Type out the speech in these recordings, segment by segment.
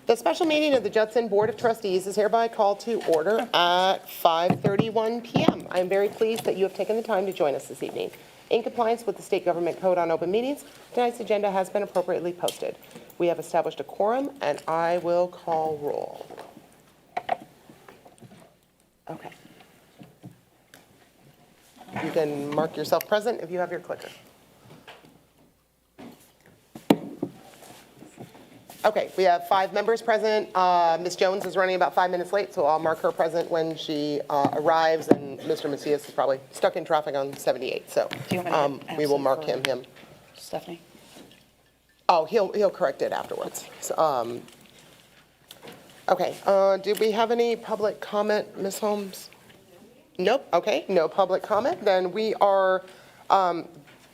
The special meeting of the Judson Board of Trustees is hereby called to order at 5:31 p.m. I am very pleased that you have taken the time to join us this evening. In compliance with the State Government Code on Open Meetings, tonight's agenda has been appropriately posted. We have established a quorum, and I will call roll. Okay. You can mark yourself present if you have your clicker. Okay, we have 5 members present. Ms. Jones is running about 5 minutes late, so I'll mark her present when she arrives, and Mr. Macias is probably stuck in traffic on 78, so Do you want me to we will absent mark for him. Stephanie? Oh, he'll correct it afterwards. So, okay, do we have any public comment, Ms. Holmes? Nope, okay, no public comment. Then we are,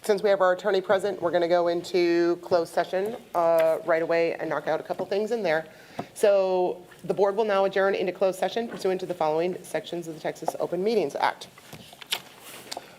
since we have our attorney present, we're going to go into closed session right away and knock out a couple things in there. So the board will now adjourn into closed session pursuant to the following sections of the Texas Open Meetings Act.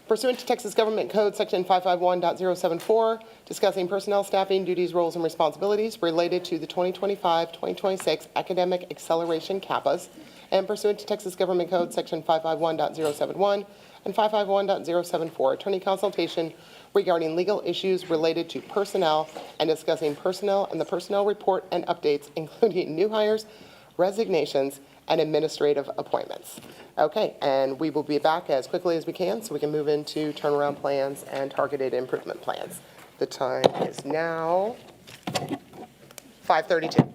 Pursuant to Texas Government Code Section 551.074, discussing personnel, staffing, duties, roles, and responsibilities related to the 2025-2026 Academic Acceleration CAPAs, and pursuant to Texas Government Code Section 551.071 and 551.074, attorney consultation regarding legal issues related to personnel and discussing personnel and the personnel report and updates, including new hires, resignations, and administrative appointments. Okay, and we will be back as quickly as we can so we can move into turnaround plans and targeted improvement plans. The time is now 5:32.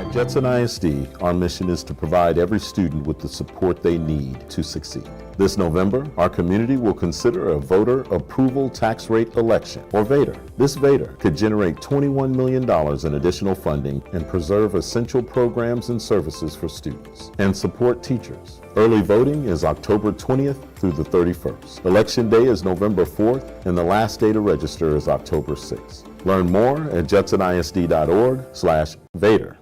At Judson ISD, our mission is to provide every student with the support they need to succeed. This November, our community will consider a voter approval tax rate election, or VATR. This VATR could generate $21 million in additional funding and preserve essential programs and services for students and support teachers. Early voting is October 20th through the 31st. Election day is November 4th, and the last day to register is October 6th. Learn more at jutsonisd.org/VATR.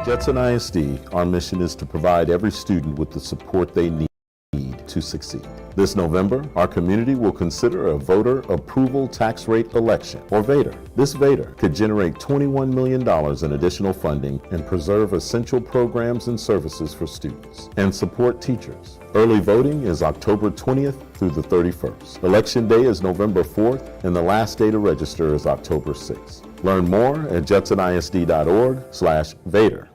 Judson ISD, our mission is to provide every student with the support they need to succeed. This November, our community will consider a voter approval tax rate election, or VATR. This VATR could generate $21 million in additional funding and preserve essential programs and services for students and support teachers. Early voting is October 20th through the 31st. Election day is November 4th, and the last day to register is October 6th. Learn more at jutsonisd.org/VATR.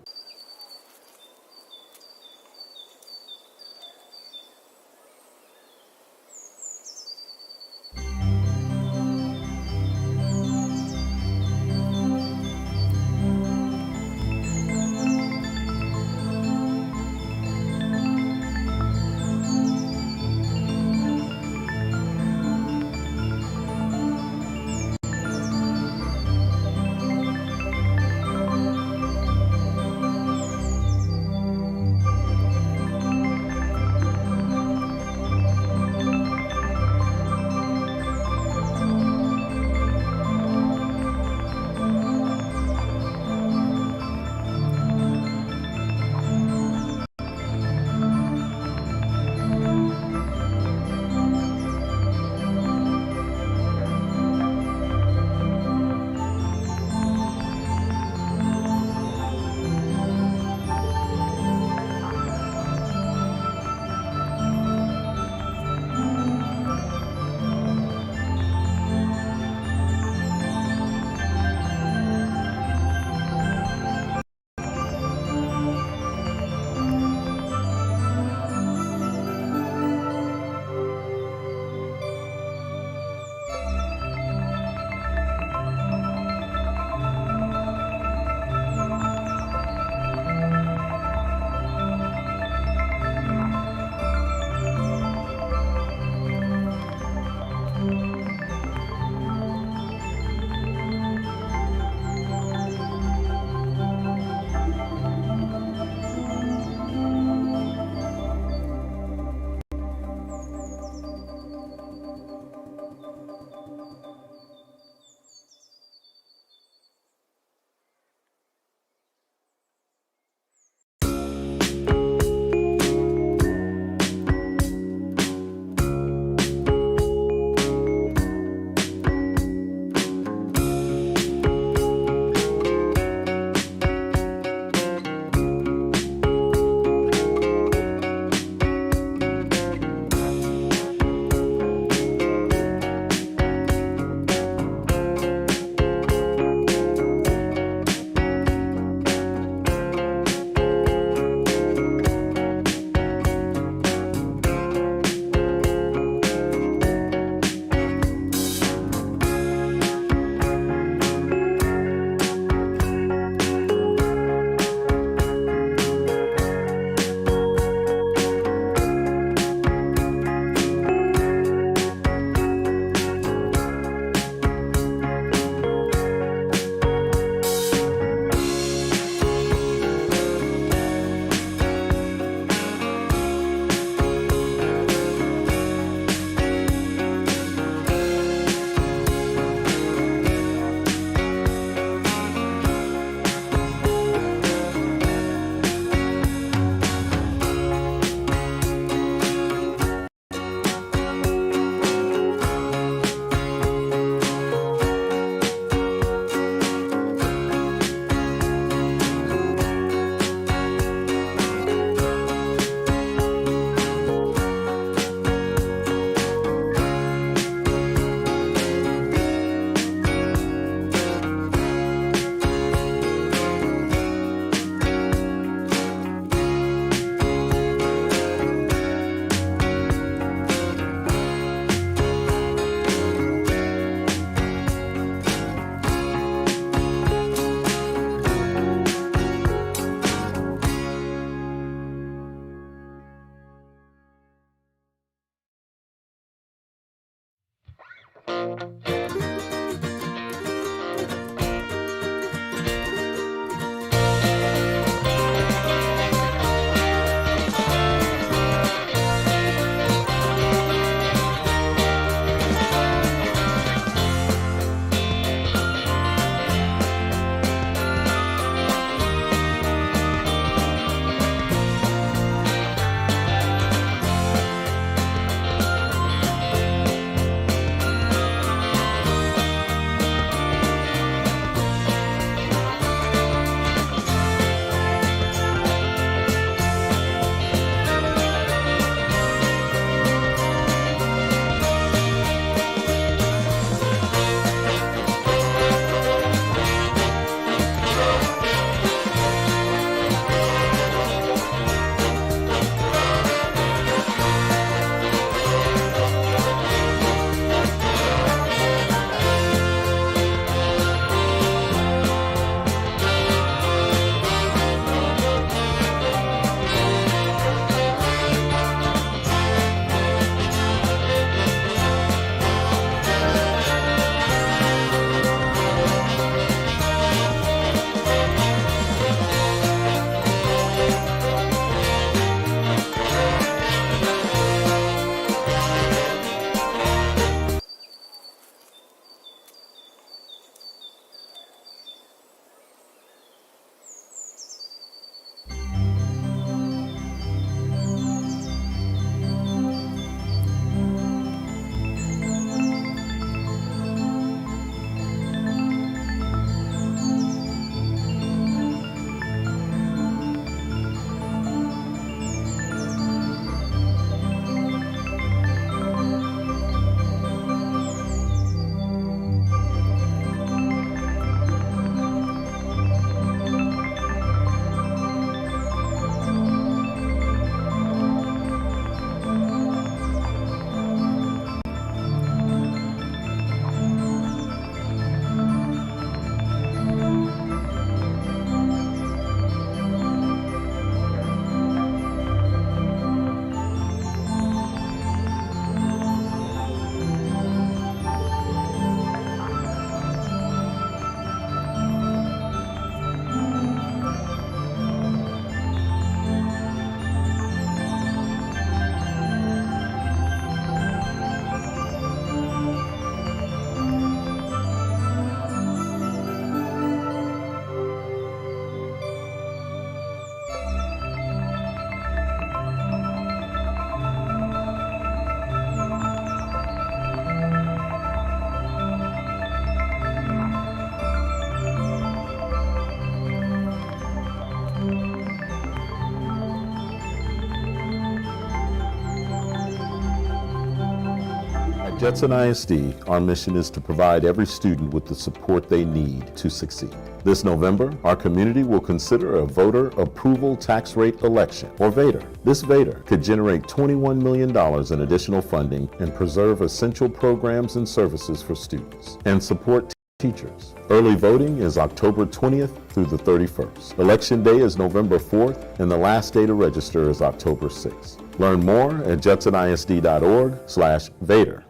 Judson ISD, our mission is to provide every student with the support they need to succeed. This November, our community will consider a voter approval tax rate election, or VATER. This VATER could generate $21 million in additional funding and preserve essential programs and services for students and support teachers. Early voting is October 20th through the 31st. Election day is November 4th, and the last day to register is October 6th. Learn more at jutsonisd.org/VATER.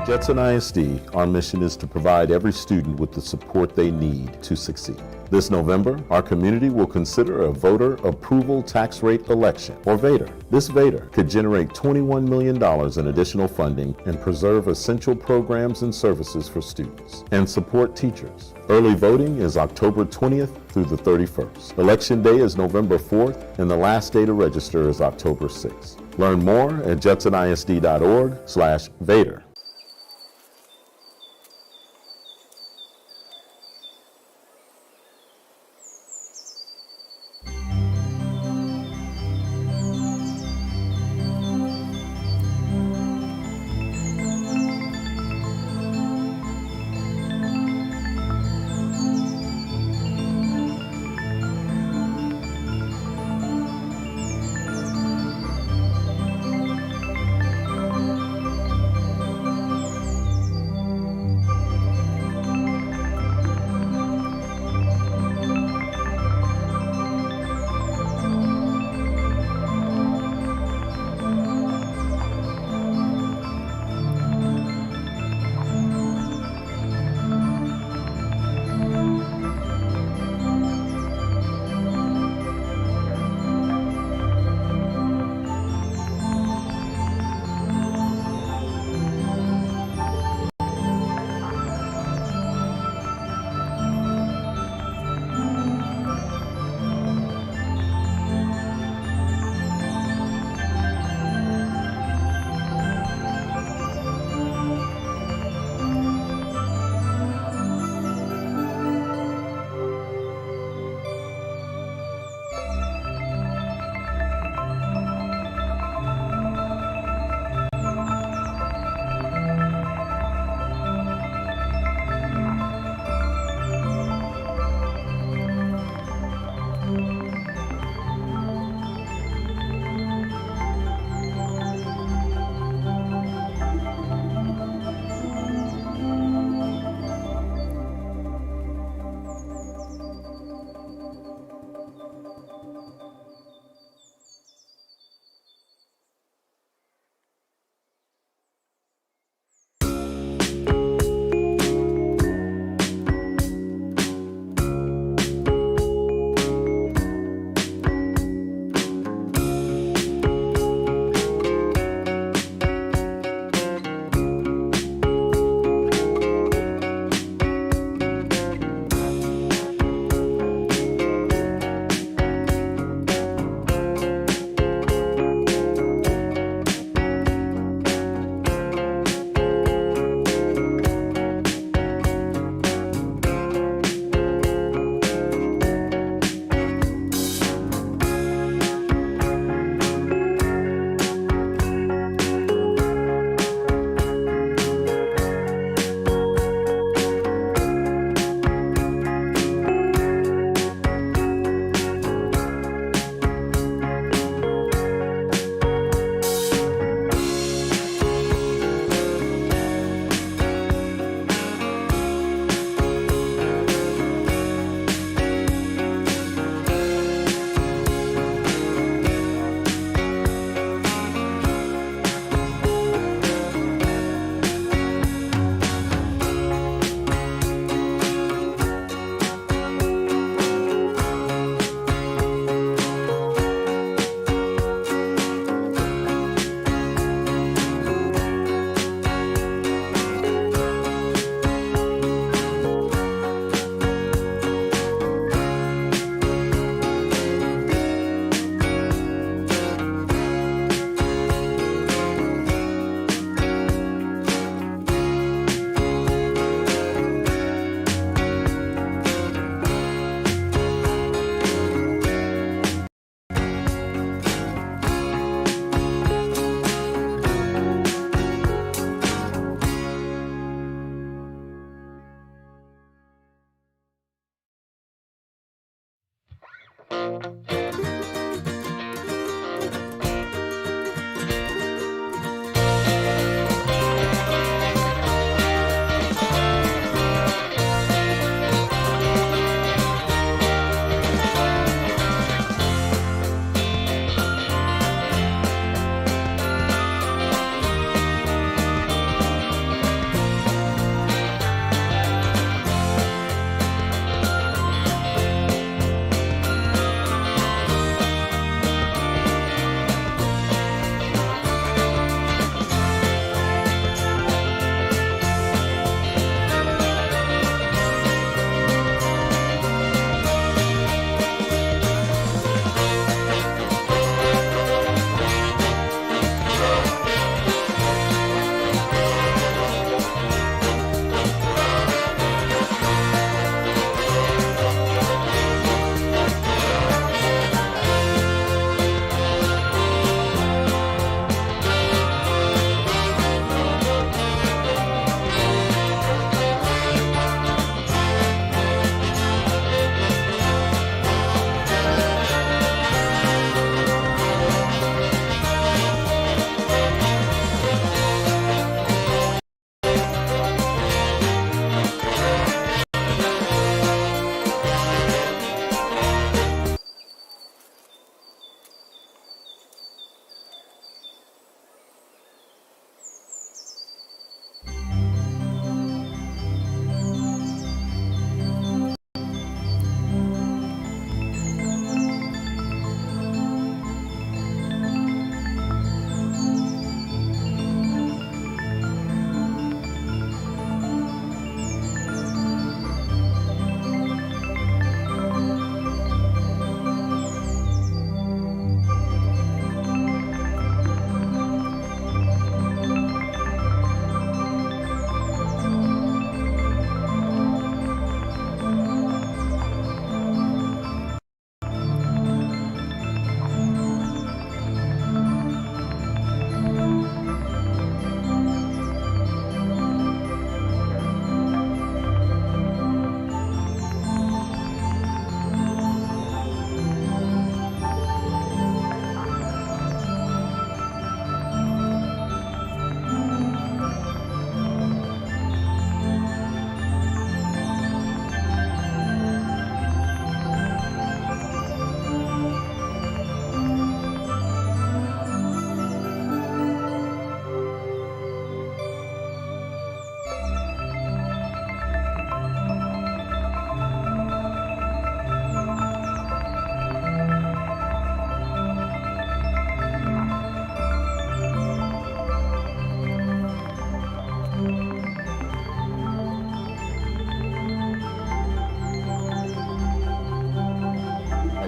At Judson ISD, our mission is to provide every student with the support they need to succeed. This November, our community will consider a voter approval tax rate election, or VATER. This VATER could generate $21 million in additional funding and preserve essential programs and services for students and support teachers. Early voting is October 20th through the 31st. Election day is November 4th, and the last day to register is October 6th. Learn more at jutsonisd.org/VATER.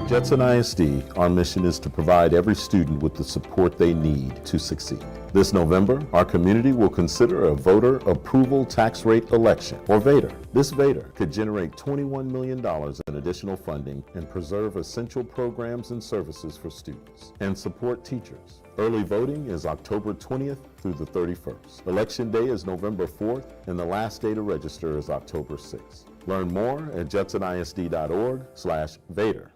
At Judson ISD, our mission is to provide every student with the support they need to succeed. This November, our community will consider a voter approval tax rate election, or VATER. This VATER could generate $21 million in additional funding and preserve essential programs and services for students and support teachers. Early voting is October 20th through the 31st. Election day is November 4th, and the last day to register is October 6th. Learn more at jutsonisd.org/VATER.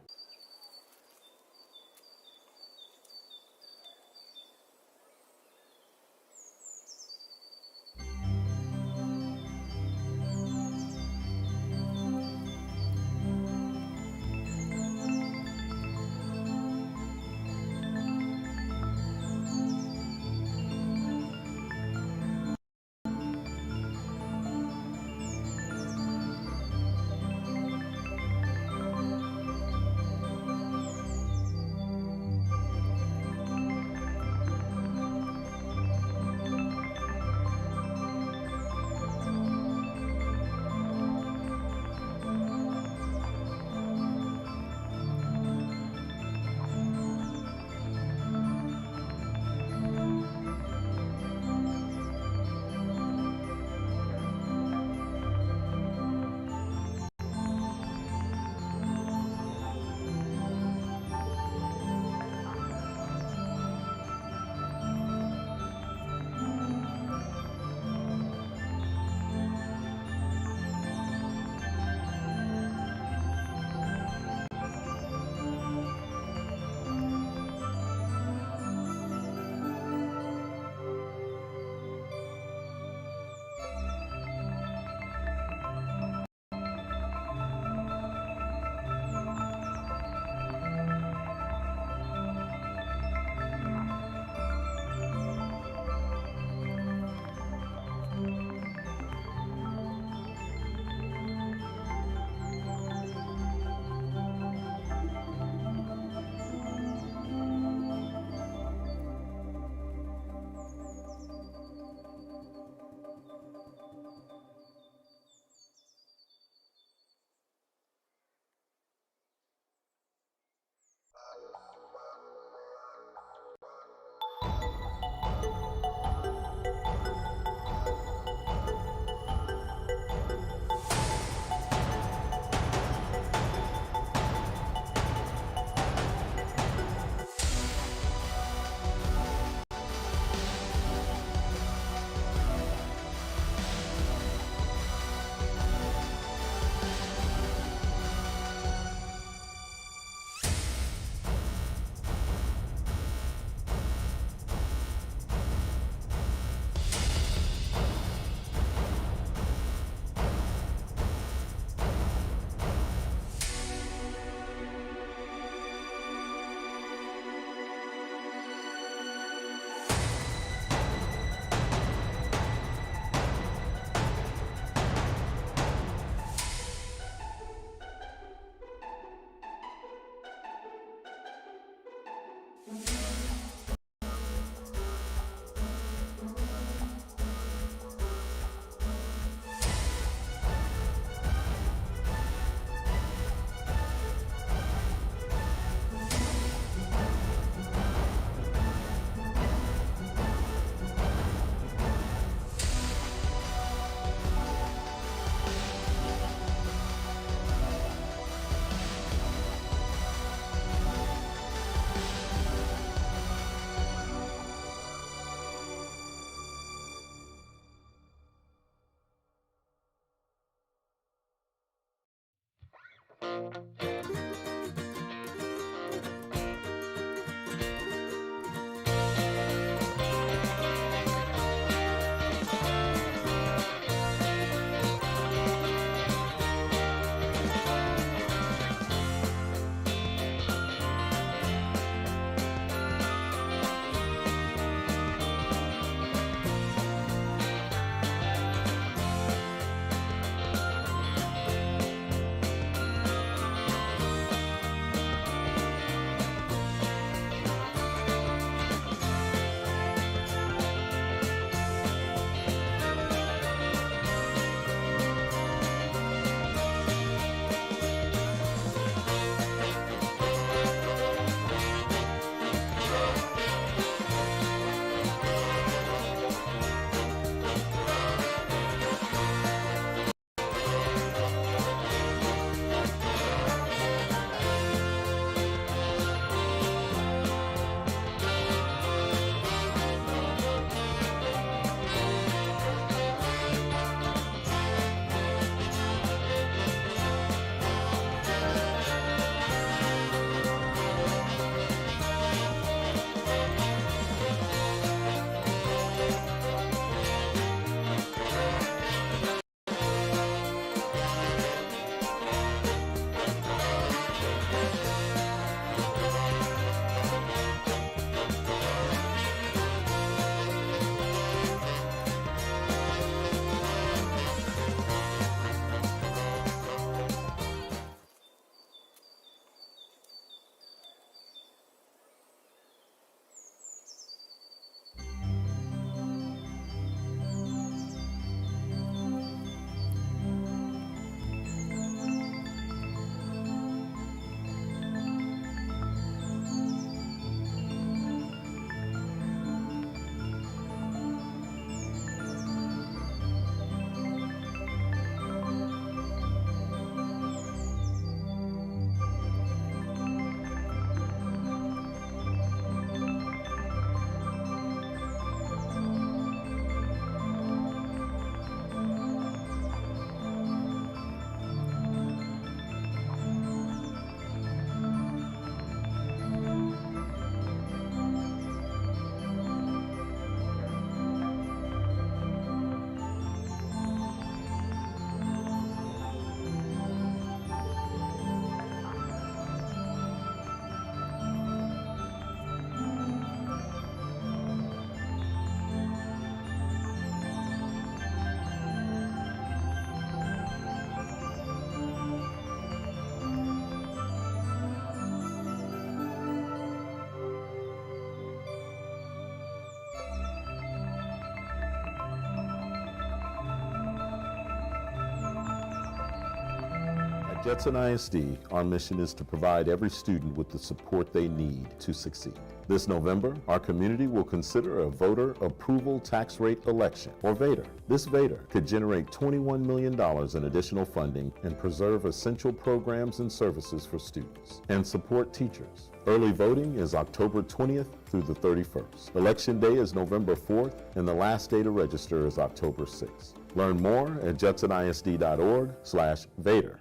At Judson ISD, our mission is to provide every student with the support they need to succeed. This November, our community will consider a voter approval tax rate election, or VATR. This VATR could generate $21 million in additional funding and preserve essential programs and services for students and support teachers. Early voting is October 20th through the 31st. Election day is November 4th, and the last day to register is October 6th. Learn more at jutsonisd.org/VATR.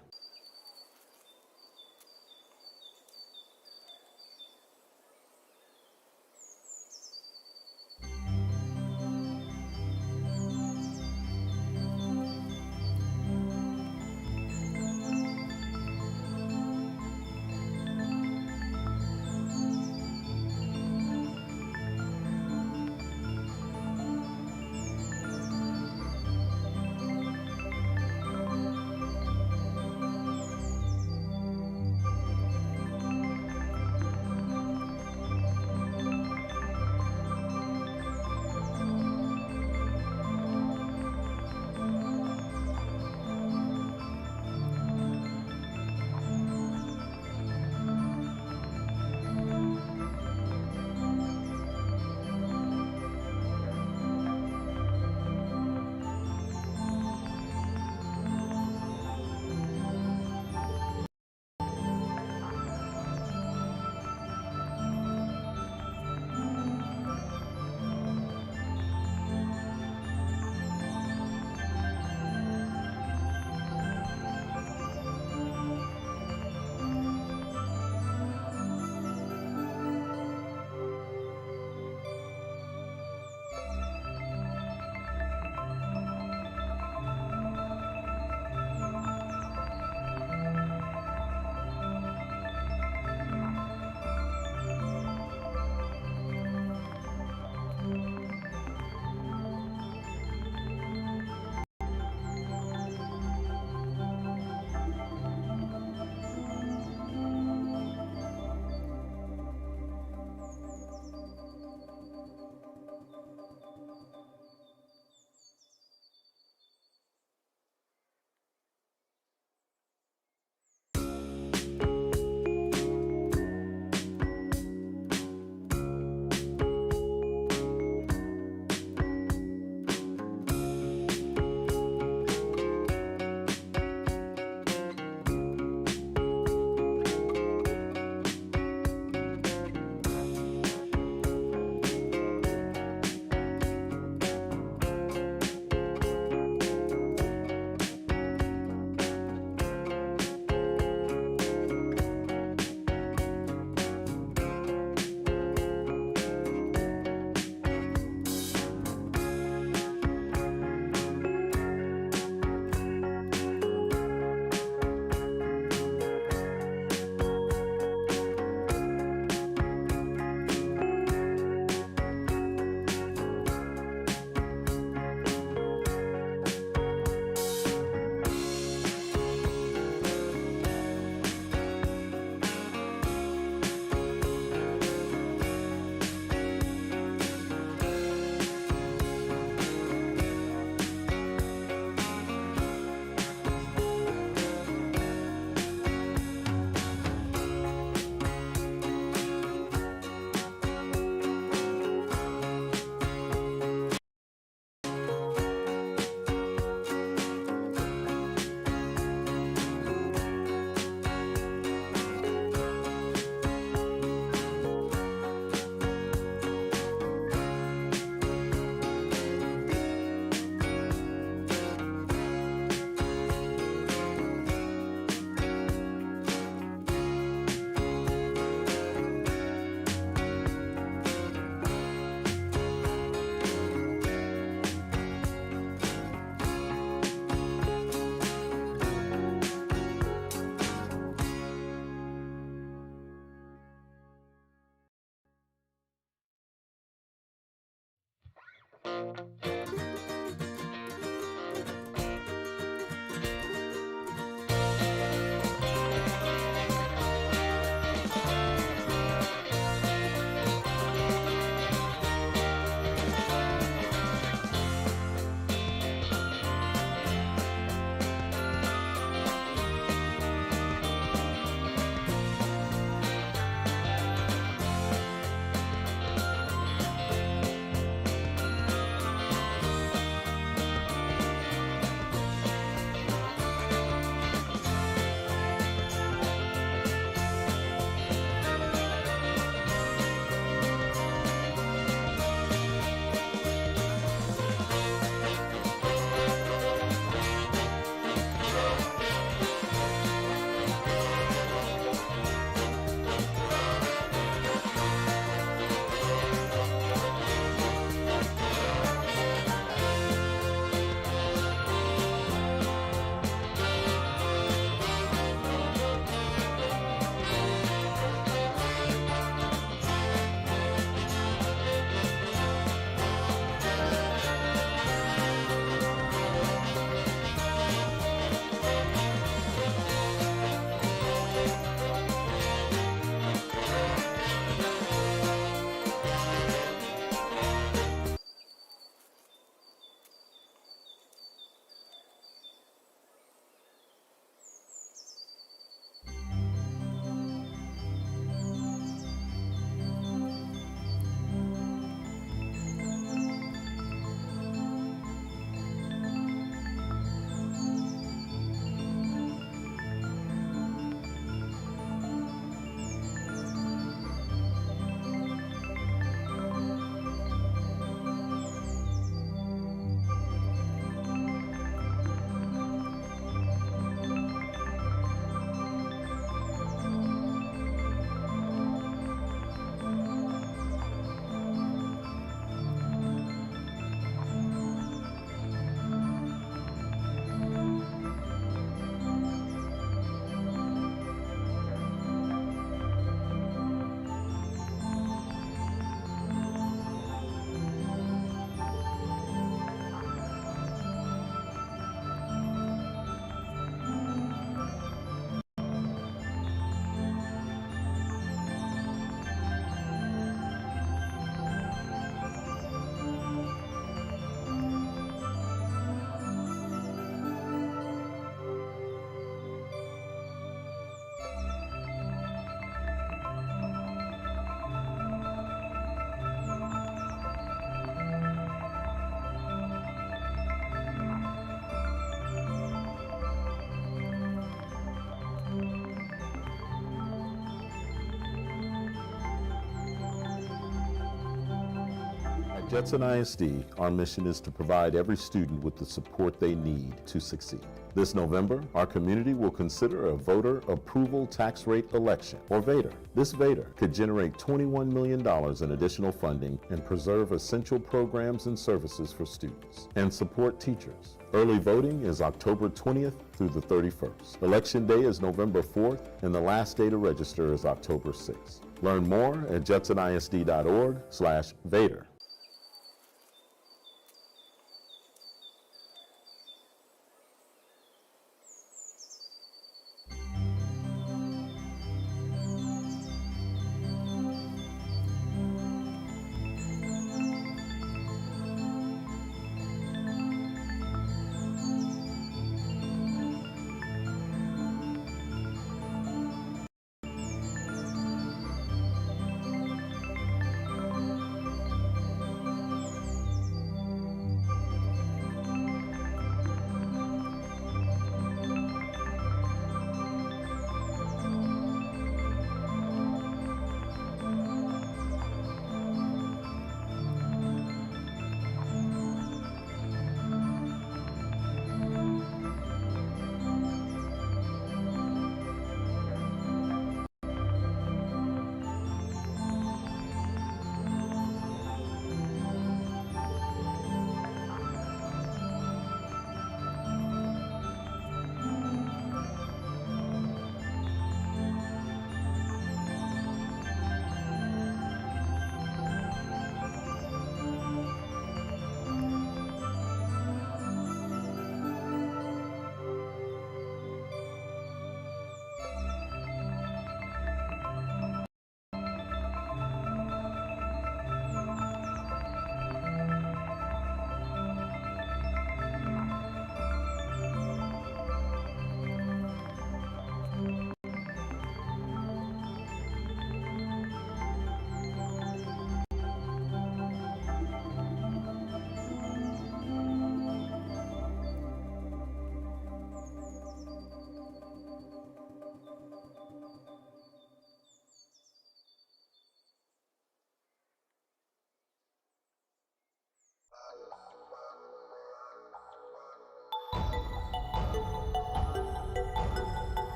At Judson ISD, our mission is to provide every student with the support they need to succeed. This November, our community will consider a voter approval tax rate election, or VATER. This VATER could generate $21 million in additional funding and preserve essential programs and services for students and support teachers. Early voting is October 20th through the 31st. Election day is November 4th, and the last day to register is October 6th. Learn more at jutsonisd.org/VATER.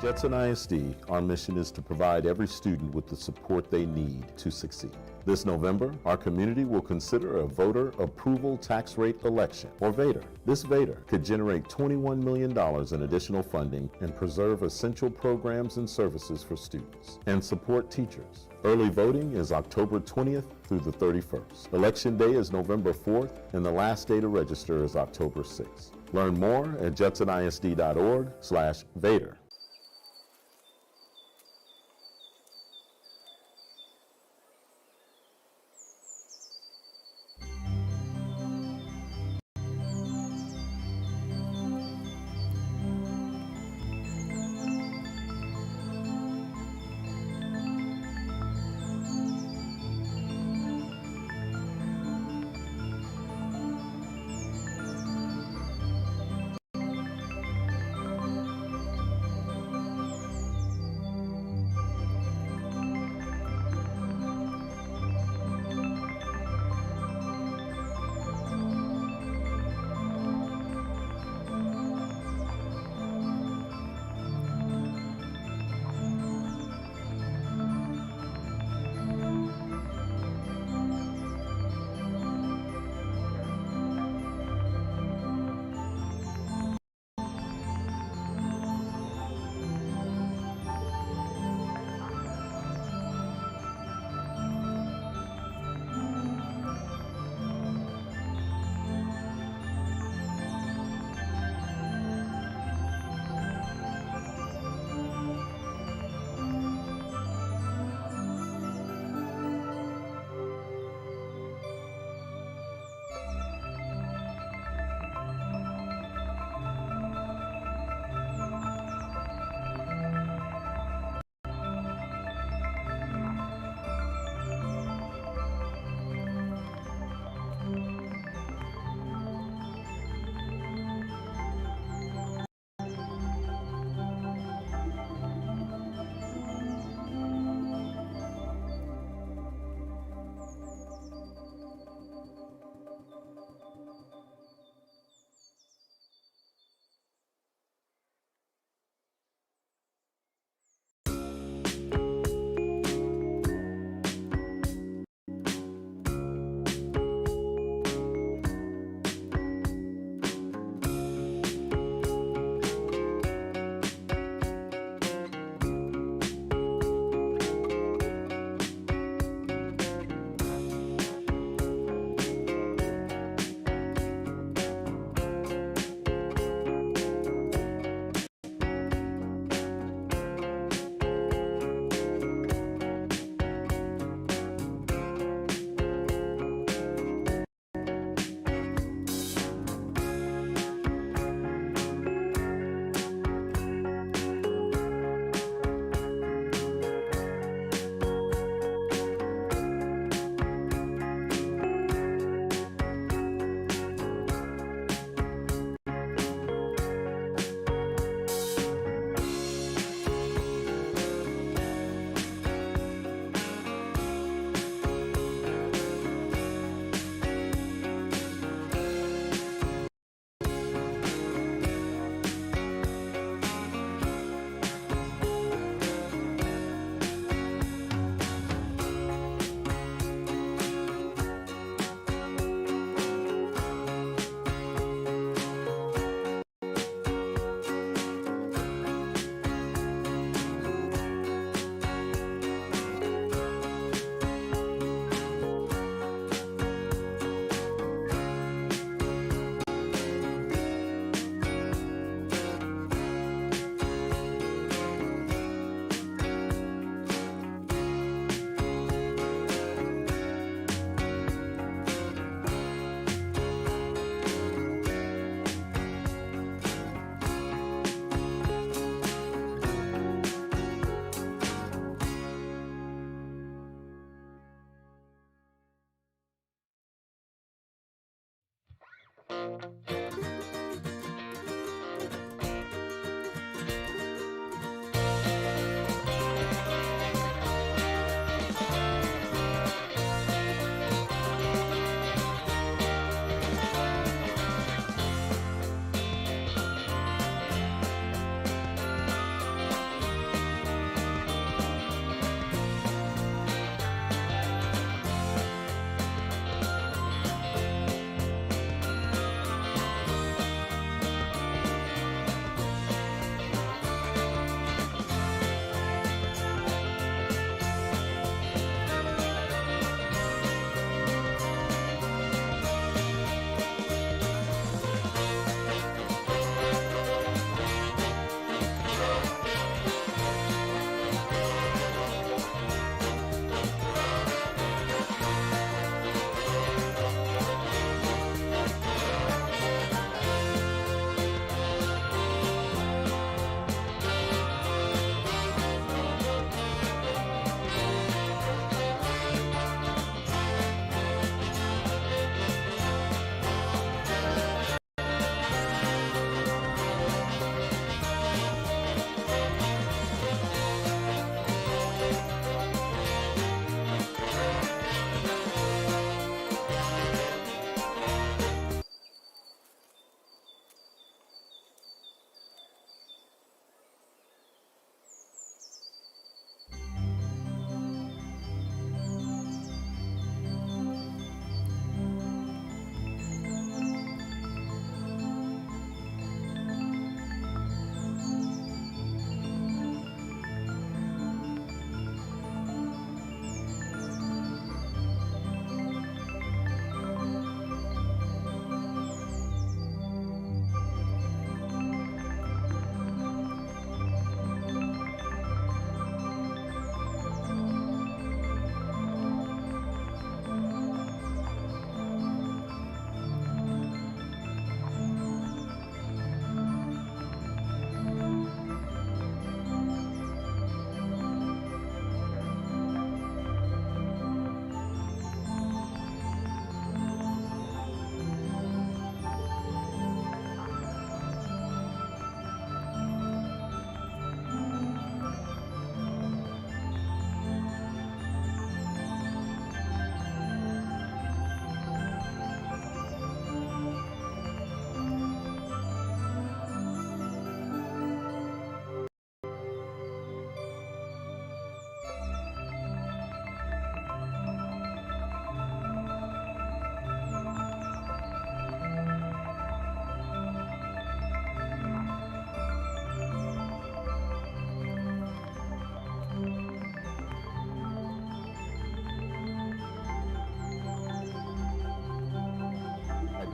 At Judson ISD, our mission is to provide every student with the support they need to succeed. This November, our community will consider a voter approval tax rate election, or VATR. This VATR could generate $21 million in additional funding and preserve essential programs and services for students and support teachers. Early voting is October 20th through the 31st. Election day is November 4th, and the last day to register is October 6th. Learn more at jutsonisd.org/VATR.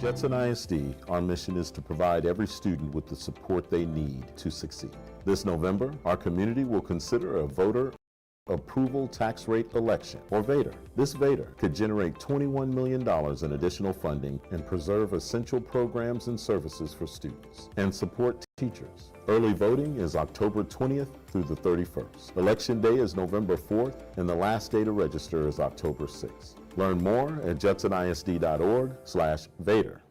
Judson ISD, our mission is to provide every student with the support they need to succeed. This November, our community will consider a voter approval tax rate election, or VATER. This VATER could generate $21 million in additional funding and preserve essential programs and services for students and support teachers. Early voting is October 20th through the 31st. Election day is November 4th, and the last day to register is October 6th. Learn more at jutsonisd.org/VATER.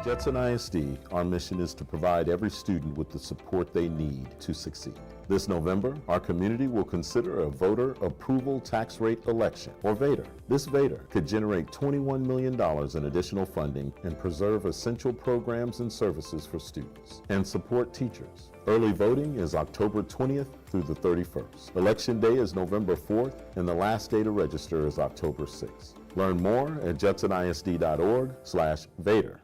At Judson ISD, our mission is to provide every student with the support they need to succeed. This November, our community will consider a voter approval tax rate election, or VATER. This VATER could generate $21 million in additional funding and preserve essential programs and services for students and support teachers. Early voting is October 20th through the 31st. Election day is November 4th, and the last day to register is October 6th. Learn more at jutsonisd.org/VATER.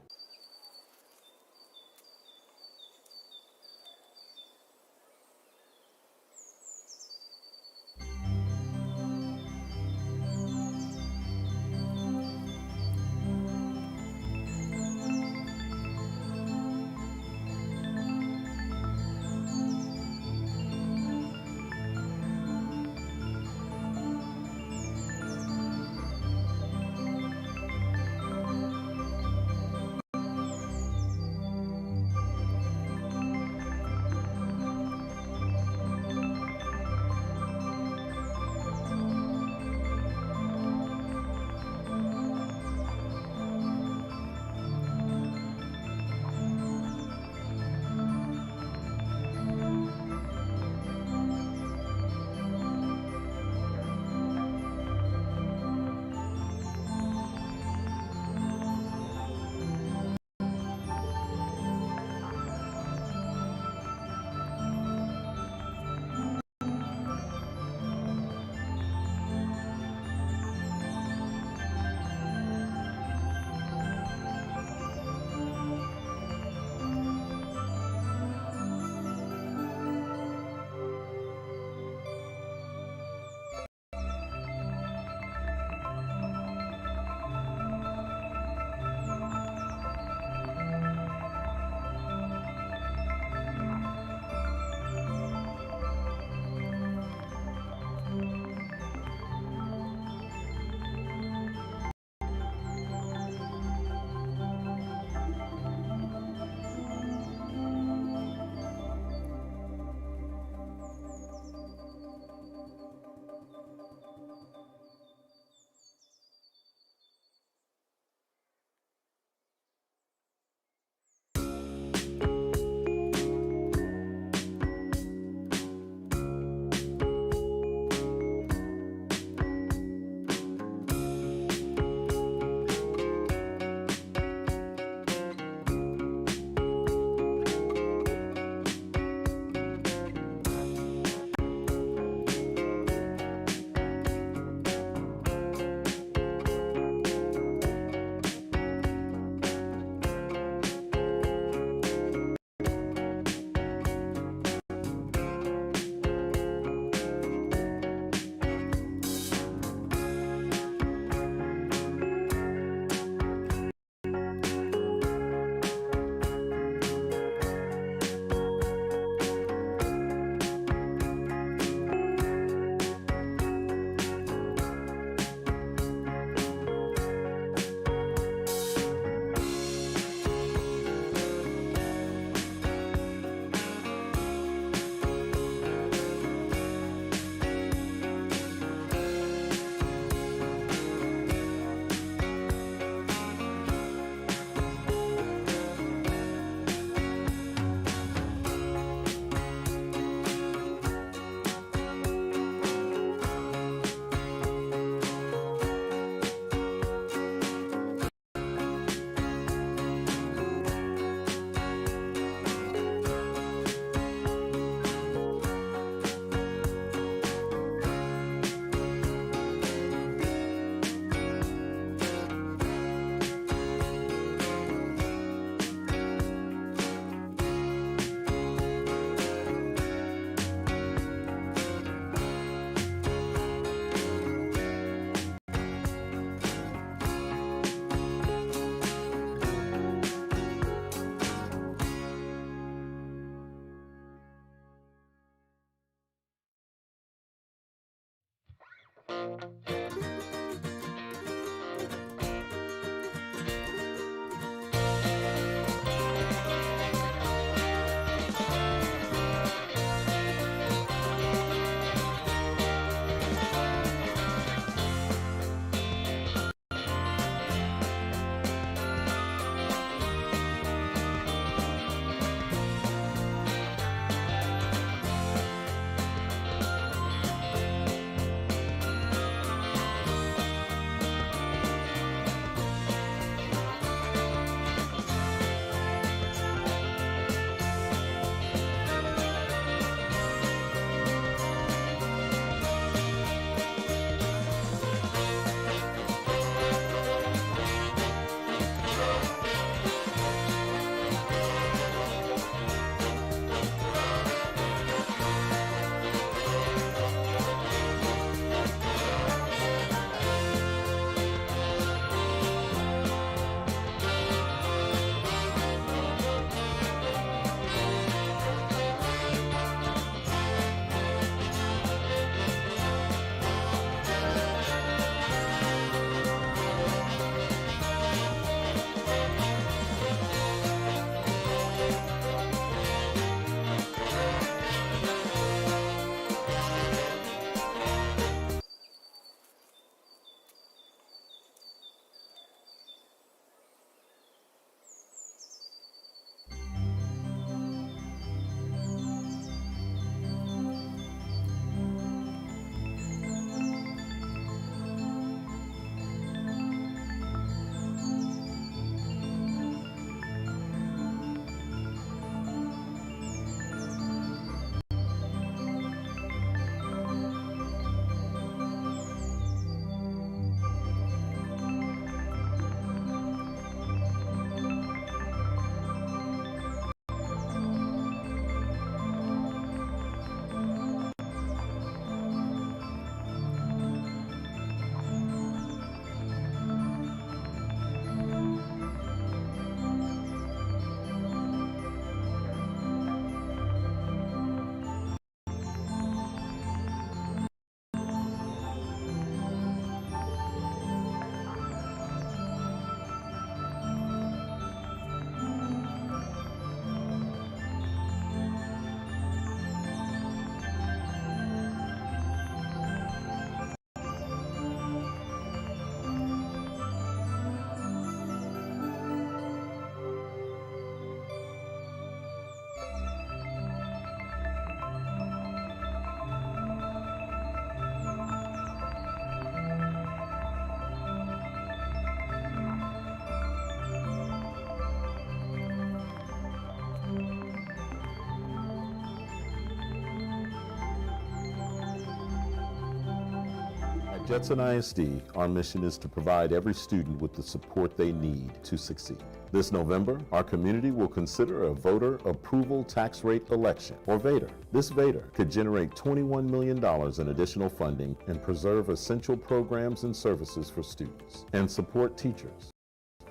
Judson ISD, our mission is to provide every student with the support they need to succeed. This November, our community will consider a voter approval tax rate election, or VATR. This VATR could generate $21 million in additional funding and preserve essential programs and services for students and support teachers.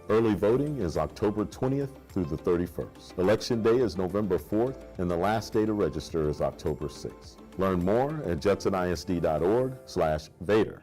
Early voting is October 20th through the 31st. Election day is November 4th, and the last day to register is October 6th. Learn more at jutsonisd.org/VATR.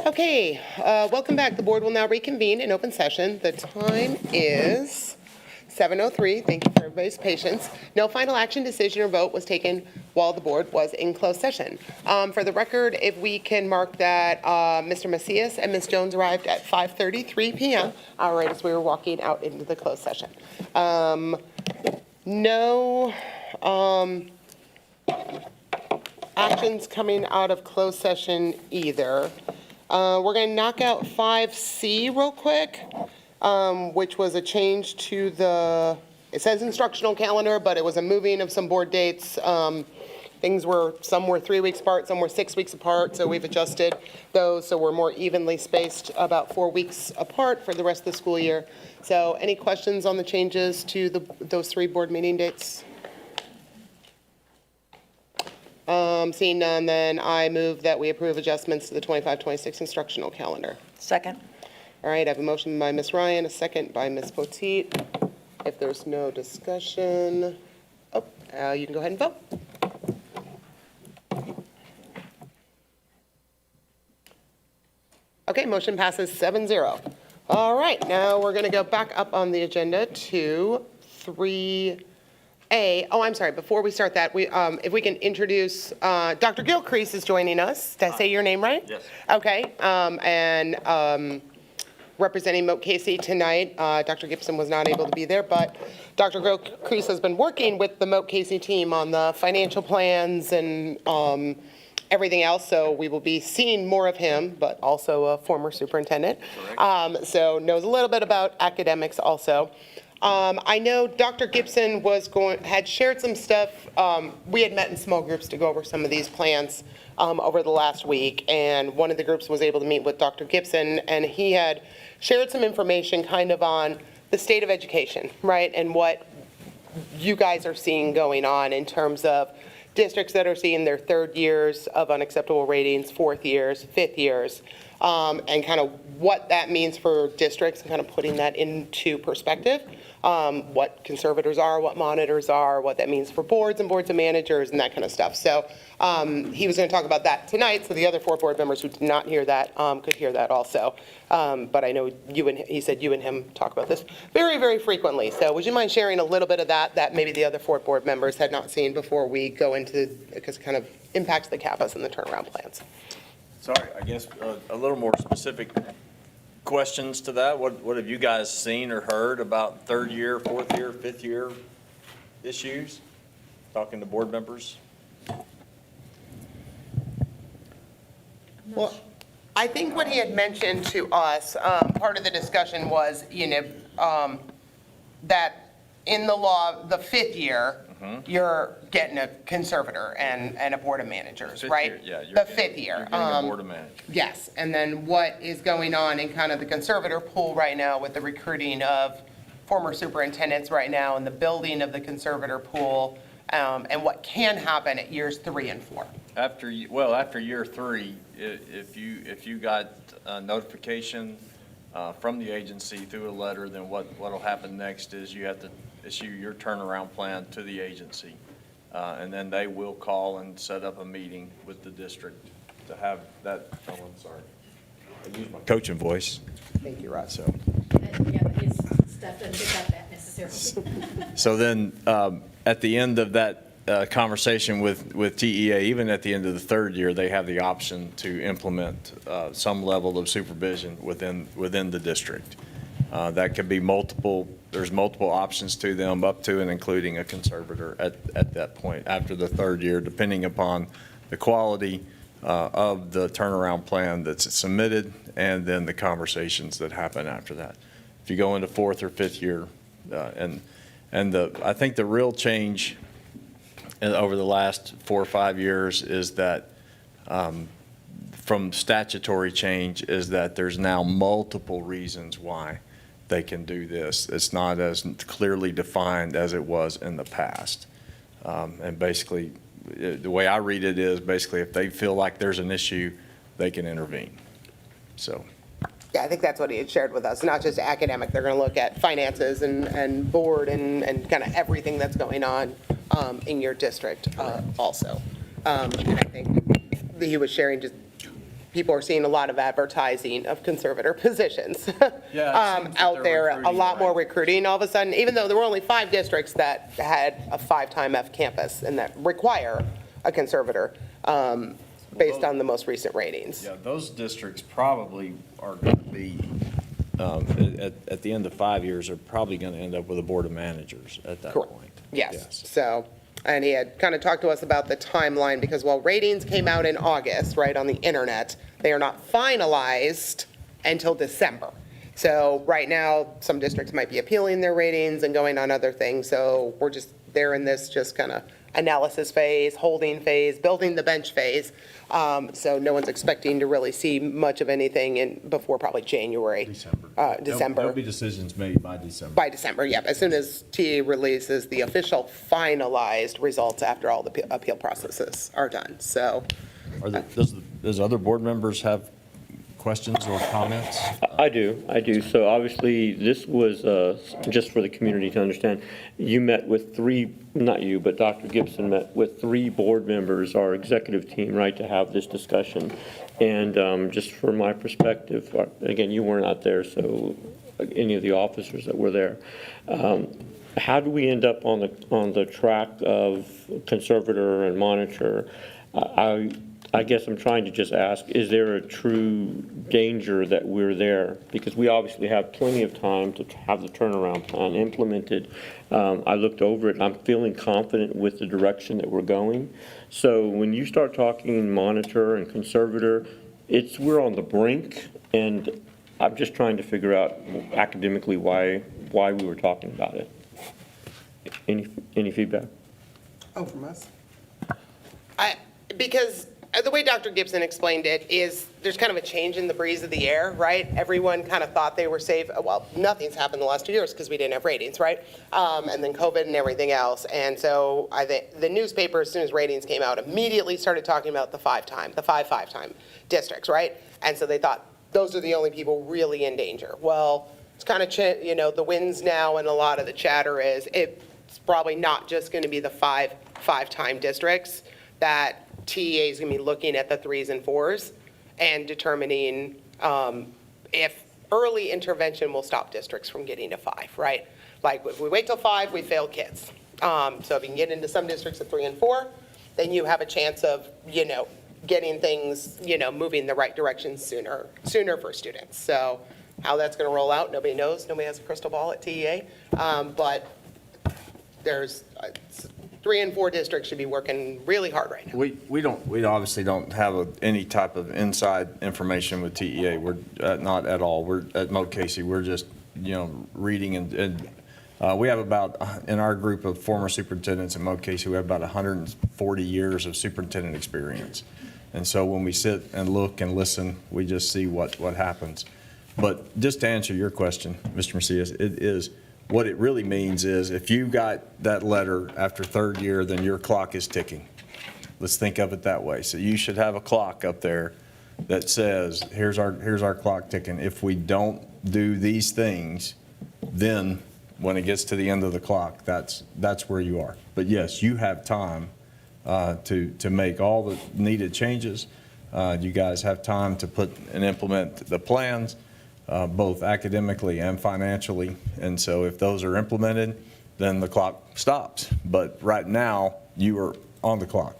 Okay, welcome back. The board will now reconvene in open session. The time is 7:03. Thank you for everybody's patience. No final action, decision, or vote was taken while the board was in closed session. For the record, if we can mark that Mr. Macias and Ms. Jones arrived at 5:33 p.m. right as we were walking out into the closed session. No actions coming out of closed session either. We're going to knock out 5C real quick, which was a change to it says instructional calendar, but it was a moving of some board dates. Some were 3 weeks apart, some were 6 weeks apart, so we've adjusted those so we're more evenly spaced, about 4 weeks apart for the rest of the school year. So any questions on the changes to those 3 board meeting dates? Seeing none, then I move that we approve adjustments to the 25-26 instructional calendar. Second. All right, I have a motion by Ms. Ryan, a second by Ms. Potteet. If there's no discussion, you can go ahead and vote. Okay, motion passes 7-0. All right, now we're going to go back up on the agenda to 3A. Oh, I'm sorry, before we start that, if we can introduce, Dr. Gilcrease is joining us. Did I say your name right? Yes. Okay, and representing Moat Casey tonight. Dr. Gibson was not able to be there, but Dr. Gilcrease has been working with the Moat Casey team on the financial plans and everything else, so we will be seeing more of him, but also a former superintendent. So knows a little bit about academics also. I know Dr. Gibson had shared some stuff. We had met in small groups to go over some of these plans over the last week, and one of the groups was able to meet with Dr. Gibson, and he had shared some information kind of on the state of education, right, and what you guys are seeing going on in terms of districts that are seeing their 3rd years of unacceptable ratings, 4th years, 5th years, and kind of what that means for districts and kind of putting that into perspective. What conservators are, what monitors are, what that means for boards and boards of managers and that kind of stuff. So he was going to talk about that tonight, so the other 4 board members who did not hear that could hear that also. But I know he said you and him talk about this very, very frequently. So would you mind sharing a little bit of that maybe the other 4 board members had not seen before we go into, because it kind of impacts the CAPAs and the turnaround plans? Sorry, I guess a little more specific questions to that. What have you guys seen or heard about 3rd year, 4th year, 5th year issues? Talking to board members? Well, I think what he had mentioned to us, part of the discussion was, that in the law, the 5th year, you're getting a conservator and a board of managers, right? Yeah. The 5th year. You're getting a board of managers. Yes, and then what is going on in kind of the conservator pool right now with the recruiting of former superintendents right now and the building of the conservator pool, and what can happen at years 3 and 4. After year 3, if you got a notification from the agency through a letter, then what'll happen next is you have to issue your turnaround plan to the agency. And then they will call and set up a meeting with the district to have that, oh, I'm sorry. I used my coaching voice. Thank you, Rod. So Yeah, but his stuff doesn't pick up that necessarily. So then, at the end of that conversation with TEA, even at the end of the 3rd year, they have the option to implement some level of supervision within the district. That could be there's multiple options to them, up to and including a conservator at that point after the 3rd year, depending upon the quality of the turnaround plan that's submitted and then the conversations that happen after that. If you go into 4th or 5th year, I think the real change over the last 4 or 5 years is that from statutory change is that there's now multiple reasons why they can do this. It's not as clearly defined as it was in the past. And basically, the way I read it is basically if they feel like there's an issue, they can intervene. So. Yeah, I think that's what he had shared with us, not just academic. They're going to look at finances and board and kind of everything that's going on in your district also. And I think he was sharing just people are seeing a lot of advertising of conservator positions Yeah, it seems that out they're there, a recruiting, lot more right? recruiting all of a sudden, even though there were only 5 districts that had a 5-time F campus and that require a conservator, based on the most recent ratings. Yeah, those districts probably are going to be, at the end of 5 years, are probably going to end up with a board of managers at that Correct. point. Yes, so, and he had kind of talked to us about the timeline, because while ratings came out in August, right, on the internet, they are not finalized until December. So right now, some districts might be appealing their ratings and going on other things, so we're just, they're in this just kind of analysis phase, holding phase, building the bench phase. So no one's expecting to really see much of anything before probably January. December. There'll be decisions made by December. By December, yep, as soon as TA releases the official finalized results after all the appeal processes are done, so. Does other board members have questions or comments? I do. So obviously, this was, just for the community to understand, you met with 3, not you, but Dr. Gibson met with 3 board members, our executive team, right, to have this discussion. And just from my perspective, again, you weren't out there, so any of the officers that were there, how do we end up on the track of conservator and monitor? I guess I'm trying to just ask, is there a true danger that we're there? Because we obviously have plenty of time to have the turnaround plan implemented. I looked over it, and I'm feeling confident with the direction that we're going. So when you start talking monitor and conservator, we're on the brink, and I'm just trying to figure out academically why we were talking about it. Any feedback? Oh, from us? Because the way Dr. Gibson explained it is there's kind of a change in the breeze of the air, right? Everyone kind of thought they were safe. Well, nothing's happened the last 2 years because we didn't have ratings, right? And then COVID and everything else. And so I think the newspaper, as soon as ratings came out, immediately started talking about the 5-5-time districts, right? And so they thought those are the only people really in danger. Well, it's kind of, the winds now, and a lot of the chatter is it's probably not just going to be the 5-time districts that TEA is going to be looking at the 3s and 4s and determining if early intervention will stop districts from getting to 5, right? Like if we wait till 5, we fail kids. So if you can get into some districts at 3 and 4, then you have a chance of, getting things, moving the right direction sooner for students. So how that's going to roll out, nobody knows. Nobody has a crystal ball at TEA. But there's 3 and 4 districts should be working really hard right now. We obviously don't have any type of inside information with TEA. We're not at all. We're at Mo Casey. We're just, reading and we have about, in our group of former superintendents at Mo Casey, we have about 140 years of superintendent experience. And so when we sit and look and listen, we just see what happens. But just to answer your question, Mr. Macias, what it really means is if you got that letter after 3rd year, then your clock is ticking. Let's think of it that way. So you should have a clock up there that says, here's our clock ticking. If we don't do these things, then when it gets to the end of the clock, that's where you are. But yes, you have time to make all the needed changes. You guys have time to put and implement the plans, both academically and financially. And so if those are implemented, then the clock stops. But right now, you are on the clock.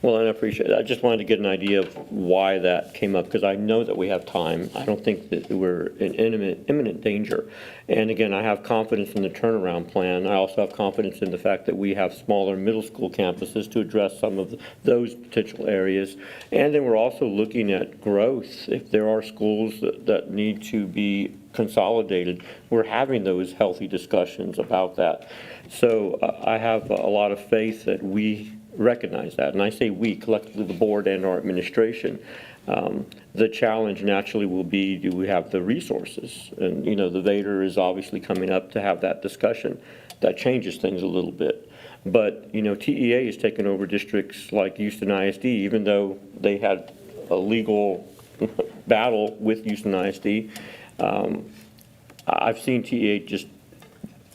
Well, and I appreciate it. I just wanted to get an idea of why that came up, because I know that we have time. I don't think that we're in imminent danger. And again, I have confidence in the turnaround plan. I also have confidence in the fact that we have smaller middle school campuses to address some of those potential areas. And then we're also looking at growth. If there are schools that need to be consolidated, we're having those healthy discussions about that. So I have a lot of faith that we recognize that, and I say we, collectively the board and our administration. The challenge naturally will be, do we have the resources? And the Vader is obviously coming up to have that discussion. That changes things a little bit. But TEA has taken over districts like Houston ISD, even though they had a legal battle with Houston ISD. I've seen TEA just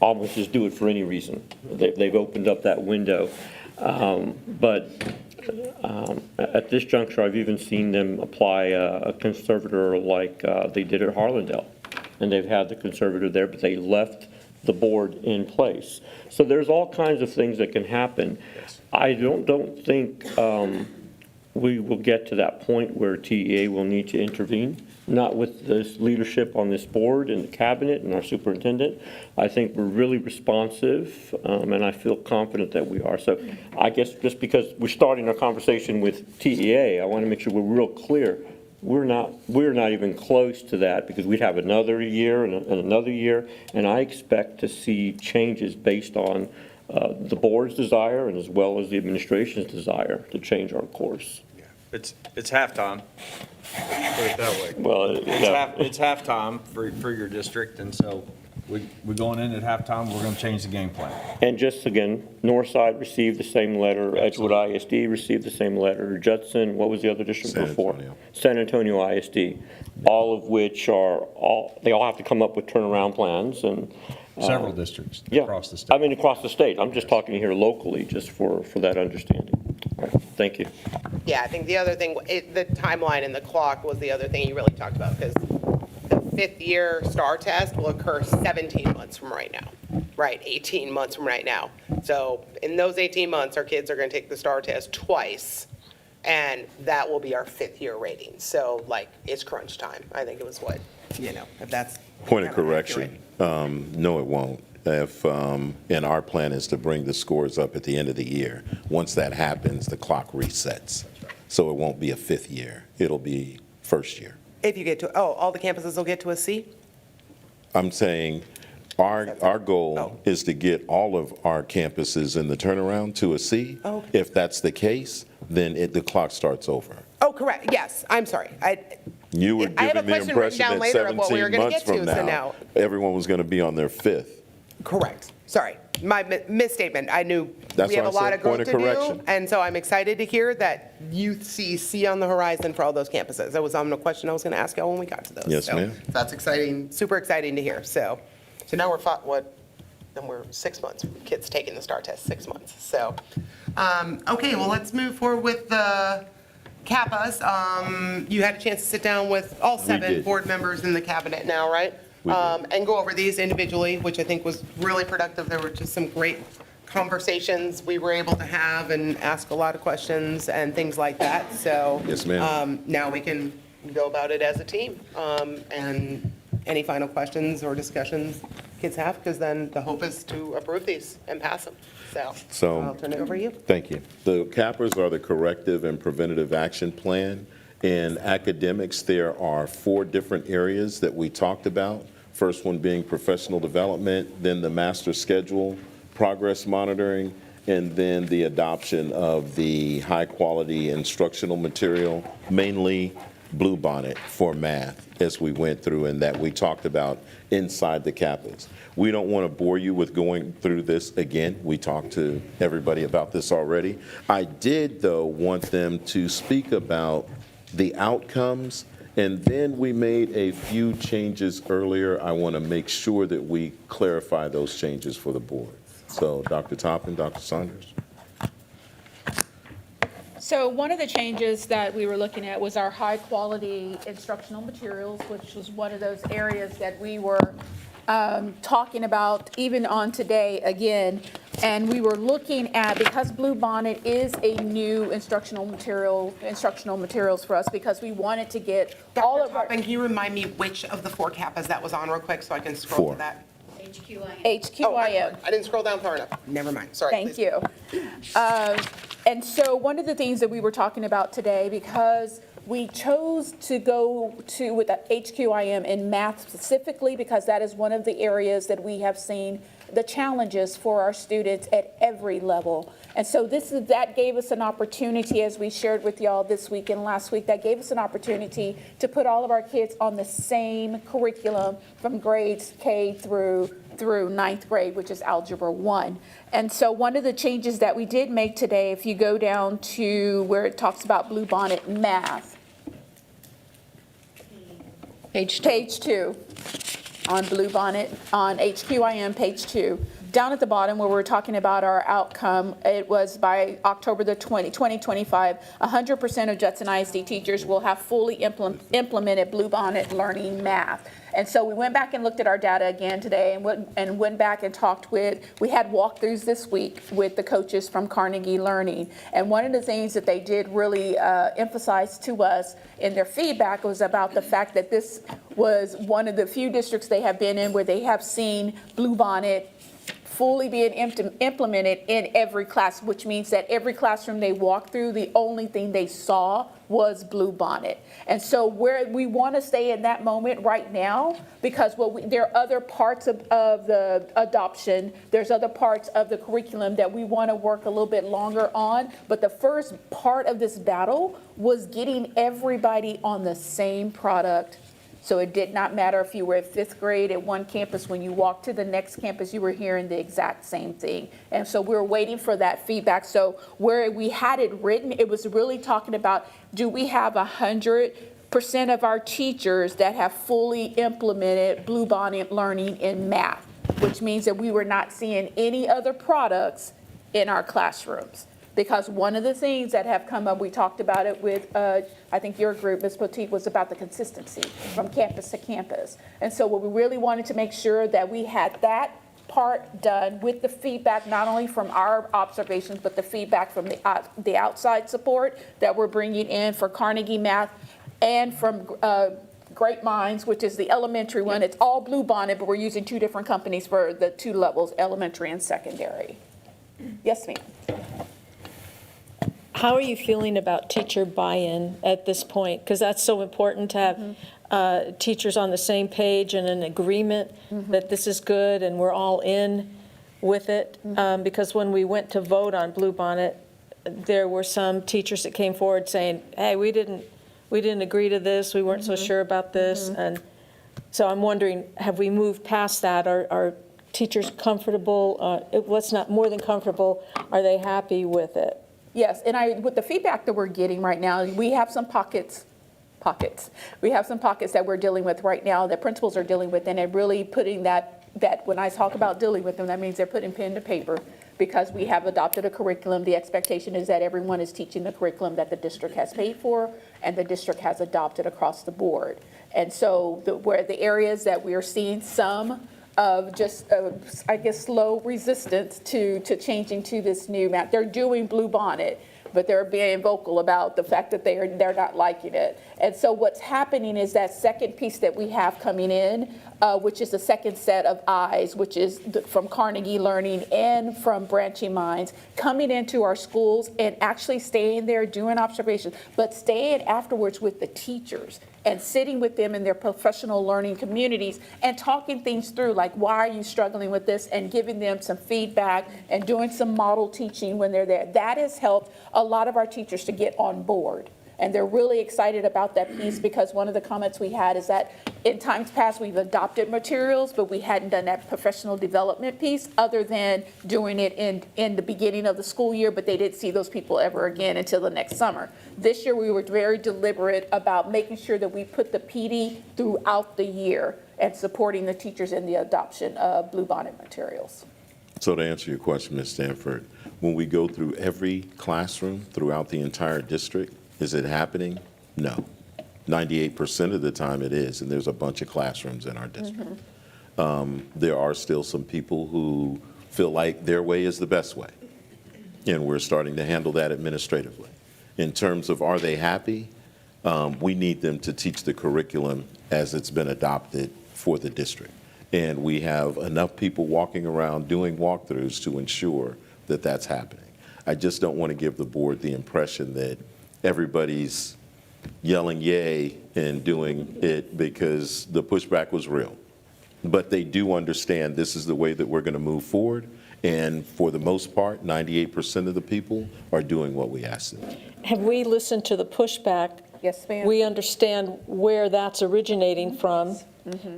almost just do it for any reason. They've opened up that window. But At this juncture, I've even seen them apply a conservator like they did at Harlandale. And they've had the conservator there, but they left the board in place. So there's all kinds of things that can happen. I don't think we will get to that point where TEA will need to intervene, not with this leadership on this board and the cabinet and our superintendent. I think we're really responsive, and I feel confident that we are. So I guess just because we're starting our conversation with TEA, I want to make sure we're real clear. We're not even close to that, because we'd have another year and another year, and I expect to see changes based on the board's desire and as well as the administration's desire to change our course. It's halftime, put it that way. Well, yeah. It's halftime for your district, and so We're going in at halftime, we're gonna change the game plan. And just again, Northside received the same letter, Edgewood ISD received the same letter, Judson, what was the other district San before? Antonio. San Antonio ISD, all of which they all have to come up with turnaround plans and. Several districts Yeah, across the state. I mean, across the state. I'm just talking here locally, just for that understanding. All right, thank you. Yeah, I think the other thing, the timeline and the clock was the other thing you really talked about, because the fifth year STAR test will occur 17 months from right now, right? 18 months from right now. So in those 18 months, our kids are going to take the STAR test twice, and that will be our fifth year rating. So like, it's crunch time. I think it was what, if that's. Point of kind correction, accurate. no, it won't. And our plan is to bring the scores up at the end of the year. Once that happens, the clock resets. So it won't be a fifth year, it'll be first year. If you get to, all the campuses will get to a C? I'm saying our goal Oh. is to get all of our campuses in the turnaround to a C. Oh. If that's the case, then the clock starts over. Oh, correct, yes, I'm sorry. You were I have a giving the question written impression down that later of what we were 17 gonna months get to, from so now, now- everyone was going to be on their fifth. Correct. Sorry. My misstatement. I knew That's we have a why I lot said of growth point to of do. correction. And so I'm excited to hear that you see on the horizon for all those campuses. That was a question I was going to ask y'all when we got to those. Yes, So ma'am. That's exciting, super exciting to hear. So now then we're 6 months. Kids taking the STAR test, 6 months. So, okay, well, let's move forward with the Kappas. You had a chance to sit down with all 7 did. board members in the cabinet now, right? We did. And go over these individually, which I think was really productive. There were just some great conversations we were able to have and ask a lot of questions and things like that. So Yes, ma'am. now we can go about it as a team. And any final questions or discussions kids have, because then the hope is to approve these and pass them. So I'll turn it over to you. Thank you. The CAPRs are the corrective and preventative action plan. In academics, there are 4 different areas that we talked about. First one being professional development, then the master schedule, progress monitoring, and then the adoption of the high-quality instructional material, mainly Bluebonnet for math, as we went through and that we talked about inside the CAPAs. We don't want to bore you with going through this again. We talked to everybody about this already. I did, though, want them to speak about the outcomes, and then we made a few changes earlier. I want to make sure that we clarify those changes for the board. So Dr. Toppin, Dr. Saunders. So one of the changes that we were looking at was our high-quality instructional materials, which was one of those areas that we were talking about even on today again. And we were looking at, because Bluebonnet is a new instructional materials for us, because we wanted to get all Dr. of our Toppin, can you remind me which of the 4 Kappas that was on real quick so I can scroll 4. to that? HQIM. Oh, HQIM. I didn't scroll down far enough. Never mind, sorry. Thank please. you. And so one of the things that we were talking about today, because we chose to go to with the HQIM in math specifically, because that is one of the areas that we have seen the challenges for our students at every level. And so that gave us an opportunity, as we shared with y'all this week and last week, that gave us an opportunity to put all of our kids on the same curriculum from grades K through 9th grade, which is Algebra 1. And so one of the changes that we did make today, if you go down to where it talks about Bluebonnet math, page 2, on Bluebonnet, on HQIM, page 2, down at the bottom where we're talking about our outcome, it was by October 2025, 100% of Judson ISD teachers will have fully implemented Bluebonnet Learning Math. And so we went back and looked at our data again today and went back and talked we had walkthroughs this week with the coaches from Carnegie Learning. And one of the things that they did really emphasize to us in their feedback was about the fact that this was one of the few districts they have been in where they have seen Bluebonnet fully being implemented in every class, which means that every classroom they walked through, the only thing they saw was Bluebonnet. And so where we want to stay in that moment right now, because there are other parts of the adoption, there's other parts of the curriculum that we want to work a little bit longer on. But the first part of this battle was getting everybody on the same product. So it did not matter if you were at 5th grade at one campus, when you walked to the next campus, you were hearing the exact same thing. And so we were waiting for that feedback. So where we had it written, it was really talking about, do we have 100% of our teachers that have fully implemented Bluebonnet Learning in math, which means that we were not seeing any other products in our classrooms. Because one of the things that have come up, we talked about it with, I think your group, Ms. Poteet, was about the consistency from campus to campus. And so what we really wanted to make sure that we had that part done with the feedback, not only from our observations, but the feedback from the outside support that we're bringing in for Carnegie Math and from Great Minds, which is the elementary one. It's all Bluebonnet, but we're using 2 different companies for the 2 levels, elementary and secondary. Yes, ma'am. How are you feeling about teacher buy-in at this point? Because that's so important to have teachers on the same page and an agreement that this is good and we're all in with it. Because when we went to vote on Bluebonnet, there were some teachers that came forward saying, hey, we didn't agree to this, we weren't so sure about this. And so I'm wondering, have we moved past that? Are teachers comfortable? What's not more than comfortable? Are they happy with it? Yes, and with the feedback that we're getting right now, we have some pockets. We have some pockets that we're dealing with right now, that principals are dealing with, and they're really putting that when I talk about dealing with them, that means they're putting pen to paper, because we have adopted a curriculum. The expectation is that everyone is teaching the curriculum that the district has paid for and the district has adopted across the board. And so where the areas that we are seeing some of just, I guess, slow resistance to changing to this new math. They're doing Bluebonnet, but they're being vocal about the fact that they're not liking it. And so what's happening is that second piece that we have coming in, which is the second set of eyes, which is from Carnegie Learning and from Branching Minds, coming into our schools and actually staying there, doing observations, but staying afterwards with the teachers and sitting with them in their professional learning communities and talking things through, like, why are you struggling with this, and giving them some feedback and doing some model teaching when they're there. That has helped a lot of our teachers to get on board. And they're really excited about that piece, because one of the comments we had is that in times past we've adopted materials, but we hadn't done that professional development piece other than doing it in the beginning of the school year, but they didn't see those people ever again until the next summer. This year we were very deliberate about making sure that we put the PD throughout the year and supporting the teachers in the adoption of Bluebonnet materials. So to answer your question, Ms. Stanford, when we go through every classroom throughout the entire district, is it happening? No. 98% of the time it is, and there's a bunch of classrooms in our district. There are still some people who feel like their way is the best way, and we're starting to handle that administratively. In terms of are they happy, we need them to teach the curriculum as it's been adopted for the district. And we have enough people walking around doing walkthroughs to ensure that that's happening. I just don't want to give the board the impression that everybody's yelling yay and doing it, because the pushback was real. But they do understand this is the way that we're going to move forward. And for the most part, 98% of the people are doing what we asked them. Have we listened to the pushback? Yes, ma'am. We understand where that's originating from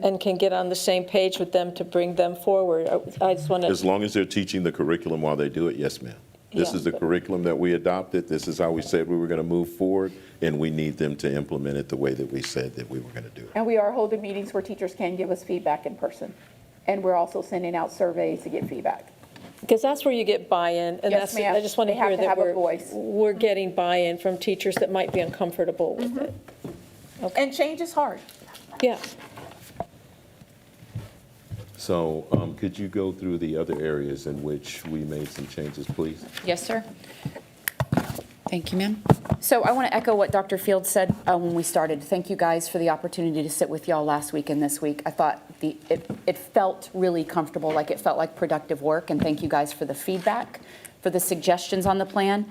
and can get on the same page with them to bring them forward. I just want to. As long as they're teaching the curriculum while they do it, yes, ma'am. This is the curriculum that we adopted. This is how we said we were going to move forward, and we need them to implement it the way that we said that we were going to do it. And we are holding meetings where teachers can give us feedback in person. And we're also sending out surveys to get feedback. Because that's where you get buy-in, and Yes, that's, ma'am. I just want to They have hear to that have a voice. we're getting buy-in from teachers that might be uncomfortable with it. And change is hard. Yeah. So could you go through the other areas in which we made some changes, please? Yes, sir. Thank you, ma'am. So I want to echo what Dr. Fields said when we started. Thank you guys for the opportunity to sit with y'all last week and this week. I thought it felt really comfortable, like it felt like productive work, and thank you guys for the feedback, for the suggestions on the plan.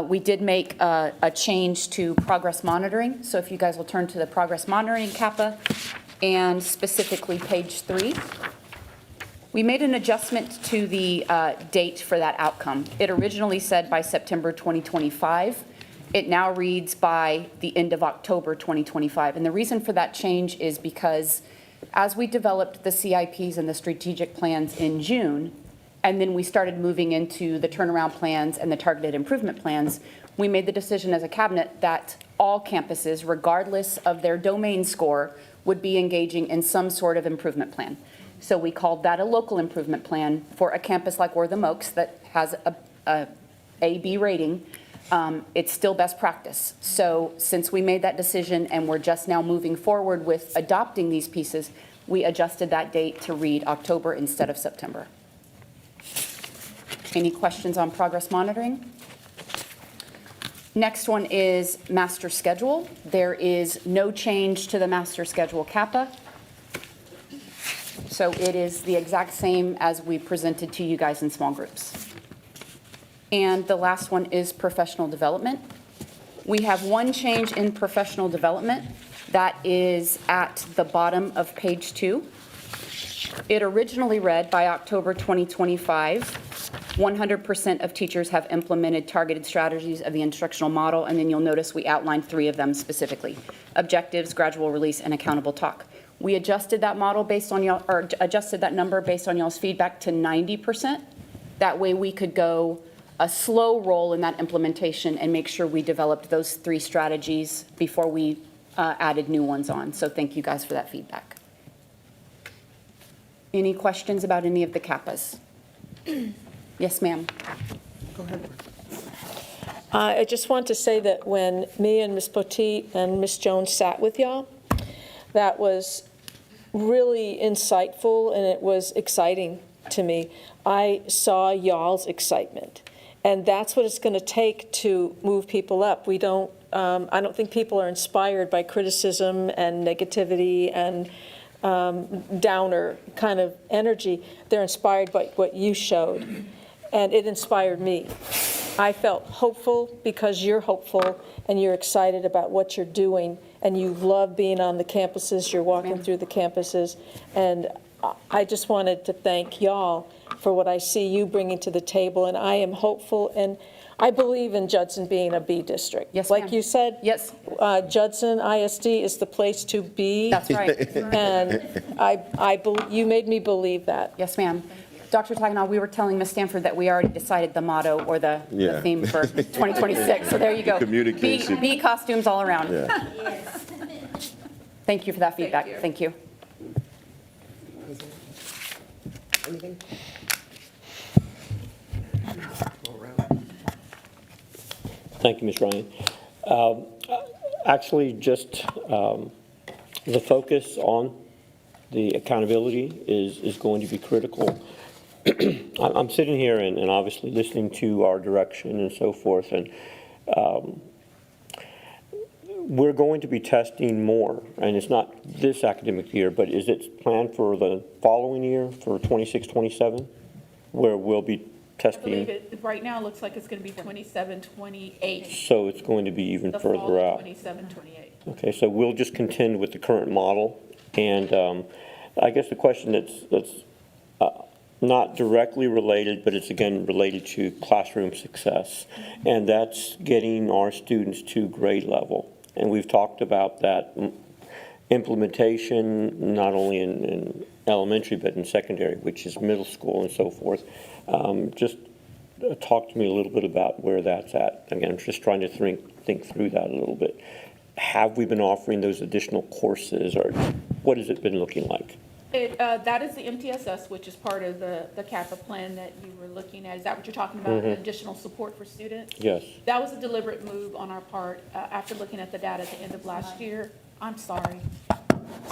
We did make a change to progress monitoring, so if you guys will turn to the progress monitoring CAPA, and specifically page 3. We made an adjustment to the date for that outcome. It originally said by September 2025. It now reads by the end of October 2025. And the reason for that change is because as we developed the CIPs and the strategic plans in June, and then we started moving into the turnaround plans and the targeted improvement plans, we made the decision as a cabinet that all campuses, regardless of their domain score, would be engaging in some sort of improvement plan. So we called that a local improvement plan for a campus like Wortham Oaks that has a A/B rating. It's still best practice. So since we made that decision and we're just now moving forward with adopting these pieces, we adjusted that date to read October instead of September. Any questions on progress monitoring? Next one is master schedule. There is no change to the master schedule CAPA. So it is the exact same as we presented to you guys in small groups. And the last one is professional development. We have one change in professional development that is at the bottom of page 2. It originally read by October 2025, 100% of teachers have implemented targeted strategies of the instructional model, and then you'll notice we outlined 3 of them specifically: objectives, gradual release, and accountable talk. We adjusted that model based on y'all, or adjusted that number based on y'all's feedback to 90%. That way we could go a slow roll in that implementation and make sure we developed those 3 strategies before we added new ones on. So thank you guys for that feedback. Any questions about any of the CAPAs? Yes, ma'am. Go ahead. I just want to say that when me and Ms. Poteet and Ms. Jones sat with y'all, that was really insightful and it was exciting to me. I saw y'all's excitement, and that's what it's going to take to move people up. We don't, I don't think people are inspired by criticism and negativity and downer kind of energy. They're inspired by what you showed, and it inspired me. I felt hopeful because you're hopeful and you're excited about what you're doing, and you love being on the campuses, you're walking through the campuses, and I just wanted to thank y'all for what I see you bringing to the table, and I am hopeful, and I believe in Judson being a B district. Yes, like ma'am. you said, Yes. Judson ISD is the place to be. That's right. And you made me believe that. Yes, ma'am. Dr. Tagnall, we were telling Ms. Stanford that we already decided the motto or the Yeah. theme for 2026. So there you go. Communication. B costumes all around. Yeah. Thank you for that feedback. Thank you. Anything? Thank you, Ms. Ryan. Actually, just the focus on the accountability is going to be critical. I'm sitting here and obviously listening to our direction and so forth, and we're going to be testing more, and it's not this academic year, but is it planned for the following year, for 26, 27, where we'll be I believe testing? it, right now, it looks like it's going to be 27, 28, So it's going to be even the fall further of out. 27, 28. Okay, so we'll just contend with the current model. And I guess the question that's not directly related, but it's again related to classroom success, and that's getting our students to grade level. And we've talked about that implementation, not only in elementary, but in secondary, which is middle school and so forth. Just talk to me a little bit about where that's at. Again, I'm just trying to think through that a little bit. Have we been offering those additional courses, or what has it been looking like? That is the MTSS, which is part of the CAPA plan that you were looking at. Is that what you're talking about, additional support for students? Yes. That was a deliberate move on our part after looking at the data at the end of last year. I'm sorry.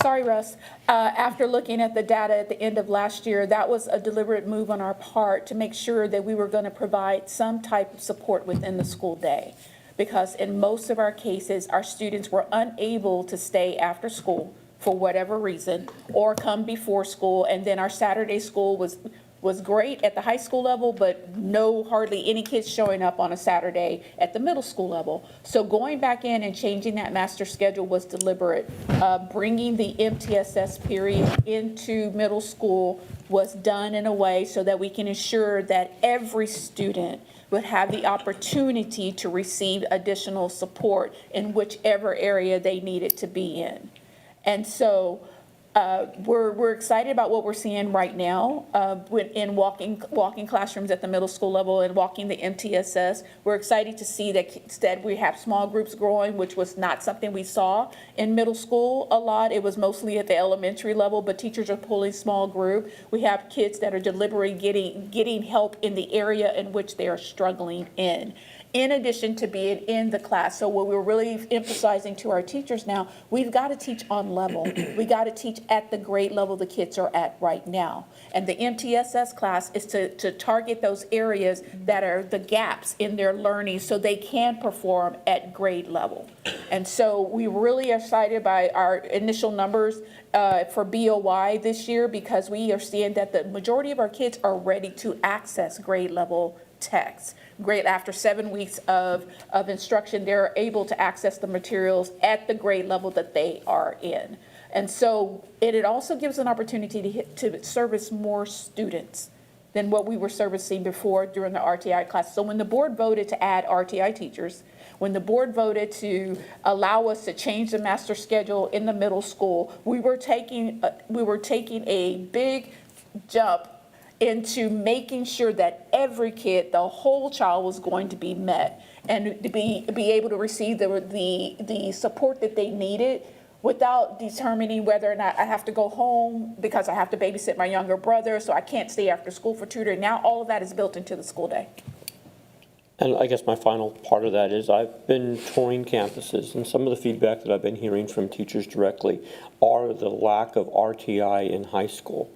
Sorry, Russ. After looking at the data at the end of last year, that was a deliberate move on our part to make sure that we were going to provide some type of support within the school day. Because in most of our cases, our students were unable to stay after school for whatever reason, or come before school, and then our Saturday school was great at the high school level, but hardly any kids showing up on a Saturday at the middle school level. So going back in and changing that master schedule was deliberate. Bringing the MTSS period into middle school was done in a way so that we can ensure that every student would have the opportunity to receive additional support in whichever area they needed to be in. And so we're excited about what we're seeing right now in walking classrooms at the middle school level and walking the MTSS. We're excited to see that we have small groups growing, which was not something we saw in middle school a lot. It was mostly at the elementary level, but teachers are pulling small group. We have kids that are deliberately getting help in the area in which they are struggling in addition to being in the class. So what we're really emphasizing to our teachers now, we've got to teach on level. We got to teach at the grade level the kids are at right now. And the MTSS class is to target those areas that are the gaps in their learning so they can perform at grade level. And so we really are excited by our initial numbers for BOY this year, because we are seeing that the majority of our kids are ready to access grade level text. Great, after 7 weeks of instruction, they're able to access the materials at the grade level that they are in. And so it also gives an opportunity to service more students than what we were servicing before during the RTI class. So when the board voted to add RTI teachers, when the board voted to allow us to change the master schedule in the middle school, we were taking a big jump into making sure that every kid, the whole child, was going to be met and to be able to receive the support that they needed without determining whether or not I have to go home because I have to babysit my younger brother, so I can't stay after school for tutoring. Now all of that is built into the school day. And I guess my final part of that is I've been touring campuses, and some of the feedback that I've been hearing from teachers directly are the lack of RTI in high school.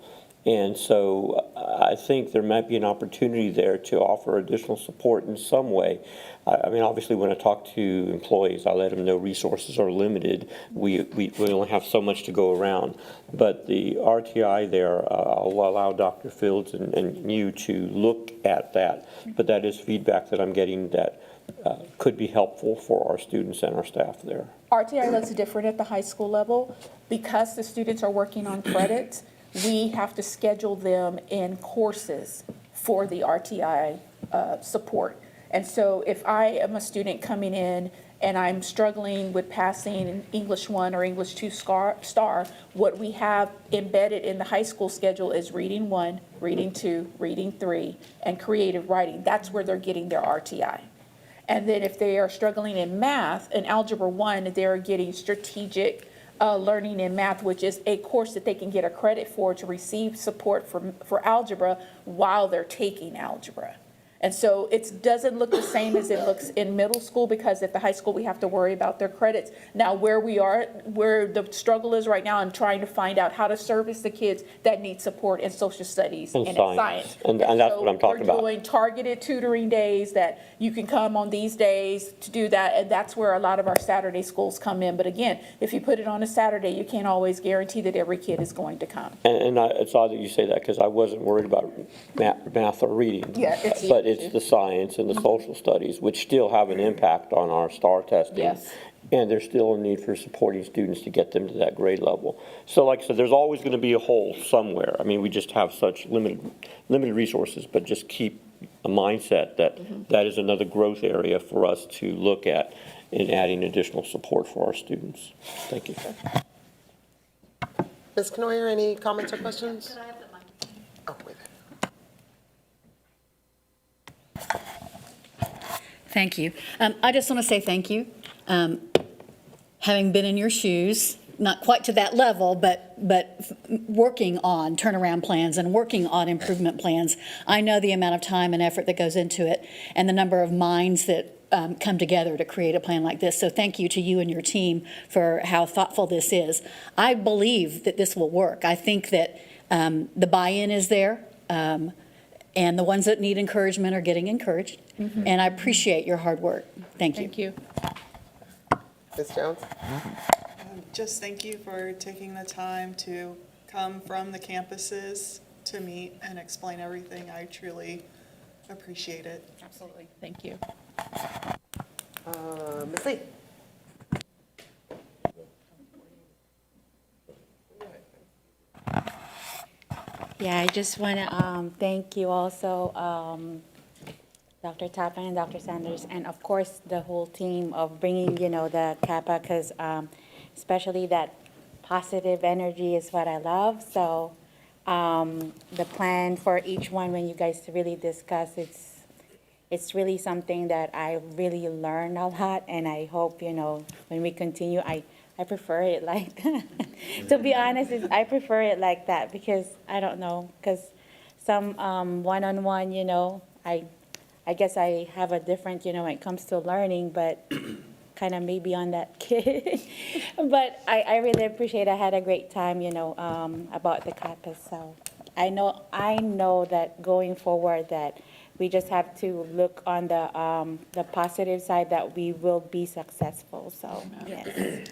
And so I think there might be an opportunity there to offer additional support in some way. I mean, obviously, when I talk to employees, I let them know resources are limited. We only have so much to go around. But the RTI there, I'll allow Dr. Fields and you to look at that. But that is feedback that I'm getting that could be helpful for our students and our staff there. RTI looks different at the high school level because the students are working on credits. We have to schedule them in courses for the RTI support. And so if I am a student coming in and I'm struggling with passing English 1 or English 2 star, what we have embedded in the high school schedule is reading 1, reading 2, reading 3, and creative writing. That's where they're getting their RTI. And then if they are struggling in math, in Algebra 1, they're getting strategic learning in math, which is a course that they can get a credit for to receive support for algebra while they're taking algebra. And so it doesn't look the same as it looks in middle school, because at the high school, we have to worry about their credits. Now, where the struggle is right now, I'm trying to find out how to service the kids that need support in social studies and in science. And that's what I'm talking about. We're doing targeted tutoring days that you can come on these days to do that, and that's where a lot of our Saturday schools come in. But again, if you put it on a Saturday, you can't always guarantee that every kid is going to come. And it's odd that you say that, because I wasn't worried about math or reading. Yeah, but it's the science and the social studies, which still have an impact on our STAR testing. Yes. And there's still a need for supporting students to get them to that grade level. So like I said, there's always going to be a hole somewhere. I mean, we just have such limited resources, but just keep a mindset that that is another growth area for us to look at in adding additional support for our students. Thank you. Ms. Knoyer, any comments or questions? Could I have the mic? Oh, wait. Thank you. I just want to say thank you. Having been in your shoes not quite to that level, but working on turnaround plans and working on improvement plans. I know the amount of time and effort that goes into it and the number of minds that come together to create a plan like this. So thank you to you and your team for how thoughtful this is. I believe that this will work. I think that the buy-in is there, and the ones that need encouragement are getting encouraged. And I appreciate your hard work. Thank you. Thank you. Ms. Jones? Just thank you for taking the time to come from the campuses to meet and explain everything. I truly appreciate it. Absolutely. Thank you. Ms. Lee? Yeah, I just want to thank you also, Dr. Tappan and Dr. Sanders, and of course, the whole team of bringing, the Kappa, because especially that positive energy is what I love. So the plan for each one, when you guys really discuss, it's really something that I really learned a lot, and I hope, when we continue, I prefer it like that. To be honest, I prefer it like that because I don't know, because some one-on-one, I guess I have a different, when it comes to learning, but kind of maybe on that kid. But I really appreciate, I had a great time, about the campus. So I know that going forward that we just have to look on the positive side that we will be successful. So, yes.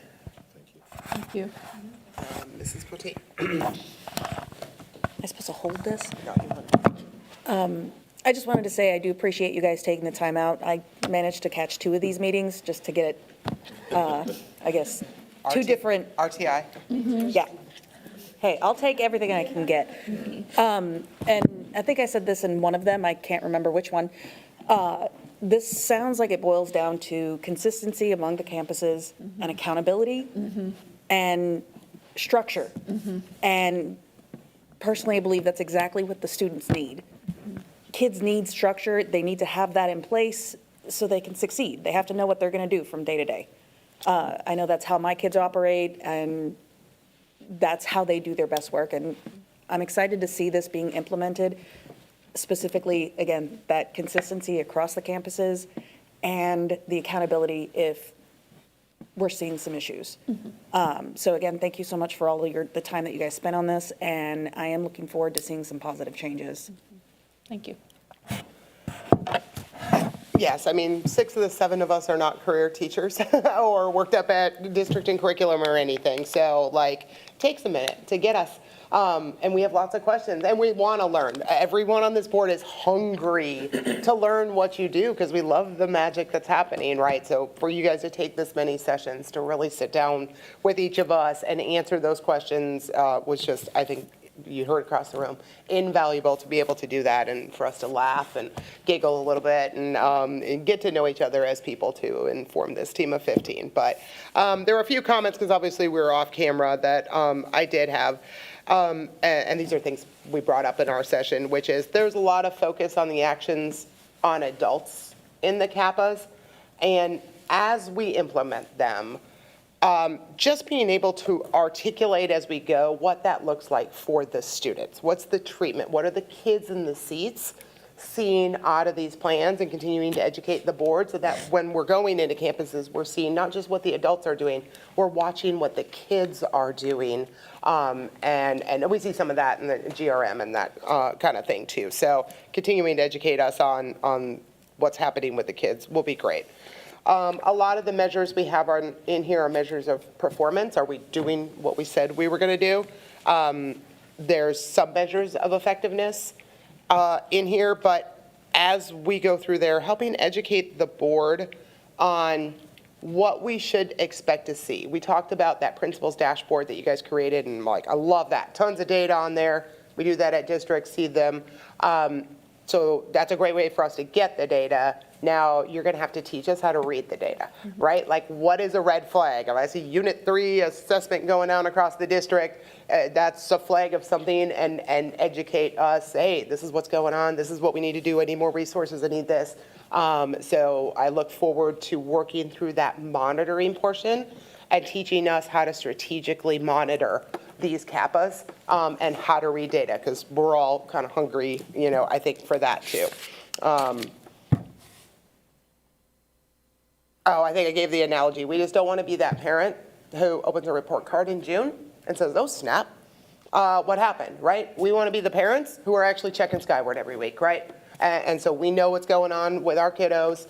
Thank you. Mrs. Poteet? Am I supposed to hold this? No, you want- I just wanted to say I do appreciate you guys taking the time out. I managed to catch 2 of these meetings just to get it, I guess, 2 different. RTI? Yeah. Hey, I'll take everything I can get. And I think I said this in one of them, I can't remember which one. This sounds like it boils down to consistency among the campuses and accountability and structure. And personally, I believe that's exactly what the students need. Kids need structure. They need to have that in place so they can succeed. They have to know what they're going to do from day to day. I know that's how my kids operate, and that's how they do their best work. And I'm excited to see this being implemented, specifically, again, that consistency across the campuses and the accountability if we're seeing some issues. So again, thank you so much for all of the time that you guys spent on this, and I am looking forward to seeing some positive changes. Thank you. Yes, I mean, 6 of the 7 of us are not career teachers or worked up at district and curriculum or anything. So like, it takes a minute to get us. And we have lots of questions and we want to learn. Everyone on this board is hungry to learn what you do because we love the magic that's happening, right? So for you guys to take this many sessions to really sit down with each of us and answer those questions was just, I think, you heard across the room, invaluable to be able to do that and for us to laugh and giggle a little bit and get to know each other as people too and form this team of 15. But there were a few comments because obviously we were off camera that I did have. And these are things we brought up in our session, which is there's a lot of focus on the actions on adults in the CAPAs. And as we implement them, just being able to articulate as we go what that looks like for the students. What's the treatment? What are the kids in the seats seeing out of these plans and continuing to educate the board so that when we're going into campuses, we're seeing not just what the adults are doing, we're watching what the kids are doing. And we see some of that in the GRM and that kind of thing too. So continuing to educate us on what's happening with the kids will be great. A lot of the measures we have in here are measures of performance. Are we doing what we said we were going to do? There's some measures of effectiveness in here, but as we go through there, helping educate the board on what we should expect to see. We talked about that principals dashboard that you guys created, and I love that. Tons of data on there. We do that at districts, see them. So that's a great way for us to get the data. Now you're going to have to teach us how to read the data, right? Like, what is a red flag? If I see Unit 3 assessment going on across the district, that's a flag of something, and educate us. Hey, this is what's going on. This is what we need to do. I need more resources. I need this. So I look forward to working through that monitoring portion and teaching us how to strategically monitor these CAPAs and how to read data, because we're all kind of hungry, I think, for that too. I think I gave the analogy. We just don't want to be that parent who opens a report card in June and says, oh, snap. What happened, right? We want to be the parents who are actually checking Skyward every week, right? And so we know what's going on with our kiddos,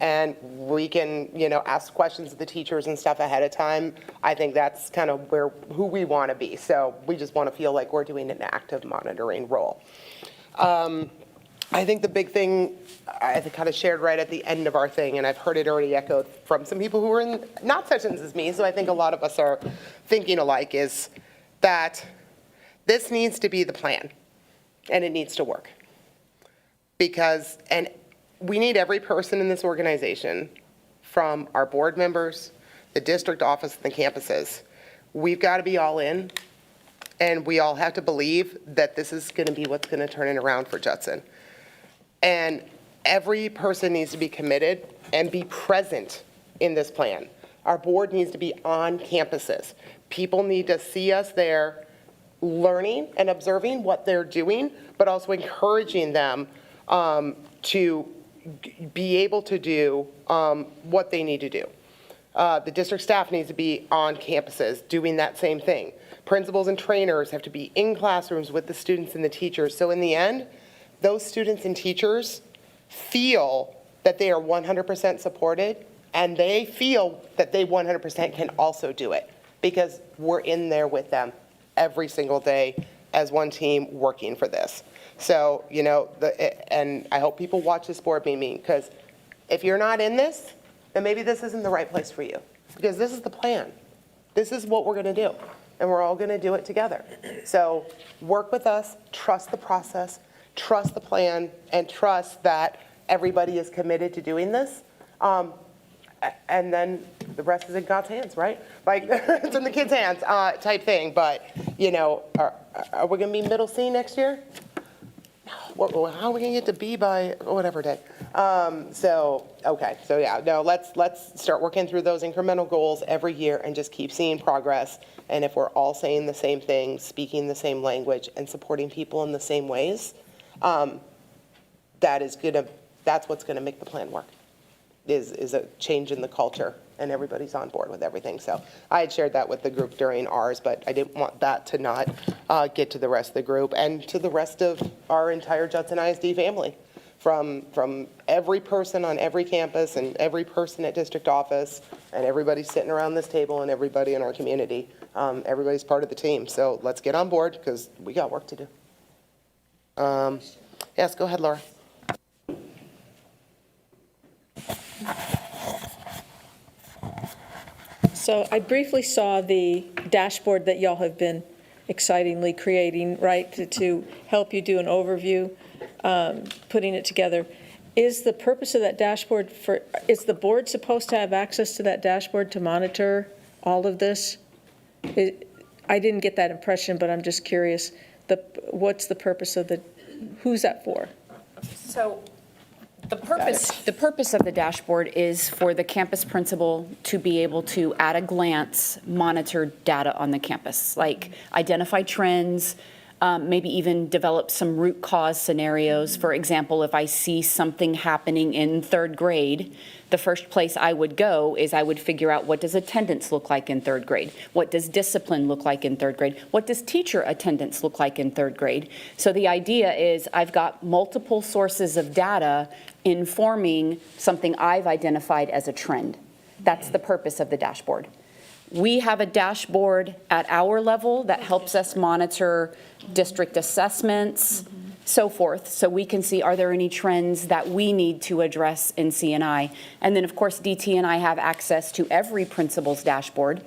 and we can, ask questions of the teachers and stuff ahead of time. I think that's kind of who we want to be. So we just want to feel like we're doing an active monitoring role. I think the big thing I kind of shared right at the end of our thing, and I've heard it already echoed from some people who were in not sessions as me, so I think a lot of us are thinking alike, is that this needs to be the plan, and it needs to work. And we need every person in this organization, from our board members, the district office, and the campuses. We've got to be all in, and we all have to believe that this is going to be what's going to turn it around for Judson. And every person needs to be committed and be present in this plan. Our board needs to be on campuses. People need to see us there learning and observing what they're doing, but also encouraging them to be able to do what they need to do. The district staff needs to be on campuses doing that same thing. Principals and trainers have to be in classrooms with the students and the teachers. So in the end, those students and teachers feel that they are 100% supported, and they feel that they 100% can also do it, because we're in there with them every single day as one team working for this. So, and I hope people watch this board meeting, because if you're not in this, then maybe this isn't the right place for you, because this is the plan. This is what we're going to do, and we're all going to do it together. So work with us, trust the process, trust the plan, and trust that everybody is committed to doing this. And then the rest is in God's hands, right? Like, it's in the kids' hands type thing. But, are we going to be middle C next year? How are we going to get to B by whatever day? Let's start working through those incremental goals every year and just keep seeing progress. And if we're all saying the same thing, speaking the same language, and supporting people in the same ways, that's what's going to make the plan work, is a change in the culture, and everybody's on board with everything. So I had shared that with the group during ours, but I didn't want that to not get to the rest of the group and to the rest of our entire Judson ISD family, from every person on every campus and every person at district office and everybody sitting around this table and everybody in our community. Everybody's part of the team. So let's get on board, because we got work to do. Yes, go ahead, Laura. So I briefly saw the dashboard that y'all have been excitingly creating, right, to help you do an overview, putting it together. Is the purpose of that dashboard is the board supposed to have access to that dashboard to monitor all of this? I didn't get that impression, but I'm just curious, what's the purpose of who's that for? So the purpose of the dashboard is for the campus principal to be able to, at a glance, monitor data on the campus, like identify trends, maybe even develop some root cause scenarios. For example, if I see something happening in third grade, the first place I would go is I would figure out, what does attendance look like in third grade? What does discipline look like in third grade? What does teacher attendance look like in third grade? So the idea is I've got multiple sources of data informing something I've identified as a trend. That's the purpose of the dashboard. We have a dashboard at our level that helps us monitor district assessments, so forth, so we can see, are there any trends that we need to address in C&I? And then, of course, DT and I have access to every principal's dashboard.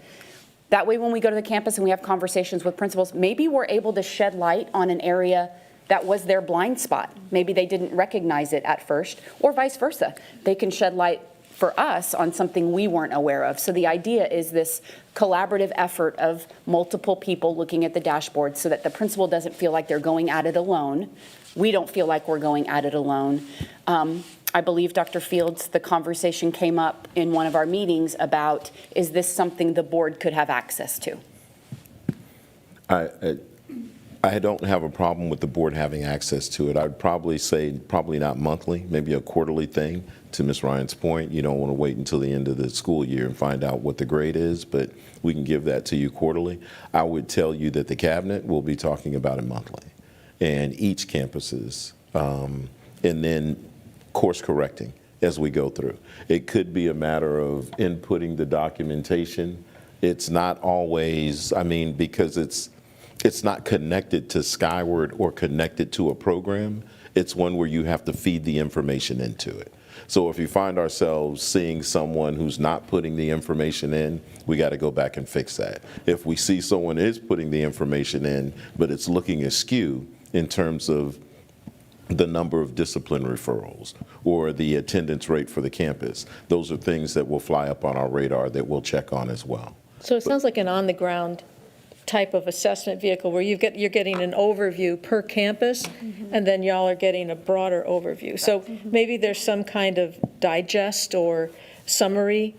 That way, when we go to the campus and we have conversations with principals, maybe we're able to shed light on an area that was their blind spot. Maybe they didn't recognize it at first, or vice versa. They can shed light for us on something we weren't aware of. So the idea is this collaborative effort of multiple people looking at the dashboard so that the principal doesn't feel like they're going at it alone. We don't feel like we're going at it alone. I believe Dr. Fields, the conversation came up in one of our meetings about, is this something the board could have access to? I don't have a problem with the board having access to it. I'd probably say probably not monthly, maybe a quarterly thing. To Ms. Ryan's point, you don't want to wait until the end of the school year and find out what the grade is, but we can give that to you quarterly. I would tell you that the cabinet will be talking about it monthly, and each campuses, and then course correcting as we go through. It could be a matter of inputting the documentation. It's not always, because it's not connected to Skyward or connected to a program. It's one where you have to feed the information into it. So if you find ourselves seeing someone who's not putting the information in, we got to go back and fix that. If we see someone is putting the information in, but it's looking askew in terms of the number of discipline referrals or the attendance rate for the campus, those are things that will fly up on our radar that we'll check on as well. So it sounds like an on-the-ground type of assessment vehicle where you're getting an overview per campus, and then y'all are getting a broader overview. So maybe there's some kind of digest or summary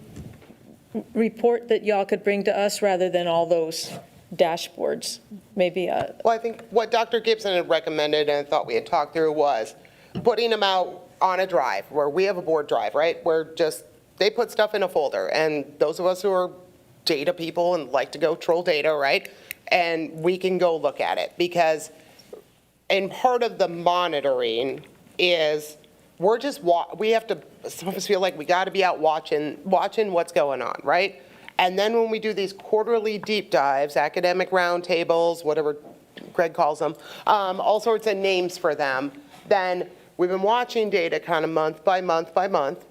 report that y'all could bring to us rather than all those dashboards. Maybe Well, I think what Dr. Gibson had recommended and thought we had talked through was putting them out on a drive, where we have a board drive, right? Where just, they put stuff in a folder, and those of us who are data people and like to go troll data, right? And we can go look at it, because, and part of the monitoring is we're just, we have to, some of us feel like we got to be out watching what's going on, right? And then when we do these quarterly deep dives, academic roundtables, whatever Greg calls them, all sorts of names for them, then we've been watching data kind of month by month by month,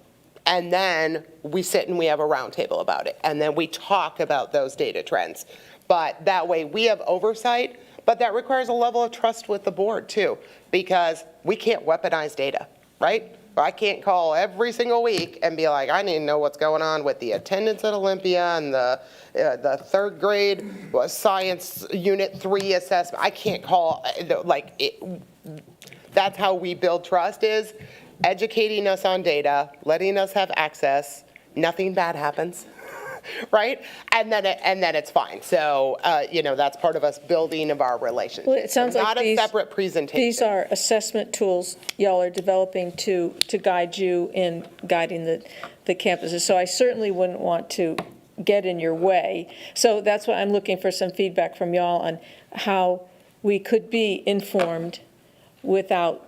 and then we sit and we have a roundtable about it, and then we talk about those data trends. But that way we have oversight, but that requires a level of trust with the board too, because we can't weaponize data, right? I can't call every single week and be like, I need to know what's going on with the attendance at Olympia and the third grade science unit 3 assessment. I can't call, that's how we build trust, is educating us on data, letting us have access, nothing bad happens, right? And then it's fine. So, that's part of us building of our relationship. Well, it sounds like not a separate presentation. These are assessment tools y'all are developing to guide you in guiding the campuses. So I certainly wouldn't want to get in your way. So that's why I'm looking for some feedback from y'all on how we could be informed without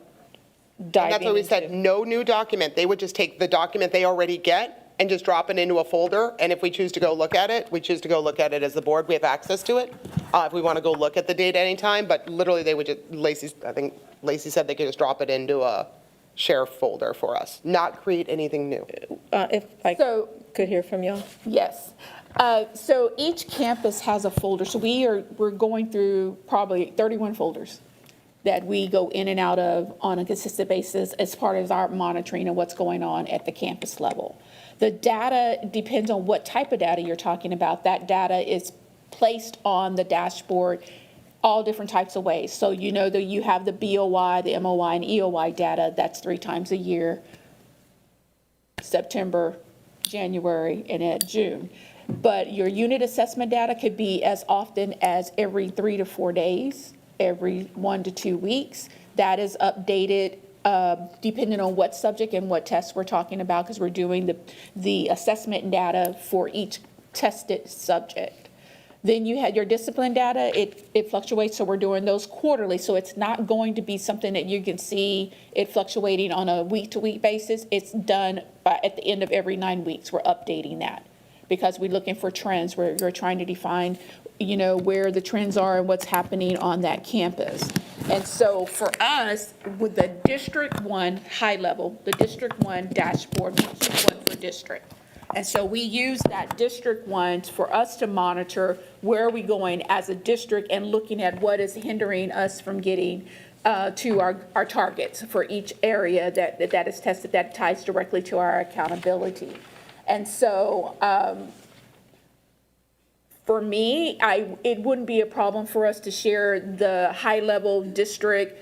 diving And that's what we said, into. no new document. They would just take the document they already get and just drop it into a folder. And if we choose to go look at it, we choose to go look at it as the board. We have access to it if we want to go look at the data anytime. But literally, they would just, I think Lacey said they could just drop it into a share folder for us, not create anything new. If I could hear from y'all. Yes. So each campus has a folder. So we're going through probably 31 folders that we go in and out of on a consistent basis as part of our monitoring of what's going on at the campus level. The data depends on what type of data you're talking about. That data is placed on the dashboard all different types of ways. So you know that you have the BOY, the MOY, and EOY data. That's 3 times a year, September, January, and June. But your unit assessment data could be as often as every 3 to 4 days, every 1 to 2 weeks. That is updated depending on what subject and what tests we're talking about, because we're doing the assessment data for each tested subject. Then you had your discipline data, it fluctuates, so we're doing those quarterly. So it's not going to be something that you can see it fluctuating on a week-to-week basis. It's done at the end of every 9 weeks. We're updating that because we're looking for trends. We're trying to define, where the trends are and what's happening on that campus. And so for us, with the District 1 high level, the District 1 dashboard, which is one for district. And so we use that District 1 for us to monitor where are we going as a district and looking at what is hindering us from getting to our targets for each area that is tested, that ties directly to our accountability. And so for me, it wouldn't be a problem for us to share the high-level district,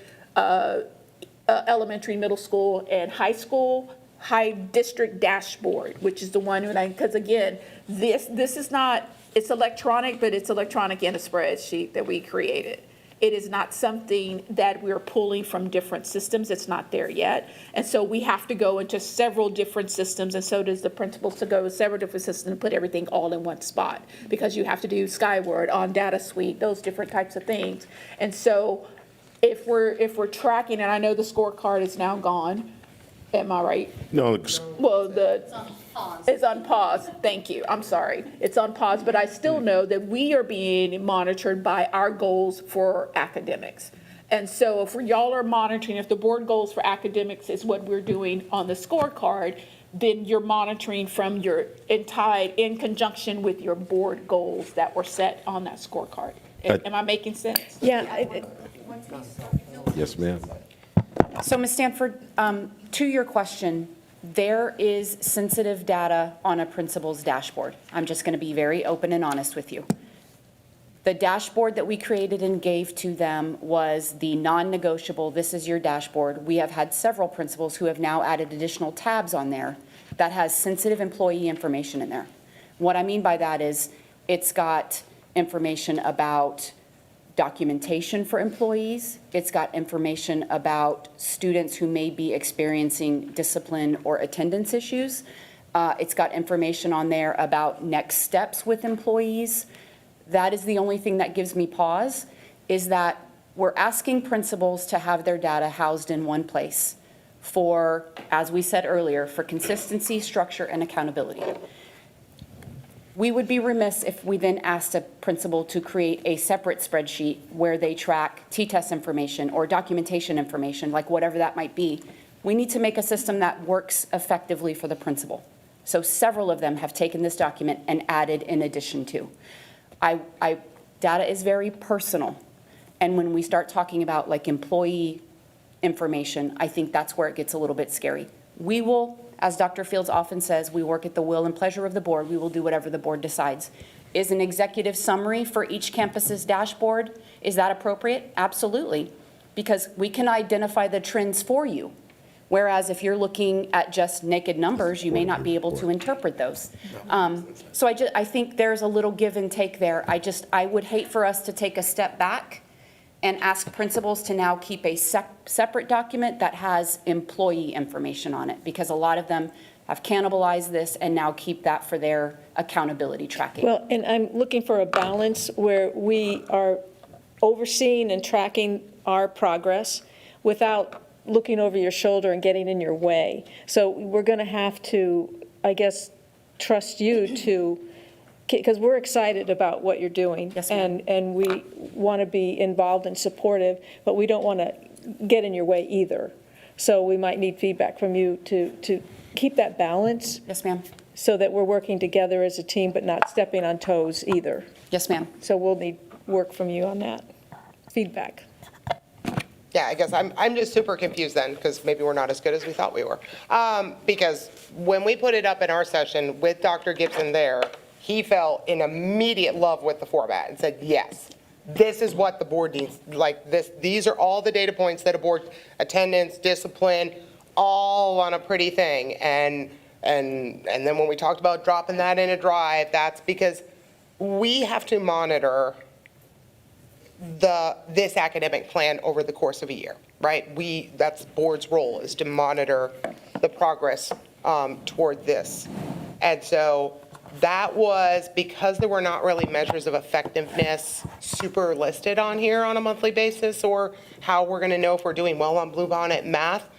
elementary, middle school, and high school high district dashboard, which is the one, because again, this is not, it's electronic, but it's electronic in a spreadsheet that we created. It is not something that we're pulling from different systems. It's not there yet. And so we have to go into several different systems, and so does the principals, to go to several different systems and put everything all in one spot, because you have to do Skyward, on Data Suite, those different types of things. And so if we're tracking, and I know the scorecard is now gone, am I right? No, Well, it's on pause, thank you, I'm sorry. It's on pause, but I still know that we are being monitored by our goals for academics. And so if y'all are monitoring, if the board goals for academics is what we're doing on the scorecard, then you're monitoring from your, tied in conjunction with your board goals that were set on that scorecard. Am I making sense? Yeah, yes, ma'am. So, Ms. Stanford, to your question, there is sensitive data on a principal's dashboard. I'm just going to be very open and honest with you. The dashboard that we created and gave to them was the non-negotiable, this is your dashboard. We have had several principals who have now added additional tabs on there that has sensitive employee information in there. What I mean by that is it's got information about documentation for employees. It's got information about students who may be experiencing discipline or attendance issues. It's got information on there about next steps with employees. That is the only thing that gives me pause, is that we're asking principals to have their data housed in one place for, as we said earlier, for consistency, structure, and accountability. We would be remiss if we then asked a principal to create a separate spreadsheet where they track T-test information or documentation information, like whatever that might be. We need to make a system that works effectively for the principal. So several of them have taken this document and added in addition to. Data is very personal. And when we start talking about like employee information, I think that's where it gets a little bit scary. We will, as Dr. Fields often says, we work at the will and pleasure of the board. We will do whatever the board decides. Is an executive summary for each campus's dashboard, is that appropriate? Absolutely, because we can identify the trends for you. Whereas if you're looking at just naked numbers, you may not be able to interpret those. So I think there's a little give and take there. I would hate for us to take a step back and ask principals to now keep a separate document that has employee information on it, because a lot of them have cannibalized this and now keep that for their accountability tracking. well, and I'm looking for a balance where we are overseeing and tracking our progress without looking over your shoulder and getting in your way. So we're going to have to, I guess, trust you to, because we're excited about what you're doing. Yes, ma'am. And we want to be involved and supportive, but we don't want to get in your way either. So we might need feedback from you to keep that balance Yes, ma'am. so that we're working together as a team, but not stepping on toes either. Yes, ma'am. So we'll need work from you on that, feedback. Yeah, I guess I'm just super confused then, because maybe we're not as good as we thought we were. Because when we put it up in our session with Dr. Gibson there, he fell in immediate love with the format and said, yes, this is what the board needs. Like this, these are all the data points that a board, attendance, discipline, all on a pretty thing. And then when we talked about dropping that in a drive, that's because we have to monitor this academic plan over the course of a year, right? That's board's role, is to monitor the progress toward this. And so that was because there were not really measures of effectiveness super listed on here on a monthly basis, or how we're going to know if we're doing well on Bluebonnet math.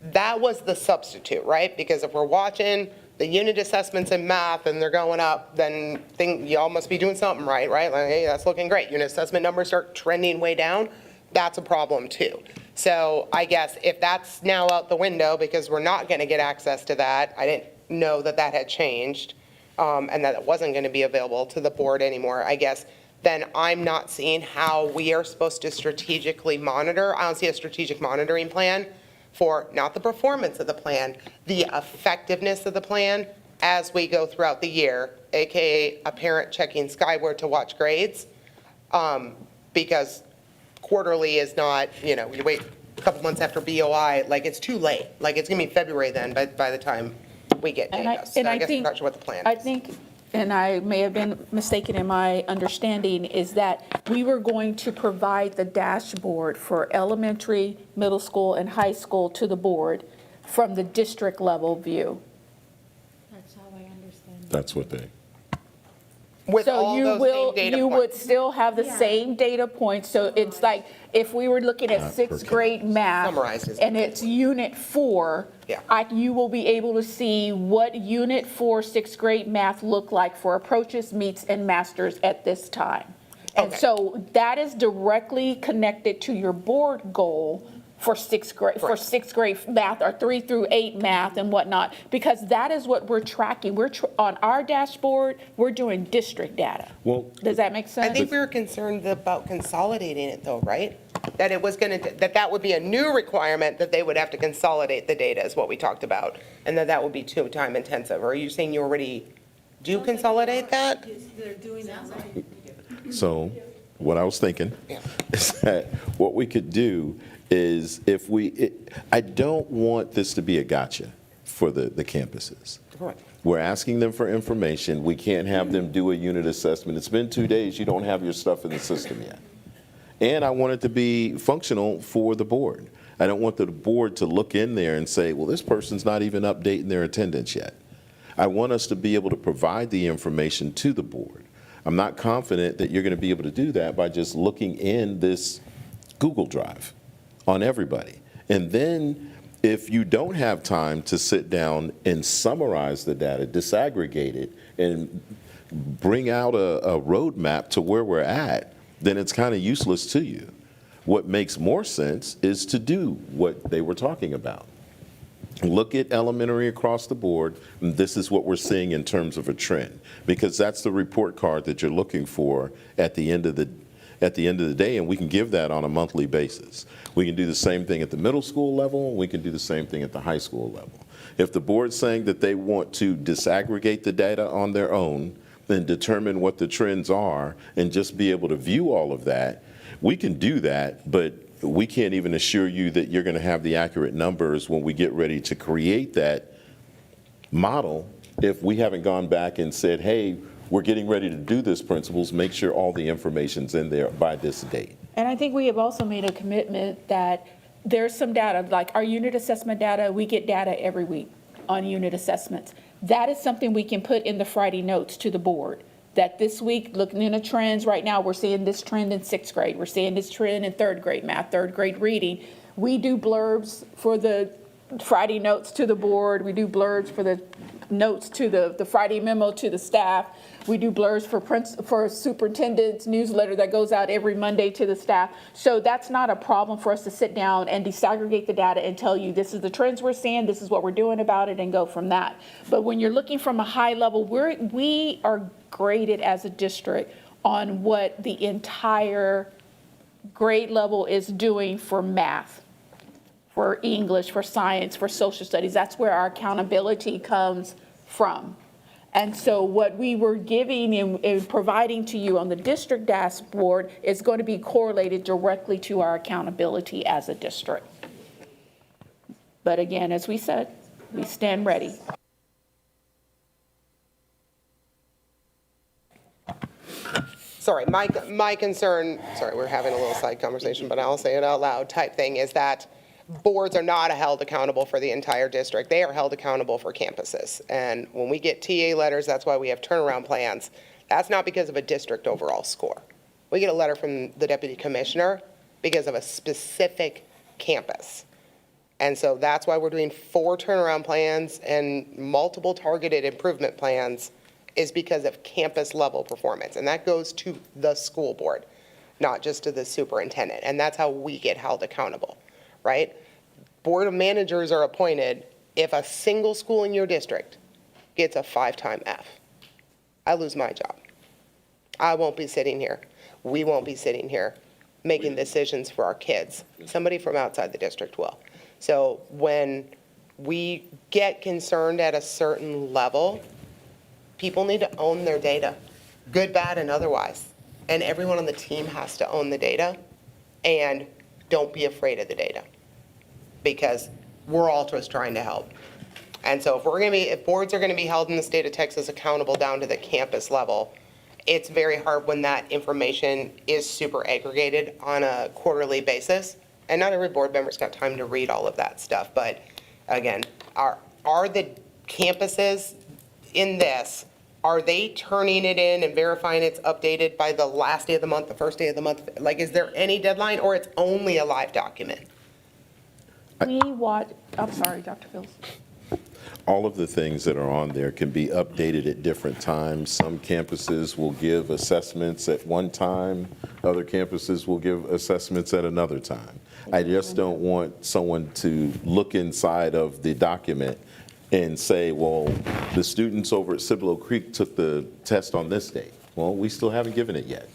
That was the substitute, right? Because if we're watching the unit assessments in math and they're going up, then y'all must be doing something right? Like, hey, that's looking great. Unit assessment numbers start trending way down. That's a problem too. So I guess if that's now out the window because we're not going to get access to that, I didn't know that that had changed, and that it wasn't going to be available to the board anymore, I guess, then I'm not seeing how we are supposed to strategically monitor. I don't see a strategic monitoring plan for not the performance of the plan, the effectiveness of the plan as we go throughout the year, AKA a parent checking Skyward to watch grades, because quarterly is not, you wait couple months after BOI, like, it's too late. Like, it's gonna be February then, by the time we get And I- data. So and I guess think- I'm not sure what the plan is. I think, and I may have been mistaken in my understanding, is that we were going to provide the dashboard for elementary, middle school, and high school to the board from the district level view. That's how I understand. That's what they. With So all you those will, same data you would points. still have the same data points, so it's like, if we were looking at Not sixth per grade math. Summarizes. And it's unit 4. Yeah. You will be able to see what unit 4 sixth grade math look like for approaches, meets, and masters at this time. And Okay. so that is directly connected to your board goal for sixth grade math, or 3 through 8 math and whatnot, because that is what we're tracking. On our dashboard, we're doing district data. Well, Does that make sense? I think we were concerned about consolidating it though, right? That it was gonna, that would be a new requirement, that they would have to consolidate the data is what we talked about. And that would be too time intensive. Or are you saying you already do consolidate that? They're doing that, right? So what I was thinking Yeah. is that what we could do is I don't want this to be a gotcha for the campuses. Right. We're asking them for information. We can't have them do a unit assessment. It's been 2 days. You don't have your stuff in the system yet. And I want it to be functional for the board. I don't want the board to look in there and say, well, this person's not even updating their attendance yet. I want us to be able to provide the information to the board. I'm not confident that you're going to be able to do that by just looking in this Google Drive on everybody. And then if you don't have time to sit down and summarize the data, disaggregate it, and bring out a roadmap to where we're at, then it's kind of useless to you. What makes more sense is to do what they were talking about. Look at elementary across the board, and this is what we're seeing in terms of a trend, because that's the report card that you're looking for at the end of the day, and we can give that on a monthly basis. We can do the same thing at the middle school level, and we can do the same thing at the high school level. If the board's saying that they want to disaggregate the data on their own and determine what the trends are and just be able to view all of that, we can do that, but we can't even assure you that you're going to have the accurate numbers when we get ready to create that model if we haven't gone back and said, hey, we're getting ready to do this, principals, make sure all the information's in there by this date. And I think we have also made a commitment that there's some data, like our unit assessment data, we get data every week on unit assessments. That is something we can put in the Friday notes to the board, that this week, looking into trends, right now, we're seeing this trend in sixth grade, we're seeing this trend in third grade math, third grade reading. We do blurbs for the Friday notes to the board, we do blurbs for the notes to the Friday memo to the staff. We do blurbs for superintendent's newsletter that goes out every Monday to the staff. So that's not a problem for us to sit down and disaggregate the data and tell you, this is the trends we're seeing, this is what we're doing about it, and go from that. But when you're looking from a high level, we are graded as a district on what the entire grade level is doing for math, for English, for science, for social studies. That's where our accountability comes from. And so what we were giving and providing to you on the district dashboard is going to be correlated directly to our accountability as a district. But again, as we said, we stand ready. Sorry, my concern, sorry, we're having a little side conversation, but I'll say it out loud type thing, is that boards are not held accountable for the entire district. They are held accountable for campuses. And when we get TA letters, that's why we have turnaround plans. That's not because of a district overall score. We get a letter from the deputy commissioner because of a specific campus. And so that's why we're doing 4 turnaround plans and multiple targeted improvement plans, is because of campus level performance. And that goes to the school board, not just to the superintendent. And that's how we get held accountable, right? Board of managers are appointed if a single school in your district gets a 5-time F. I lose my job. I won't be sitting here. We won't be sitting here making decisions for our kids. Somebody from outside the district will. So when we get concerned at a certain level, people need to own their data, good, bad, and otherwise. And everyone on the team has to own the data, and don't be afraid of the data. because we're all just trying to help. And so if boards are going to be held in the state of Texas accountable down to the campus level, it's very hard when that information is super aggregated on a quarterly basis. And not every board member's got time to read all of that stuff. But again, are the campuses in this, are they turning it in and verifying it's updated by the last day of the month, the first day of the month? Like, is there any deadline, or it's only a live document? I'm sorry, Dr. Fields. All of the things that are on there can be updated at different times. Some campuses will give assessments at one time, other campuses will give assessments at another time. I just don't want someone to look inside of the document and say, well, the students over at Cibolo Creek took the test on this date. Well, we still haven't given it yet.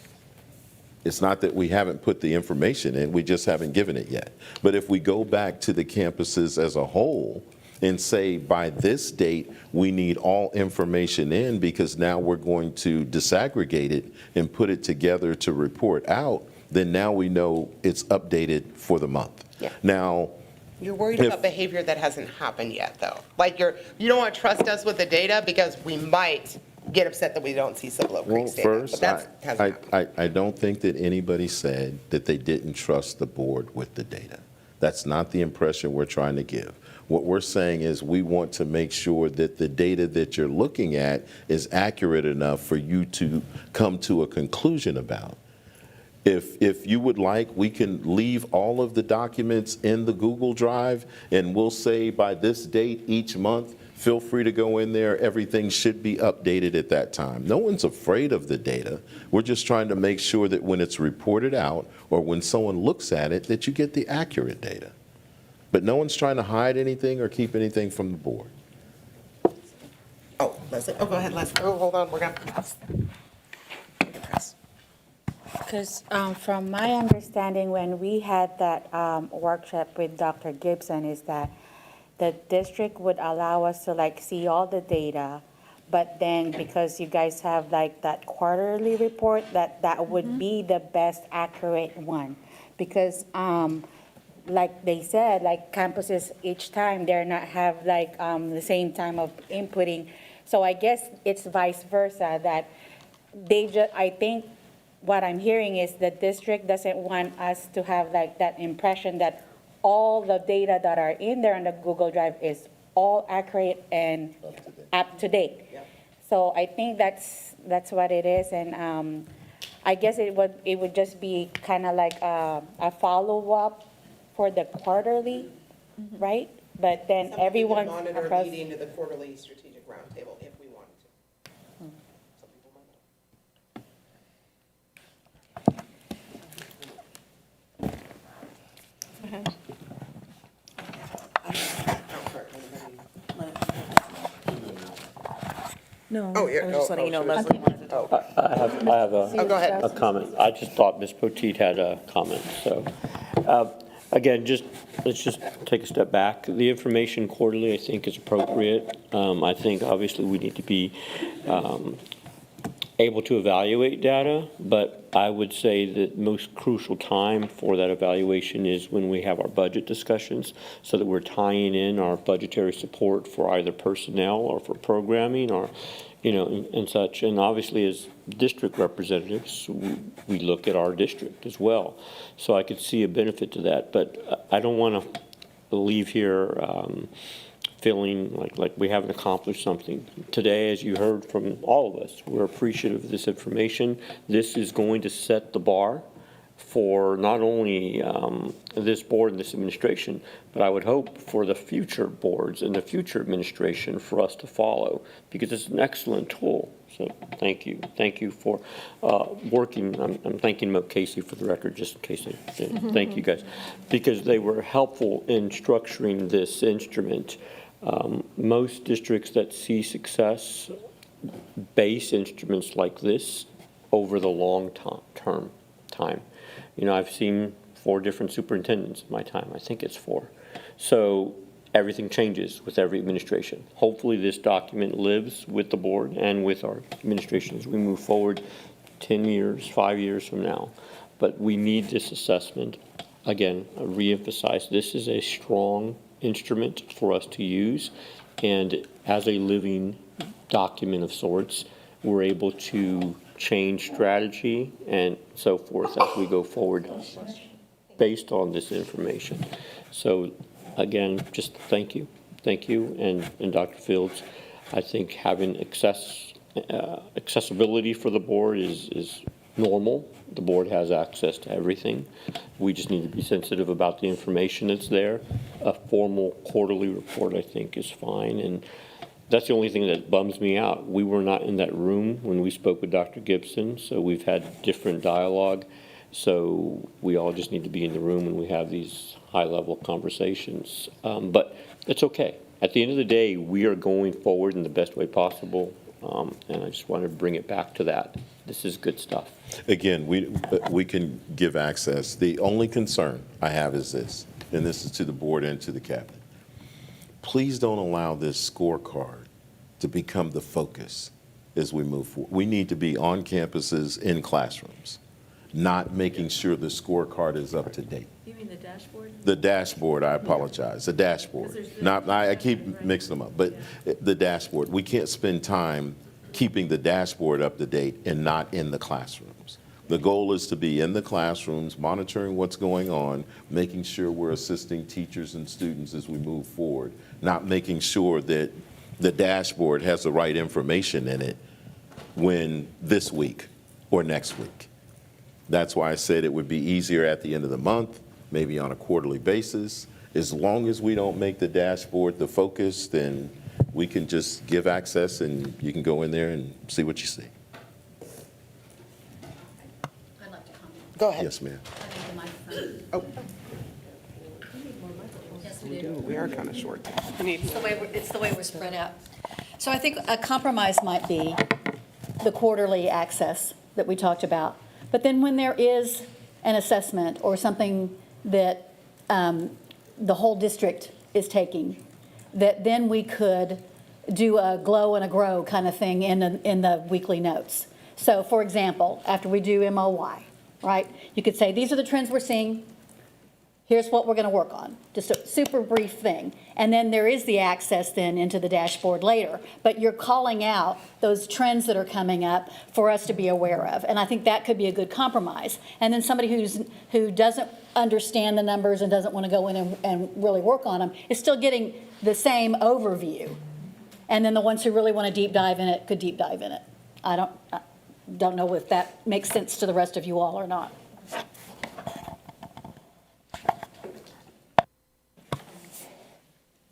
It's not that we haven't put the information in, we just haven't given it yet. But if we go back to the campuses as a whole and say, by this date, we need all information in because now we're going to disaggregate it and put it together to report out, then now we know it's updated for the month. Yeah. Now, You're worried about behavior that hasn't happened yet, though. Like, you don't want to trust us with the data because we might get upset that we don't see Cibolo well, Creek's data. But first, that hasn't happened. I don't think that anybody said that they didn't trust the board with the data. That's not the impression we're trying to give. What we're saying is we want to make sure that the data that you're looking at is accurate enough for you to come to a conclusion about. If you would like, we can leave all of the documents in the Google Drive, and we'll say by this date each month, feel free to go in there. Everything should be updated at that time. No one's afraid of the data. We're just trying to make sure that when it's reported out or when someone looks at it, that you get the accurate data. But no one's trying to hide anything or keep anything from the board. Oh, Leslie, go ahead, Leslie. Oh, hold on, we're going to pass. Because from my understanding, when we had that workshop with Dr. Gibson, is that the district would allow us to like see all the data, but then because you guys have like that quarterly report, that would be the best accurate one. Because like they said, like campuses each time, they're not have like the same time of inputting. So I guess it's vice versa, that they just, I think what I'm hearing is the district doesn't want us to have like that impression that all the data that are in there on the Google Drive is all accurate and up to date. Yep. So I think that's what it is, and I guess it would just be kind of like a follow-up for the quarterly, right? But then everyone Monitor across. leading to the quarterly strategic roundtable if we wanted to. Some people might not. No, Oh, yeah. I was just letting you know Leslie wanted to talk. I have Oh, go ahead. a comment. I just thought Ms. Potteet had a comment, so. Again, let's just take a step back. The information quarterly, I think, is appropriate. I think obviously we need to be able to evaluate data, but I would say that most crucial time for that evaluation is when we have our budget discussions, so that we're tying in our budgetary support for either personnel or for programming or, and such. And obviously, as district representatives, we look at our district as well. So I could see a benefit to that, but I don't want to leave here feeling like we haven't accomplished something. Today, as you heard from all of us, we're appreciative of this information. This is going to set the bar for not only this board and this administration, but I would hope for the future boards and the future administration for us to follow, because it's an excellent tool. So thank you. Thank you for working. I'm thanking Moat Casey for the record, just in case I didn't. Thank you guys, because they were helpful in structuring this instrument. Most districts that see success base instruments like this over the long term time. I've seen 4 different superintendents in my time. I think it's 4. So everything changes with every administration. Hopefully this document lives with the board and with our administration as we move forward 10 years, 5 years from now. But we need this assessment again, reemphasize, this is a strong instrument for us to use. And as a living document of sorts, we're able to change strategy and so forth as we go forward based on this information. So again, just thank you. Thank you. And Dr. Fields, I think having accessibility for the board is normal. The board has access to everything. We just need to be sensitive about the information that's there. A formal quarterly report, I think, is fine. And that's the only thing that bums me out. We were not in that room when we spoke with Dr. Gibson, so we've had different dialogue. So we all just need to be in the room when we have these high-level conversations. But it's okay. At the end of the day, we are going forward in the best way possible. And I just want to bring it back to that. This is good stuff. Again, we can give access. The only concern I have is this, and this is to the board and to the cabinet. Please don't allow this scorecard to become the focus as we move forward. We need to be on campuses in classrooms, not making sure the scorecard is up to date. You mean the dashboard? The dashboard, I apologize, the dashboard. Not, I keep mixing them up, but the dashboard. We can't spend time keeping the dashboard up to date and not in the classrooms. The goal is to be in the classrooms, monitoring what's going on, making sure we're assisting teachers and students as we move forward, not making sure that the dashboard has the right information in it when this week or next week. That's why I said it would be easier at the end of the month, maybe on a quarterly basis. As long as we don't make the dashboard the focus, then we can just give access and you can go in there and see what you see. I'd like to comment. Go ahead. Yes, ma'am. I need the microphone. Oh, Yes, we do. we are kind of short. It's the way we're spread out. So I think a compromise might be the quarterly access that we talked about. But then when there is an assessment or something that the whole district is taking, that then we could do a glow and a grow kind of thing in the weekly notes. So for example, after we do MOY, right, you could say, these are the trends we're seeing. Here's what we're going to work on, just a super brief thing. And then there is the access then into the dashboard later. But you're calling out those trends that are coming up for us to be aware of. And I think that could be a good compromise. And then somebody who doesn't understand the numbers and doesn't want to go in and really work on them is still getting the same overview. And then the ones who really want to deep dive in it could deep dive in it. I don't know if that makes sense to the rest of you all or not.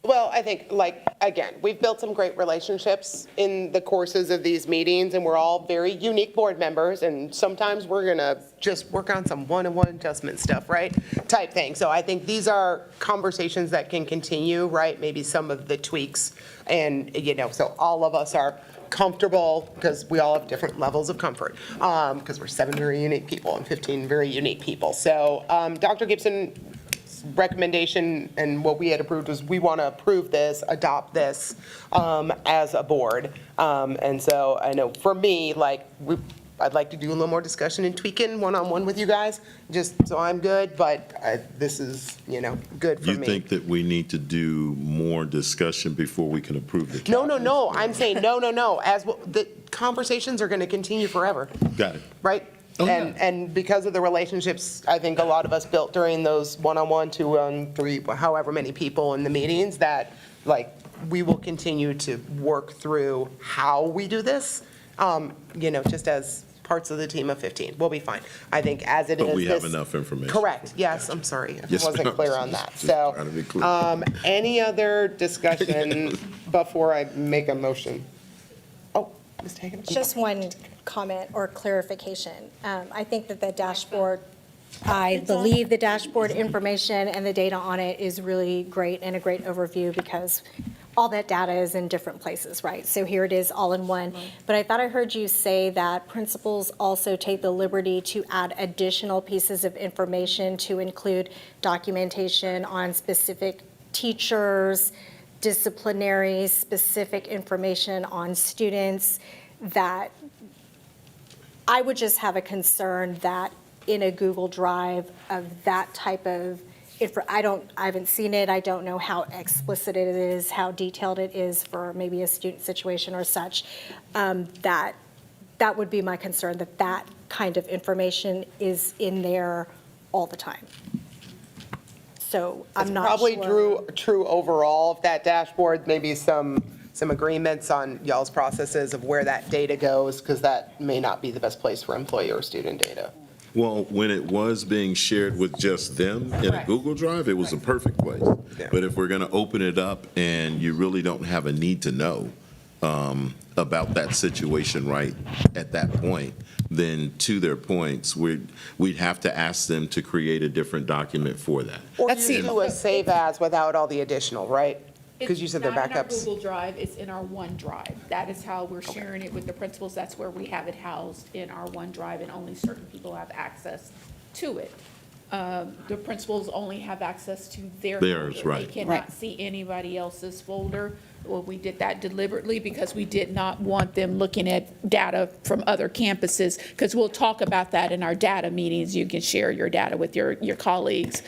Well, I think, like, again, we've built some great relationships in the courses of these meetings, and we're all very unique board members, and sometimes we're going to just work on some one-on-one adjustment stuff, right, type thing. So I think these are conversations that can continue, right, maybe some of the tweaks, and, so all of us are comfortable, because we all have different levels of comfort, because we're 7 very unique people and 15 very unique people. So Dr. Gibson, recommendation and what we had approved was we want to approve this, adopt this as a board. And so I know for me, I'd like to do a little more discussion and tweaking one-on-one with you guys, just so I'm good, but this is, good for me. You think that we need to do more discussion before we can approve the calendar? No, I'm saying no. The conversations are going to continue forever, Got it. right? Oh, yeah. And because of the relationships, I think a lot of us built during those one-on-one, 2-on, 3, however many people in the meetings, that we will continue to work through how we do this, just as parts of the team of 15. We'll be fine. I think as it is. But we have this- enough information. Correct. Yes, I'm sorry. if Yes, I wasn't ma'am. clear on that. Just So, trying to be clear. any other discussion before I make a motion? Oh, Ms. Hagan? Just one comment or clarification. I think that the dashboard, I believe the dashboard information and the data on it is really great and a great overview because all that data is in different places, right? So here it is all in one. But I thought I heard you say that principals also take the liberty to add additional pieces of information to include documentation on specific teachers, disciplinary, specific information on students, that I would just have a concern that in a Google Drive of that type of I haven't seen it. I don't know how explicit it is, how detailed it is for maybe a student situation or such. That would be my concern, that kind of information is in there all the time. So I'm not sure. It's probably true overall of that dashboard, maybe some agreements on y'all's processes of where that data goes, because that may not be the best place for employee or student data. Well, when it was being shared with just them in a Right. Google Drive, it was a perfect place. Yeah. But if we're going to open it up and you really don't have a need to know about that situation right at that point, then to their points, we'd have to ask them to create a different document for that. Or you do a save as without all the additional, right? Because you said they're It's not in our backups. Google Drive, it's in our OneDrive. That is how we're sharing it with the principals. That's where we have it housed in our OneDrive, and only certain people have access to it. The principals only have access to their Theirs, folder. right. They cannot see anybody else's folder. Well, we did that deliberately because we did not want them looking at data from other campuses, because we'll talk about that in our data meetings. You can share your data with your colleagues.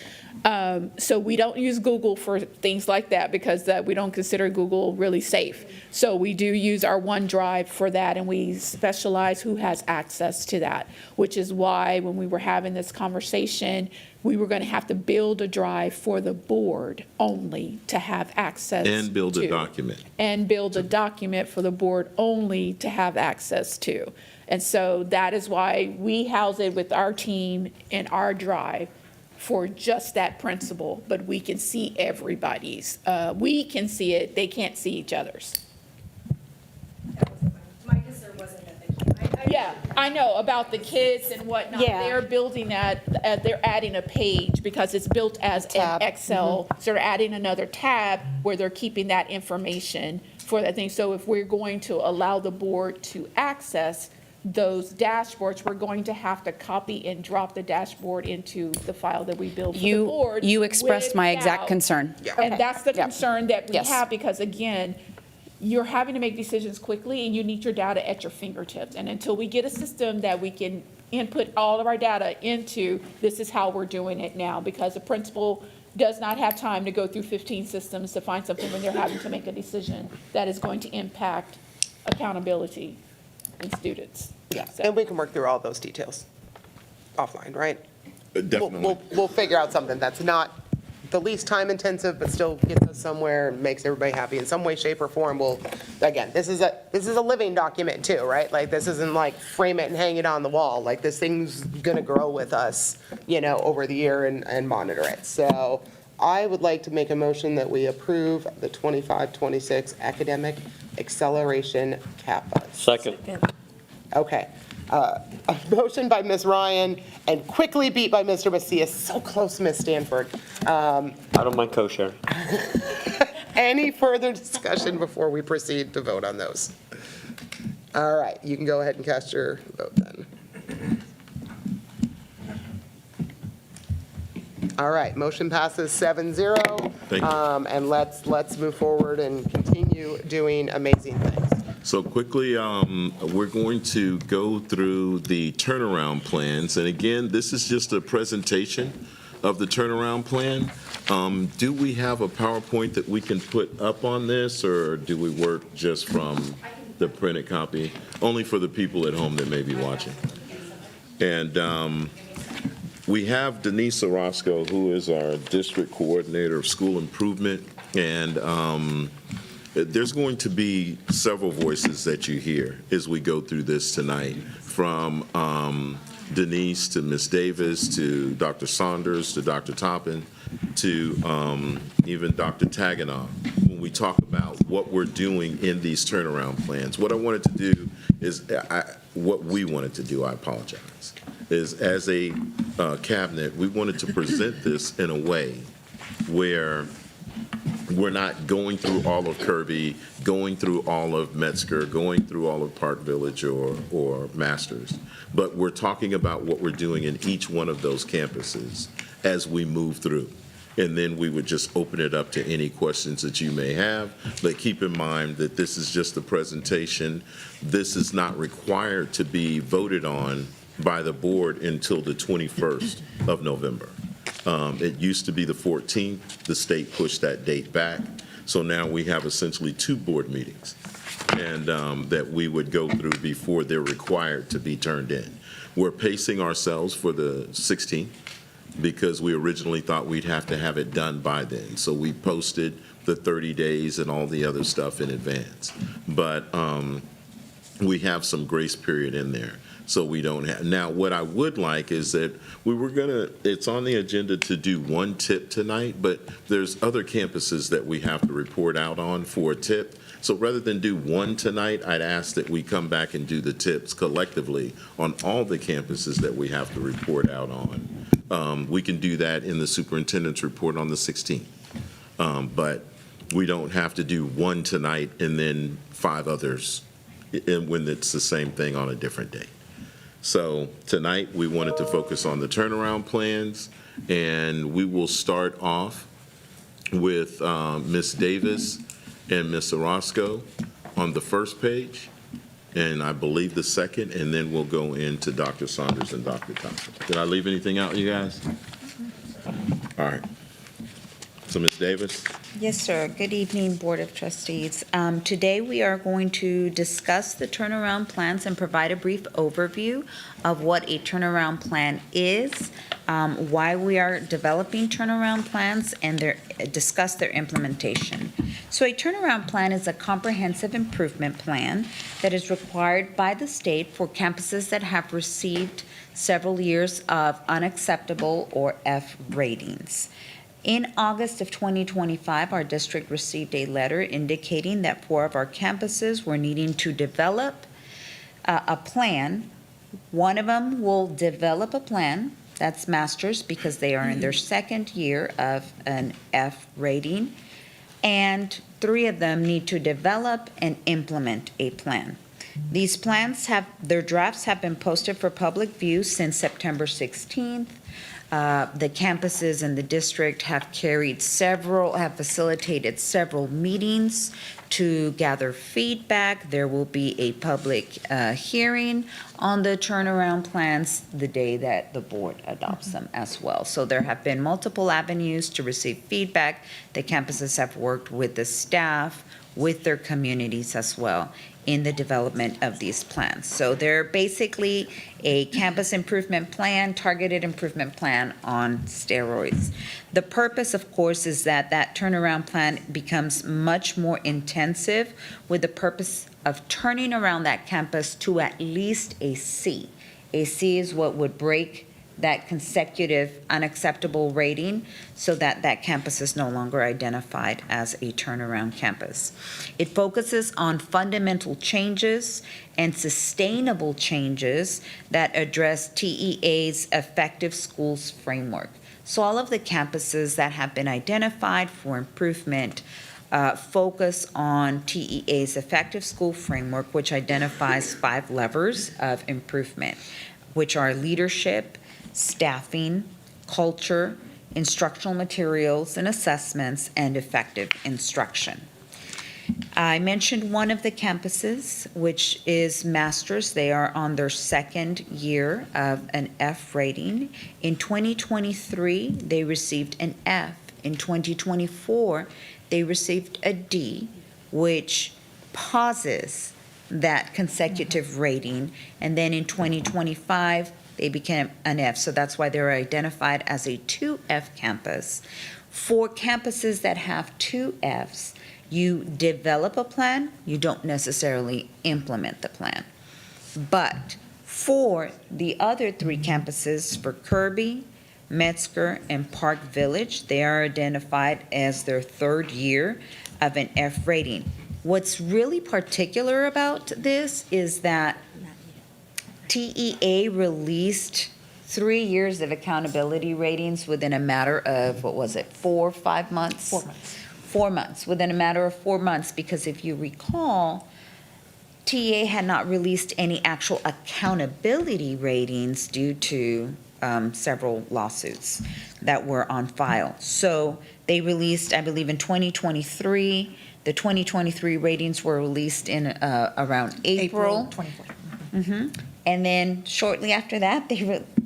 So we don't use Google for things like that because we don't consider Google really safe. So we do use our OneDrive for that, and we specialize who has access to that, which is why when we were having this conversation, we were going to have to build a drive for the board only to have access to. And build a document. And build a document for the board only to have access to. And so that is why we house it with our team in our drive for just that principle, but we can see everybody's. We can see it, they can't see each other's. My concern wasn't that they can't. Yeah, I know, about the kids and whatnot. Yeah. They're building that, they're adding a page because it's built as an Tab. Excel. So they're adding another tab where they're keeping that information for that thing. So if we're going to allow the board to access those dashboards, we're going to have to copy and drop the dashboard into the file that we build for the board. You expressed my exact without- concern. And that's the Yeah. concern that we Yes. have, because again, you're having to make decisions quickly and you need your data at your fingertips. And until we get a system that we can input all of our data into, this is how we're doing it now, because the principal does not have time to go through 15 systems to find something when they're having to make a decision that is going to impact accountability in students. Yeah, So- and we can work through all those details offline, right? Definitely. We'll figure out something that's not the least time intensive, but still gets us somewhere and makes everybody happy in some way, shape, or form. Again, this is a living document too, right? Like, this isn't like frame it and hang it on the wall. Like, this thing's gonna grow with us, over the year and monitor it. So I would like to make a motion that we approve the 25-26 academic acceleration CAPAs. Second. Okay. A motion by Ms. Ryan and quickly beat by Mr. Macias. So close, Ms. Stanford. I don't mind co-sharing. Any further discussion before we proceed to vote on those? All right, you can go ahead and cast your vote then. All right, motion passes 7-0. Thank you. And let's move forward and continue doing amazing things. So quickly, we're going to go through the turnaround plans. And again, this is just a presentation of the turnaround plan. Do we have a PowerPoint that we can put up on this, or do we work just from the printed copy? Only for the people at home that may be watching. And we have Denise Orozco, who is our district coordinator of school improvement. And there's going to be several voices that you hear as we go through this tonight, from Denise to Ms. Davis to Dr. Saunders to Dr. Toppin to even Dr. Taganoff, when we talk about what we're doing in these turnaround plans. What I wanted to do is, what we wanted to do, I apologize, is as a cabinet, we wanted to present this in a way where we're not going through all of Kirby, going through all of Metzger, going through all of Park Village or Masters, but we're talking about what we're doing in each one of those campuses as we move through. And then we would just open it up to any questions that you may have. But keep in mind that this is just a presentation. This is not required to be voted on by the board until the 21st of November. It used to be the 14th. The state pushed that date back. So now we have essentially 2 board meetings and that we would go through before they're required to be turned in. We're pacing ourselves for the 16th because we originally thought we'd have to have it done by then. So we posted the 30 days and all the other stuff in advance. But we have some grace period in there. So we don't have, now what I would like is that it's on the agenda to do 1 tip tonight, but there's other campuses that we have to report out on for a tip. So rather than do 1 tonight, I'd ask that we come back and do the tips collectively on all the campuses that we have to report out on. We can do that in the superintendent's report on the 16th. But we don't have to do 1 tonight and then 5 others when it's the same thing on a different day. So tonight, we wanted to focus on the turnaround plans, and we will start off with Ms. Davis and Ms. Orozco on the first page, and I believe the second, and then we'll go into Dr. Saunders and Dr. Thompson. Did I leave anything out, you guys? All right. So Ms. Davis? Yes, sir. Good evening, Board of Trustees. Today, we are going to discuss the turnaround plans and provide a brief overview of what a turnaround plan is, why we are developing turnaround plans, and discuss their implementation. So a turnaround plan is a comprehensive improvement plan that is required by the state for campuses that have received several years of unacceptable or F ratings. In August of 2025, our district received a letter indicating that 4 of our campuses were needing to develop a plan. One of them will develop a plan, that's Masters, because they are in their 2nd year of an F rating, and 3 of them need to develop and implement a plan. These plans their drafts have been posted for public view since September 16th. The campuses in the district have facilitated several meetings to gather feedback. There will be a public hearing on the turnaround plans the day that the board adopts them as well. So there have been multiple avenues to receive feedback. The campuses have worked with the staff, with their communities as well in the development of these plans. So they're basically a campus improvement plan, targeted improvement plan on steroids. The purpose, of course, is that turnaround plan becomes much more intensive with the purpose of turning around that campus to at least a C. A C is what would break that consecutive unacceptable rating so that campus is no longer identified as a turnaround campus. It focuses on fundamental changes and sustainable changes that address TEA's effective schools framework. So all of the campuses that have been identified for improvement focus on TEA's effective school framework, which identifies 5 levers of improvement, which are leadership, staffing, culture, instructional materials and assessments, and effective instruction. I mentioned one of the campuses, which is Masters. They are on their 2nd year of an F rating. In 2023, they received an F. In 2024, they received a D, which pauses that consecutive rating. And then in 2025, they became an F, so that's why they're identified as a 2F campus. For campuses that have 2 Fs, you develop a plan, you don't necessarily implement the plan. But for the other 3 campuses, for Kirby, Metzger, and Park Village, they are identified as their 3rd year of an F rating. What's really particular about this is that TEA released 3 years of accountability ratings within a matter of, 4 or 5 months? 4 months. 4 months, within a matter of 4 months, because if you recall, TEA had not released any actual accountability ratings due to several lawsuits that were on file. So they released, I believe in 2023, the 2023 ratings were released in around April. 24. And then shortly after that,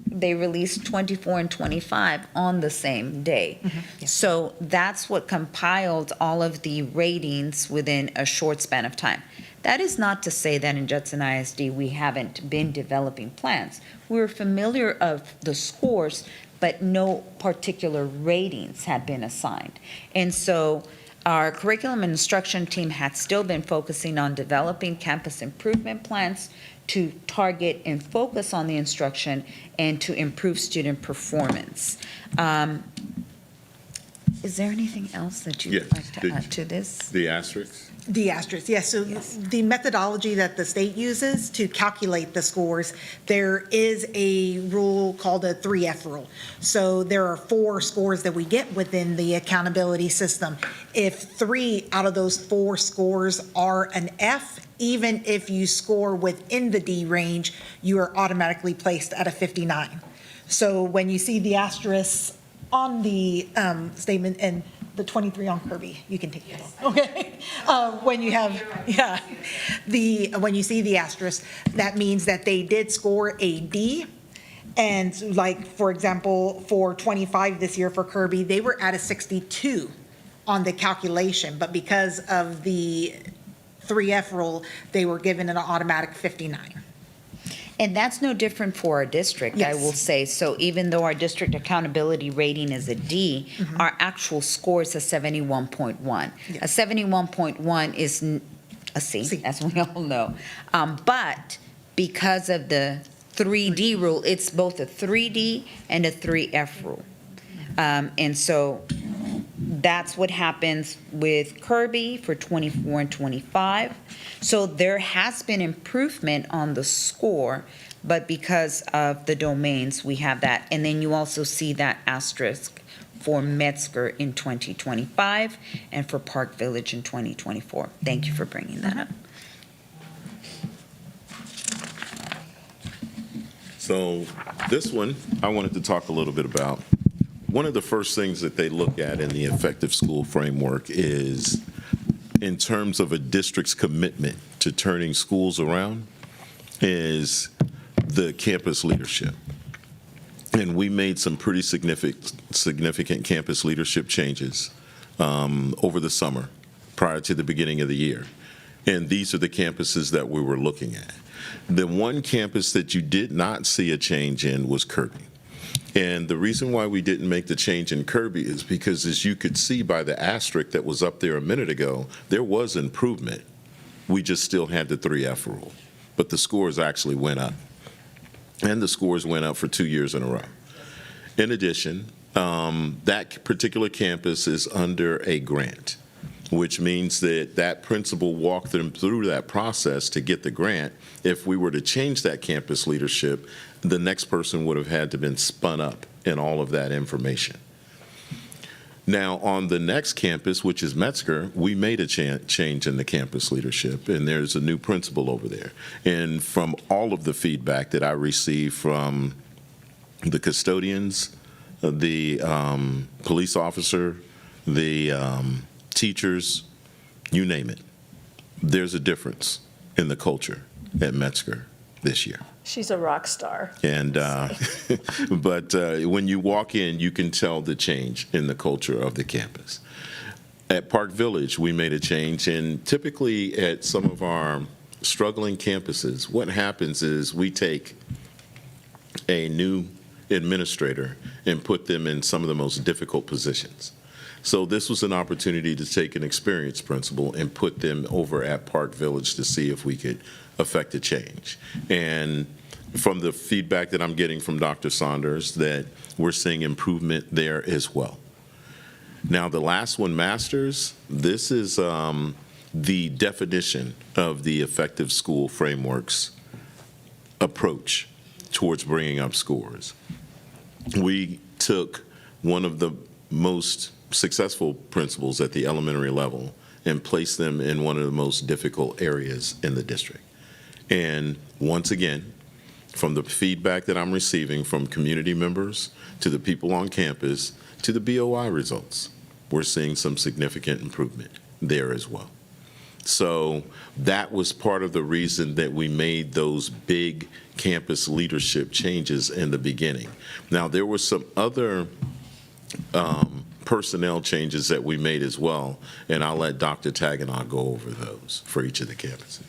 they released 24 and 25 on the same day. So that's what compiled all of the ratings within a short span of time. That is not to say that in Judson ISD we haven't been developing plans. We're familiar of the scores, but no particular ratings had been assigned. And so our curriculum and instruction team had still been focusing on developing campus improvement plans to target and focus on the instruction and to improve student performance. Is there anything else that you'd like to add to this? The asterisk? The asterisk, yes. So the methodology that the state uses to calculate the scores, there is a rule called a 3F rule. So there are 4 scores that we get within the accountability system. If 3 out of those 4 scores are an F, even if you score within the D range, you are automatically placed at a 59. So when you see the asterisk on the statement and the 23 on Kirby, you can take it off, okay? When you have, when you see the asterisk, that means that they did score a D. And like, for example, for 25 this year for Kirby, they were at a 62 on the calculation, but because of the 3F rule, they were given an automatic 59. And that's no different for our district, I will say. So even though our district accountability rating is a D, our actual score is a 71.1. A 71.1 is a C, as we all know. But because of the 3D rule, it's both a 3D and a 3F rule. And so that's what happens with Kirby for 24 and 25. So there has been improvement on the score, but because of the domains, we have that. And then you also see that asterisk for Metzger in 2025 and for Park Village in 2024. Thank you for bringing that up. So this one, I wanted to talk a little bit about. One of the first things that they look at in the effective school framework is in terms of a district's commitment to turning schools around is the campus leadership. And we made some pretty significant campus leadership changes over the summer prior to the beginning of the year. And these are the campuses that we were looking at. The one campus that you did not see a change in was Kirby. And the reason why we didn't make the change in Kirby is because, as you could see by the asterisk that was up there a minute ago, there was improvement. We just still had the 3F rule. But the scores actually went up. And the scores went up for 2 years in a row. In addition, that particular campus is under a grant, which means that that principal walked them through that process to get the grant. If we were to change that campus leadership, the next person would have had to been spun up in all of that information. Now, on the next campus, which is Metzger, we made a change in the campus leadership, and there's a new principal over there. And from all of the feedback that I received from the custodians, the police officer, the teachers, you name it, there's a difference in the culture at Metzger this year. She's a rock star. And but when you walk in, you can tell the change in the culture of the campus. At Park Village, we made a change, and typically at some of our struggling campuses, what happens is we take a new administrator and put them in some of the most difficult positions. So this was an opportunity to take an experienced principal and put them over at Park Village to see if we could affect a change. And from the feedback that I'm getting from Dr. Saunders, that we're seeing improvement there as well. Now, the last one, Masters, this is the definition of the effective school framework's approach towards bringing up scores. We took one of the most successful principals at the elementary level and placed them in one of the most difficult areas in the district. And once again, from the feedback that I'm receiving from community members to the people on campus to the BOI results, we're seeing some significant improvement there as well. So that was part of the reason that we made those big campus leadership changes in the beginning. Now, there were some other personnel changes that we made as well, and I'll let Dr. Taganow go over those for each of the campuses.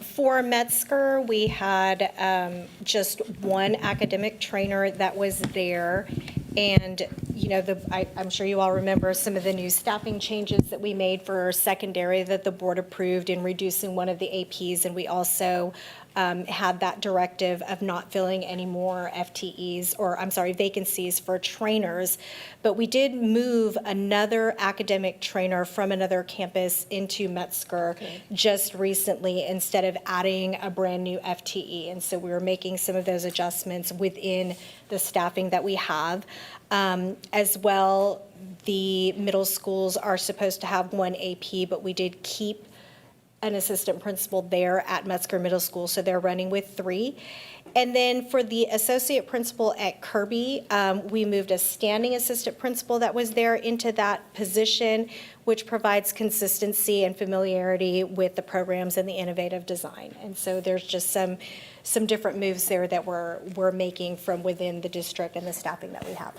For Metzger, we had just one academic trainer that was there. And, you know, I'm sure you all remember some of the new staffing changes that we made for secondary that the board approved in reducing one of the APs. And we also had that directive of not filling any more FTEs, or I'm sorry, vacancies for trainers. But we did move another academic trainer from another campus into Metzger just recently instead of adding a brand new FTE. And so we were making some of those adjustments within the staffing that we have. As well, the middle schools are supposed to have one AP, but we did keep an assistant principal there at Metzger Middle School, so they're running with 3. And then for the associate principal at Kirby, we moved a standing assistant principal that was there into that position, which provides consistency and familiarity with the programs and the innovative design. And so there's just some different moves there that we're making from within the district and the staffing that we have.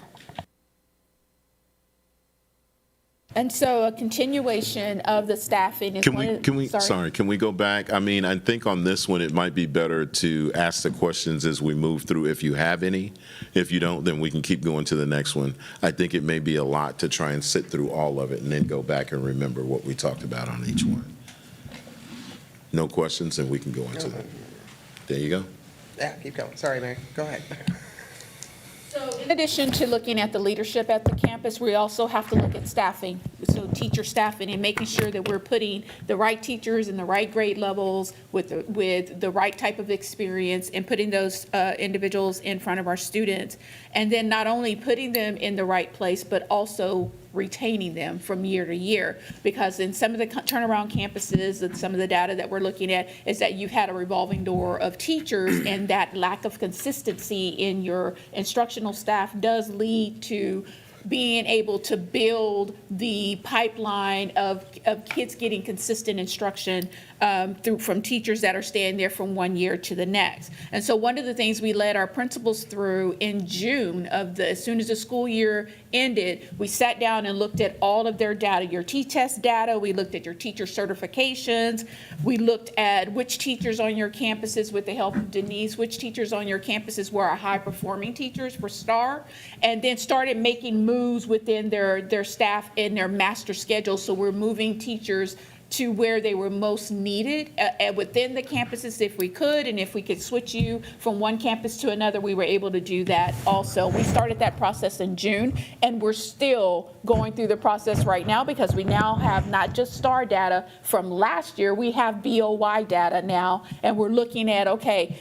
And so a continuation of the staffing is Can we go back? I mean, I think on this one, it might be better to ask the questions as we move through, if you have any. If you don't, then we can keep going to the next one. I think it may be a lot to try and sit through all of it and then go back and remember what we talked about on each one. No questions, and we can go into them. There you go. Yeah, keep going. Sorry, Mary. Go ahead. So in addition to looking at the leadership at the campus, we also have to look at staffing. So teacher staffing and making sure that we're putting the right teachers in the right grade levels with the right type of experience and putting those individuals in front of our students. And then not only putting them in the right place, but also retaining them from year to year. Because in some of the turnaround campuses, and some of the data that we're looking at is that you've had a revolving door of teachers, and that lack of consistency in your instructional staff does lead to being able to build the pipeline of kids getting consistent instruction from teachers that are staying there from one year to the next. And so one of the things we led our principals through in June as soon as the school year ended, we sat down and looked at all of their data, your T-test data, we looked at your teacher certifications, we looked at which teachers on your campuses, with the help of Denise, which teachers on your campuses were our high-performing teachers for STAR, and then started making moves within their staff in their master schedule. So we're moving teachers to where they were most needed within the campuses if we could, and if we could switch you from one campus to another, we were able to do that also. We started that process in June, and we're still going through the process right now because we now have not just STAR data from last year, we have BOY data now, and we're looking at,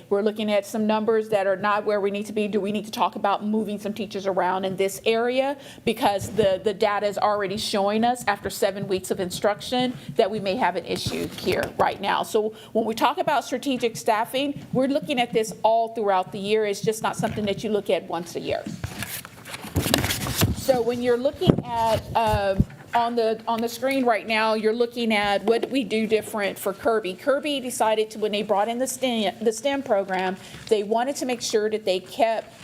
we're looking at some numbers that are not where we need to be. Do we need to talk about moving some teachers around in this area? Because the data is already showing us after 7 weeks of instruction that we may have an issue here right now. So when we talk about strategic staffing, we're looking at this all throughout the year. It's just not something that you look at once a year. So when you're looking at on the screen right now, you're looking at what we do different for Kirby. Kirby decided to, when they brought in the STEM program, they wanted to make sure that they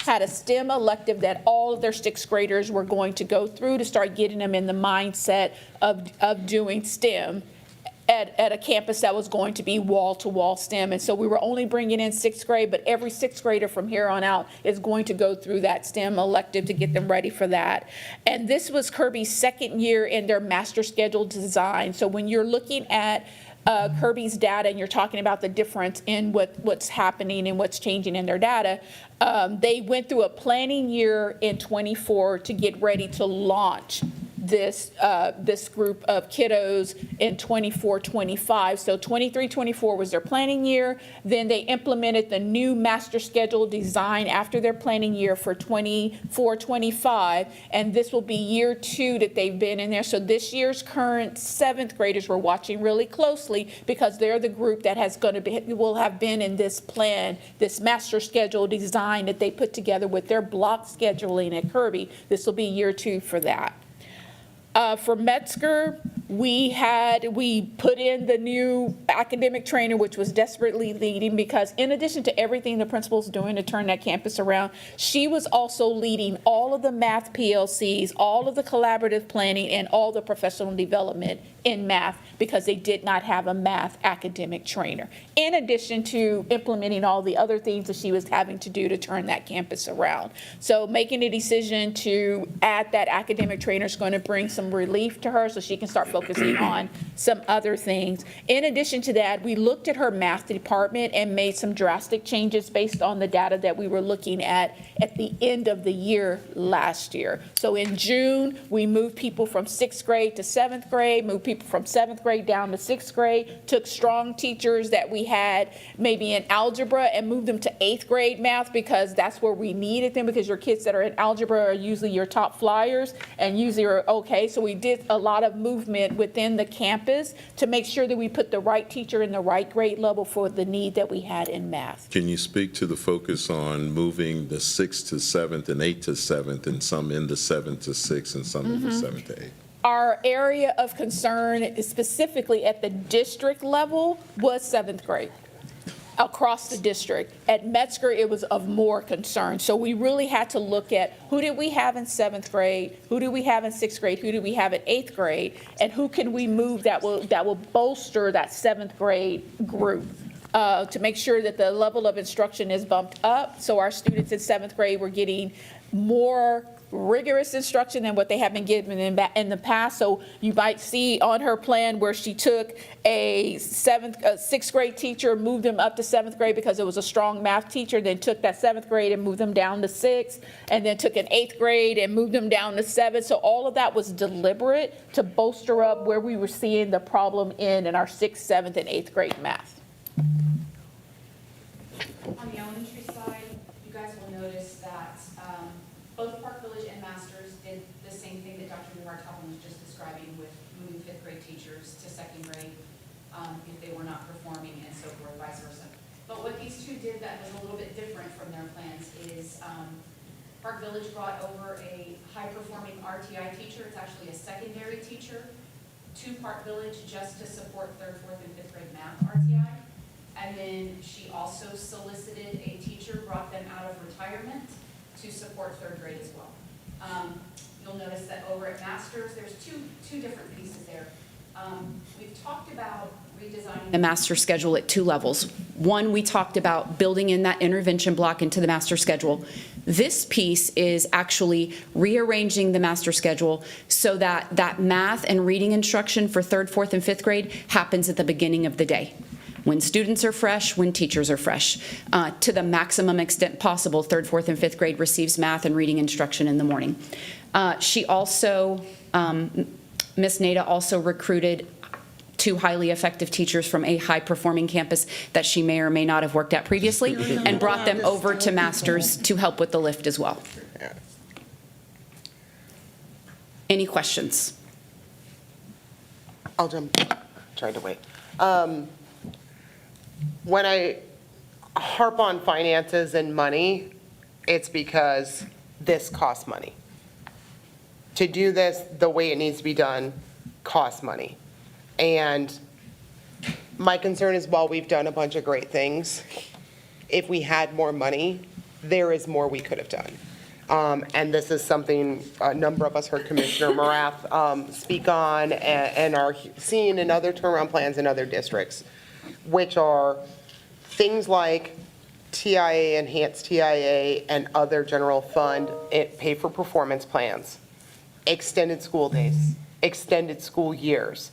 had a STEM elective that all of their sixth graders were going to go through to start getting them in the mindset of doing STEM at a campus that was going to be wall-to-wall STEM. And so we were only bringing in sixth grade, but every sixth grader from here on out is going to go through that STEM elective to get them ready for that. And this was Kirby's second year in their master schedule design. So when you're looking at Kirby's data and you're talking about the difference in what's happening and what's changing in their data, they went through a planning year in '24 to get ready to launch this group of kiddos in 24-25. So 23-24 was their planning year. Then they implemented the new master schedule design after their planning year for 24-25. And this will be year 2 that they've been in there. So this year's current 7th graders we're watching really closely because they're the group that will have been in this plan, this master schedule design that they put together with their block scheduling at Kirby. This will be year 2 for that. For Metzger, We put in the new academic trainer, which was desperately needing, because in addition to everything the principal's doing to turn that campus around, she was also leading all of the math PLCs, all of the collaborative planning, and all the professional development in math, because they did not have a math academic trainer, in addition to implementing all the other things that she was having to do to turn that campus around. So making a decision to add that academic trainer is going to bring some relief to her so she can start focusing on some other things. In addition to that, we looked at her math department and made some drastic changes based on the data that we were looking at the end of the year last year. So in June, we moved people from 6th grade to 7th grade, moved people from 7th grade down to 6th grade, took strong teachers that we had maybe in algebra and moved them to 8th grade math, because that's where we needed them, because your kids that are in algebra are usually your top flyers and usually are okay. So we did a lot of movement within the campus to make sure that we put the right teacher in the right grade level for the need that we had in math. Can you speak to the focus on moving the 6th to 7th and 8th to 7th, and some in the 7th to 6th and some in the 7th to 8th? Our area of concern is specifically at the district level was 7th grade, across the district. At Metzger, it was of more concern. So we really had to look at who did we have in 7th grade, who do we have in 6th grade, who do we have in 8th grade, and who can we move that will bolster that 7th grade group. To make sure that the level of instruction is bumped up, so our students in 7th grade were getting more rigorous instruction than what they have been given in the past. So you might see on her plan where she took a 6th grade teacher, moved them up to 7th grade because it was a strong math teacher, then took that 7th grade and moved them down to 6th, and then took an 8th grade and moved them down to 7th. So all of that was deliberate to bolster up where we were seeing the problem in our 6th, 7th, and 8th grade math. On the elementary side, you guys will notice that both Park Village and Masters did the same thing that Dr. Duarte-Toppin was just describing with moving 5th grade teachers to 2nd grade if they were not performing, and so forth, vice versa. But what these two did that was a little bit different from their plans is Park Village brought over a high-performing RTI teacher. It's actually a secondary teacher to Park Village just to support 3rd, 4th, and 5th grade math RTI. And then she also solicited a teacher, brought them out of retirement to support 3rd grade as well. You'll notice that over at Masters, there's two different pieces there. We've talked about redesigning the master schedule at 2 levels. One, we talked about building in that intervention block into the master schedule. This piece is actually rearranging the master schedule so that that math and reading instruction for 3rd, 4th, and 5th grade happens at the beginning of the day, when students are fresh, when teachers are fresh. To the maximum extent possible, 3rd, 4th, and 5th grade receives math and reading instruction in the morning. She also, Ms. Nada also recruited 2 highly effective teachers from a high-performing campus that she may or may not have worked at previously, and brought them over to Masters to help with the lift as well. Any questions? I'll jump, trying to wait. When I harp on finances and money, it's because this costs money. To do this the way it needs to be done costs money. And my concern is, while we've done a bunch of great things, if we had more money, there is more we could have done. And this is something a number of us heard Commissioner Morath speak on and are seeing in other turnaround plans in other districts, which are things like TIA, enhanced TIA, and other general fund pay for performance plans, extended school days, extended school years.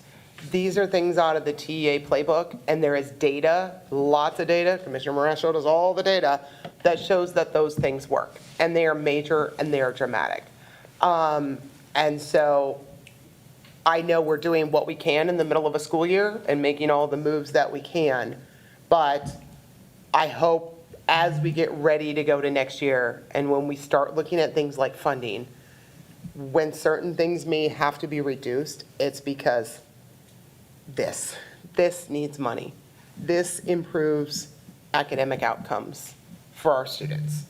These are things out of the TEA playbook, and there is data, lots of data, Commissioner Morath showed us all the data, that shows that those things work, and they are major and they are dramatic. And so I know we're doing what we can in the middle of a school year and making all the moves that we can, but I hope as we get ready to go to next year, and when we start looking at things like funding, when certain things may have to be reduced, it's because this needs money. This improves academic outcomes for our students,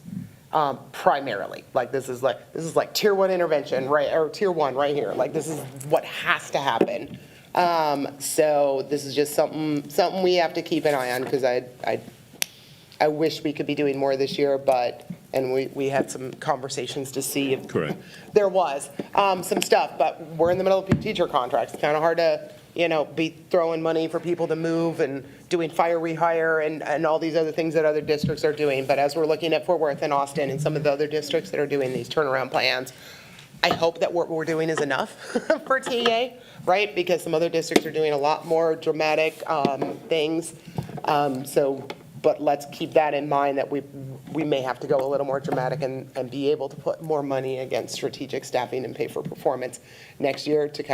primarily. Like this is like tier 1 intervention, right? Or tier 1 right here. Like this is what has to happen So this is just something we have to keep an eye on, because I wish we could be doing more this year, and we had some conversations to see if Correct. there was some stuff, but we're in the middle of teacher contracts. It's kind of hard to, be throwing money for people to move and doing fire rehire and all these other things that other districts are doing. But as we're looking at Fort Worth and Austin and some of the other districts that are doing these turnaround plans, I hope that what we're doing is enough for TA, right? Because some other districts are doing a lot more dramatic things. But let's keep that in mind, that we may have to go a little more dramatic and be able to put more money against strategic staffing and pay for performance next year to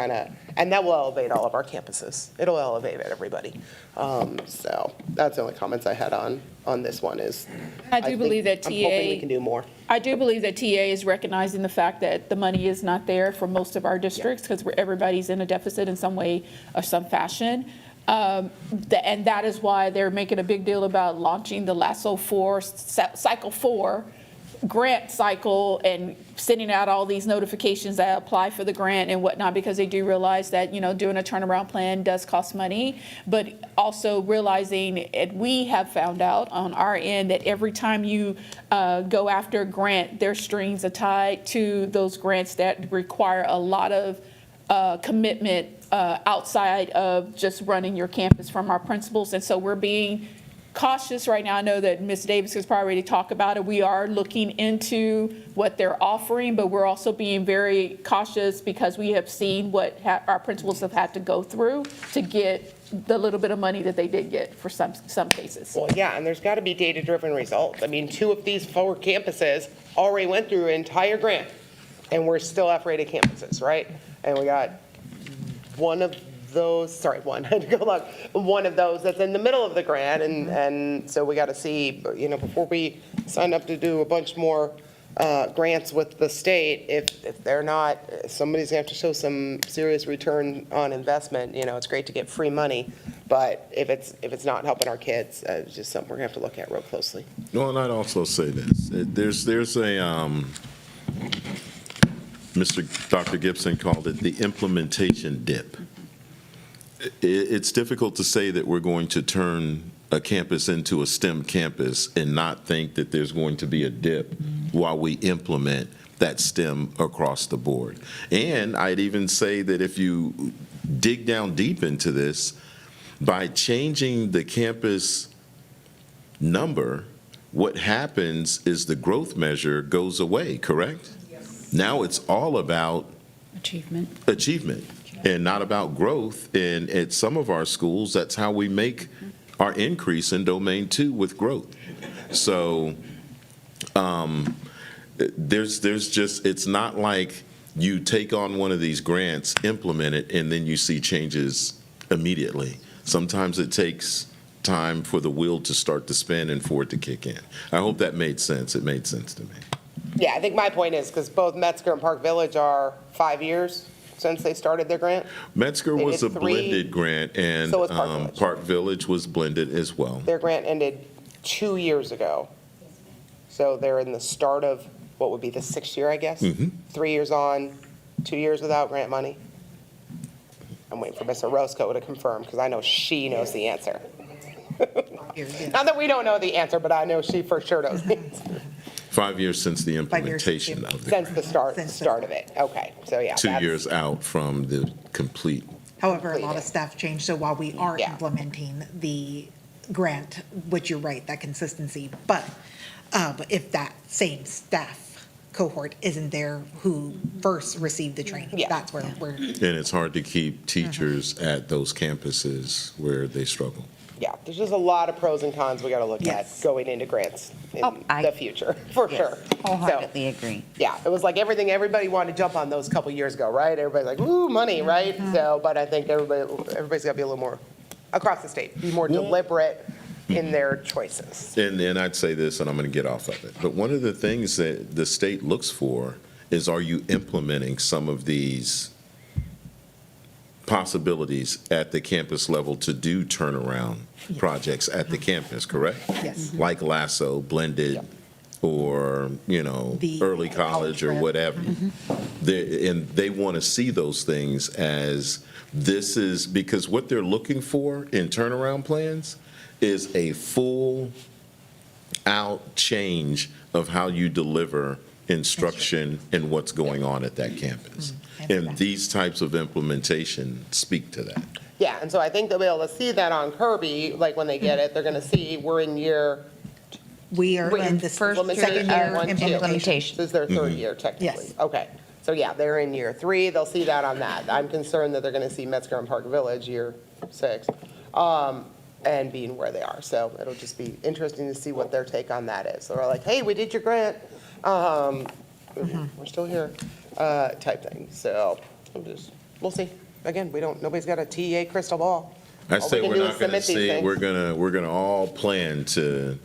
and that will elevate all of our campuses. It'll elevate everybody. So that's the only comments I had on this one is. I do believe that I'm hoping we can TA, do more. I do believe that TA is recognizing the fact that the money is not there for most of our districts, because everybody's in a deficit in some way or some fashion. And that is why they're making a big deal about launching the LASSO 4, Cycle 4 grant cycle, and sending out all these notifications that apply for the grant and whatnot, because they do realize that, doing a turnaround plan does cost money, but also realizing, and we have found out on our end, that every time you go after a grant, there's strings tied to those grants that require a lot of commitment outside of just running your campus from our principals. And so we're being cautious right now. I know that Ms. Davis has probably already talked about it. We are looking into what they're offering, but we're also being very cautious because we have seen what our principals have had to go through to get the little bit of money that they did get for some cases. Well, yeah, and there's got to be data-driven results. I mean, 2 of these 4 campuses already went through an entire grant, and we're still F-rated campuses, right? And we got one of those, one, I had to go look, one of those that's in the middle of the grant, and so we got to see, before we sign up to do a bunch more grants with the state, if they're not, somebody's going to have to show some serious return on investment. It's great to get free money, but if it's not helping our kids, it's just something we're going to have to look at real closely. Well, and I'd also say this, there's a, Dr. Gibson called it the implementation dip. It's difficult to say that we're going to turn a campus into a STEM campus and not think that there's going to be a dip while we implement that STEM across the board. And I'd even say that if you dig down deep into this, by changing the campus number, what happens is the growth measure goes away, correct? Now it's all about achievement and not about growth. And at some of our schools, that's how we make our increase in domain 2 with growth. So there's just, it's not like you take on one of these grants, implement it, and then you see changes immediately. Sometimes it takes time for the wheel to start to spin and for it to kick in. I hope that made sense. It made sense to me. Yeah, I think my point is, because both Metzger and Park Village are 5 years since they started their grant. Metzger They was did a 3, blended grant, and so was Park Village. Park Village was blended as well. Their grant ended 2 years ago. So they're in the start of what would be the 6th year, I guess? 3 years on, 2 years without grant money. I'm waiting for Ms. Orozco to confirm, because I know she knows the answer. Not that we don't know the answer, but I know she for sure knows the answer. 5 years since the implementation of the Since the start of it. Okay, so yeah. 2 years out from the complete. However, a lot of staff changed, so while we are implementing the grant, which you're right, that consistency, but if that same staff cohort isn't there who first received the training, that's where we're. And it's hard to keep teachers at those campuses where they struggle. Yeah, there's just a lot of pros and cons we got to look at going into grants in the future, for sure. Wholeheartedly agree. Yeah, it was like everybody wanted to jump on those a couple years ago, right? Everybody's like, ooh, money, right? So, but I think everybody's got to be a little more, across the state, be more deliberate in their choices. And I'd say this, and I'm going to get off of it, but one of the things that the state looks for is, are you implementing some of these possibilities at the campus level to do turnaround projects at the campus, correct? Yes. Like LASSO, blended, or, The early college or prep. whatever. And they want to see those things as this is, because what they're looking for in turnaround plans is a full out change of how you deliver instruction and what's going on at that campus. And these types of implementation speak to that. Yeah, and so I think they'll be able to see that on Kirby, like when they get it, they're going to see we're in year. We are in the second year implementation. This is their third year technically. Yes. Okay, so yeah, they're in year 3, they'll see that on that. I'm concerned that they're going to see Metzger and Park Village year 6, and being where they are. So it'll just be interesting to see what their take on that is. They're like, hey, we did your grant, we're still here, type thing. So we'll see. Again, nobody's got a TEA crystal ball. I All say we can we're do not is going to submit these see, things. we're going to all plan to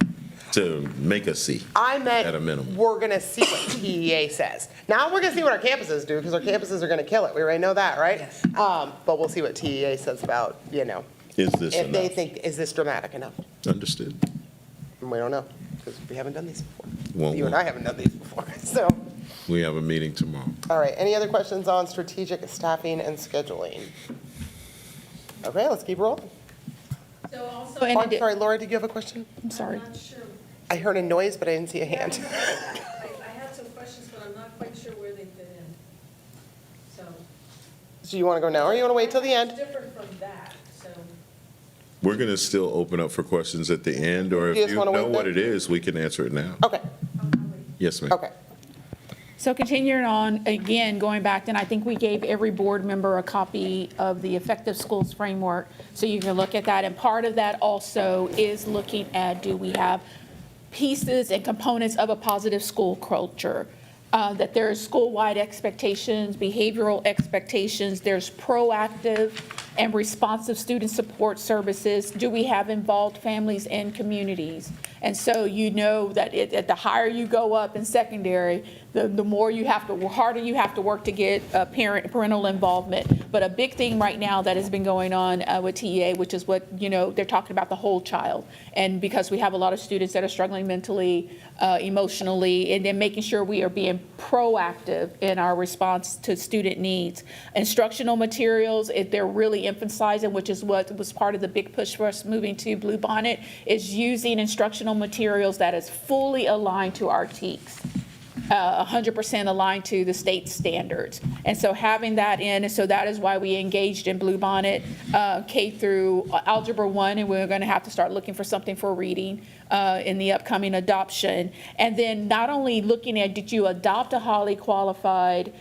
make a C. I meant At a minimum. we're going to see what TEA says. Now we're going to see what our campuses do, because our campuses are going to kill it. We already know that, right? Yes. But we'll see what TEA says about, Is this if they enough? think, is this dramatic enough? Understood. And we don't know, because we haven't done these before. Well, You and I haven't done these before, so. we have a meeting tomorrow. All right, any other questions on strategic staffing and scheduling? Okay, let's keep rolling. So also, Oh, I'm sorry, Laura, did you have a question? I'm sorry. I'm not sure. I heard a noise, but I didn't see a hand. I had some questions, but I'm not quite sure where they fit in. So. Do you want to go now, or you want to wait till the end? It's different from that, so. We're going to still open up for questions at the end, or if You just you wanna know wait what then? it is, we can answer it now. Okay, Yes, ma'am. okay. So continuing on, again, going back, and I think we gave every board member a copy of the Effective Schools Framework, so you can look at that. And part of that also is looking at, do we have pieces and components of a positive school culture? That there's school-wide expectations, behavioral expectations, there's proactive and responsive student support services. Do we have involved families and communities? And so you know that at the higher you go up in secondary, the more harder you have to work to get parental involvement. But a big thing right now that has been going on with TEA, which is what, they're talking about the whole child. And because we have a lot of students that are struggling mentally, emotionally, and then making sure we are being proactive in our response to student needs. Instructional materials, if they're really emphasizing, which is what was part of the big push for us moving to Bluebonnet, is using instructional materials that is fully aligned to our TEKS. 100% aligned to the state standards. And so having that in, and so that is why we engaged in Bluebonnet K through Algebra 1, and we're going to have to start looking for something for reading in the upcoming adoption. And then not only looking at, did you adopt a highly qualified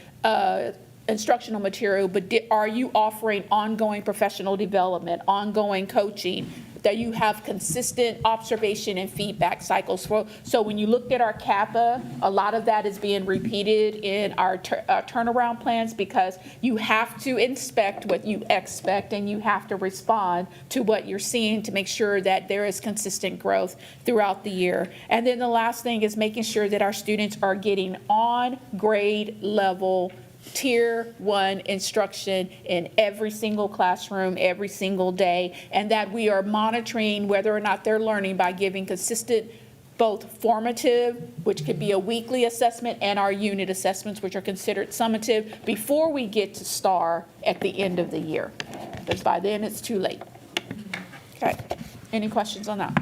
instructional material, but are you offering ongoing professional development, ongoing coaching, that you have consistent observation and feedback cycles. So when you looked at our CAPA, a lot of that is being repeated in our turnaround plans, because you have to inspect what you expect and you have to respond to what you're seeing to make sure that there is consistent growth throughout the year. And then the last thing is making sure that our students are getting on grade level Tier 1 instruction in every single classroom, every single day, and that we are monitoring whether or not they're learning by giving consistent, both formative, which could be a weekly assessment, and our unit assessments, which are considered summative, before we get to STAR at the end of the year, because by then it's too late. Okay, any questions on that?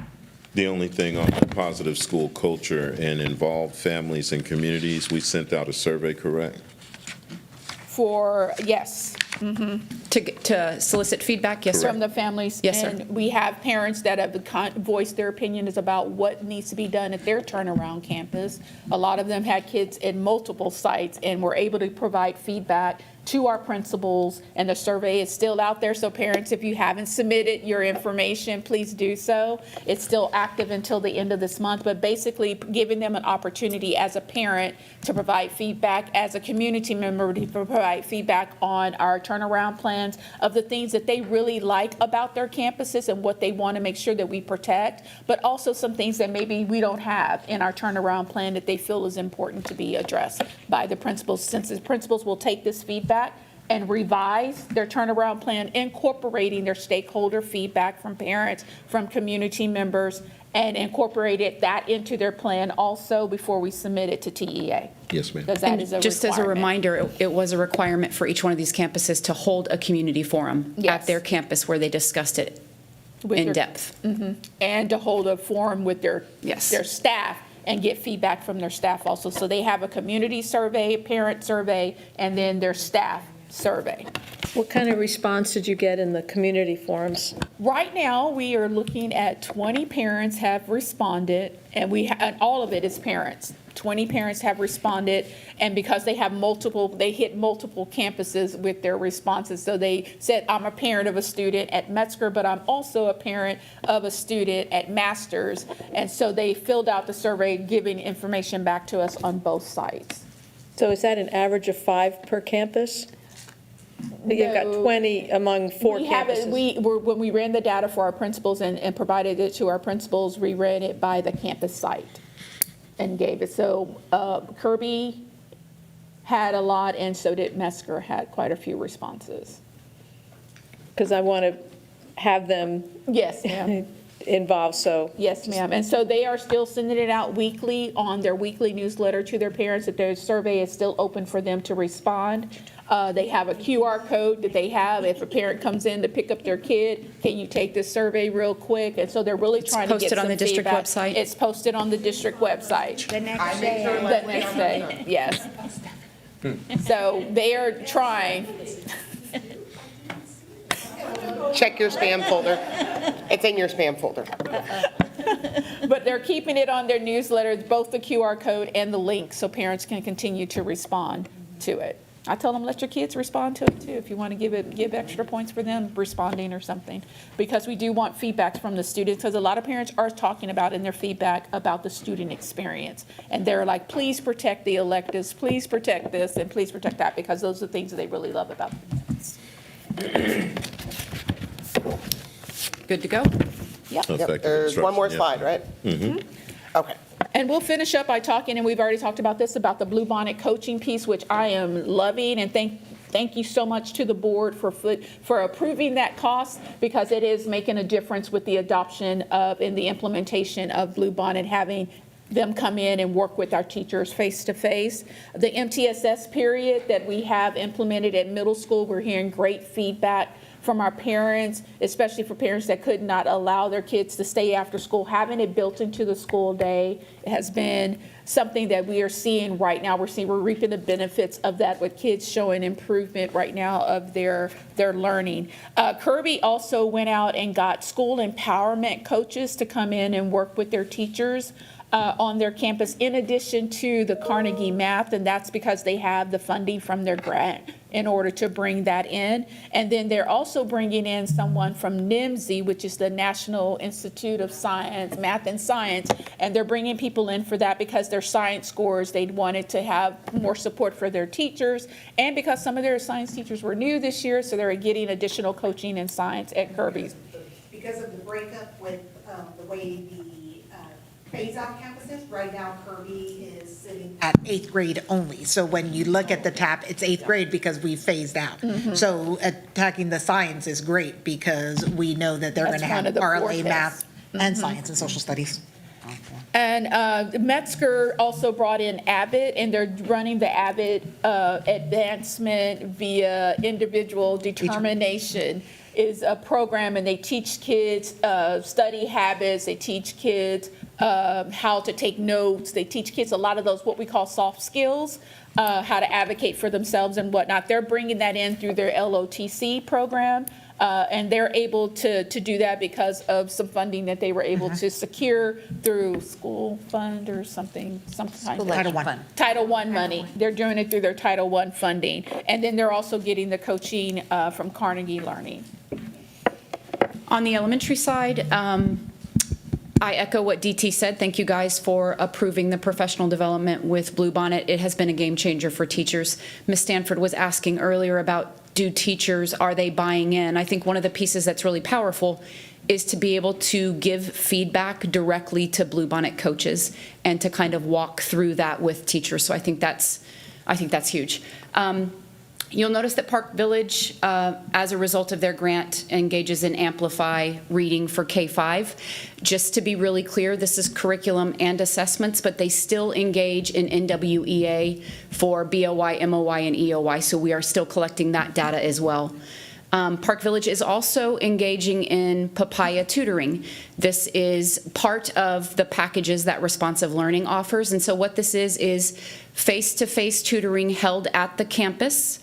The only thing on the positive school culture and involved families and communities, we sent out a survey, correct? Yes. To solicit feedback, yes, sir. From the families. Yes, sir. And we have parents that have voiced their opinions about what needs to be done at their turnaround campus. A lot of them had kids in multiple sites and were able to provide feedback to our principals, and the survey is still out there. So parents, if you haven't submitted your information, please do so. It's still active until the end of this month, but basically giving them an opportunity as a parent to provide feedback, as a community member to provide feedback on our turnaround plans of the things that they really like about their campuses and what they want to make sure that we protect, but also some things that maybe we don't have in our turnaround plan that they feel is important to be addressed by the principals, since the principals will take this feedback and revise their turnaround plan, incorporating their stakeholder feedback from parents, from community members, and incorporated that into their plan also before we submit it to TEA. Yes, ma'am. Because that is a Just as a requirement. reminder, it was a requirement for each one of these campuses to hold a community forum Yes. at their campus where they discussed it With in their- depth. And to hold a forum with their Yes. staff and get feedback from their staff also. So they have a community survey, parent survey, and then their staff survey. What kind of response did you get in the community forums? Right now, we are looking at 20 parents have responded, and and all of it is parents. 20 parents have responded, and because they have they hit multiple campuses with their responses. So they said, I'm a parent of a student at Metzger, but I'm also a parent of a student at Masters. And so they filled out the survey, giving information back to us on both sites. So is that an average of 5 per campus? You've got No. 20 among 4 We have it, campuses. when we ran the data for our principals and provided it to our principals, we ran it by the campus site and gave it. So Kirby had a lot, and so did Metzger, had quite a few responses. Because I want to have them Yes, ma'am. involved, so. Yes, ma'am. And so they are still sending it out weekly on their weekly newsletter to their parents, that their survey is still open for them to respond. They have a QR code that they have. If a parent comes in to pick up their kid, can you take this survey real quick? And so they're really trying to get posted some on the district feedback. website? It's posted on the district website. The next day. The next day, yes. So they are trying. Check your spam folder. It's in your spam folder. But they're keeping it on their newsletter, both the QR code and the link, so parents can continue to respond to it. I tell them, let your kids respond to it too, if you want to give extra points for them responding or something. Because we do want feedback from the students, because a lot of parents are talking about in their feedback about the student experience. And they're like, please protect the electives, please protect this, and please protect that, because those are the things that they really love about it. Good to go? Yep. Effective There's one more instruction, slide, right? Okay. And we'll finish up by talking, and we've already talked about this, about the Bluebonnet coaching piece, which I am loving, and thank you so much to the board for approving that cost, because it is making a difference with the adoption of and the implementation of Bluebonnet, having them come in and work with our teachers face-to-face. The MTSS period that we have implemented at middle school, we're hearing great feedback from our parents, especially for parents that could not allow their kids to stay after school. Having it built into the school day has been something that we are seeing right now. We're reaping the benefits of that, with kids showing improvement right now of their learning. Kirby also went out and got school empowerment coaches to come in and work with their teachers on their campus, in addition to the Carnegie Math, and that's because they have the funding from their grant in order to bring that in. And then they're also bringing in someone from NIMSY, which is the National Institute of Science, Math and Science, and they're bringing people in for that because their science scores, they wanted to have more support for their teachers, and because some of their science teachers were new this year, so they're getting additional coaching in science at Kirby's. Because of the breakup with the way the phase-out campuses, right now Kirby is sitting at 8th grade only. So when you look at the TAP, it's 8th grade because we phased out. So attacking the science is great because we know that they're going That's to one have of the RLA, four math, and science and social studies. And Metzger also brought in Abbott, and they're running the Abbott advancement via individual determination is a program, and they teach kids study habits, they teach kids how to take notes, they teach kids a lot of those, what we call soft skills, how to advocate for themselves and whatnot. They're bringing that in through their LOTC program. And they're able to do that because of some funding that they were able to secure through school fund or something, some kind of. Title I. Title I money. They're doing it through their Title I funding. And then they're also getting the coaching from Carnegie Learning. On the elementary side, I echo what DT said. Thank you guys for approving the professional development with Bluebonnet. It has been a game changer for teachers. Ms. Stanford was asking earlier about, do teachers, are they buying in? I think one of the pieces that's really powerful is to be able to give feedback directly to Bluebonnet coaches and to kind of walk through that with teachers. So I think that's huge. You'll notice that Park Village, as a result of their grant, engages in Amplify reading for K-5. Just to be really clear, this is curriculum and assessments, but they still engage in NWEA for BOY, MOY, and EOY, so we are still collecting that data as well. Park Village is also engaging in Papaya tutoring. This is part of the packages that Responsive Learning offers, and so what this is face-to-face tutoring held at the campus,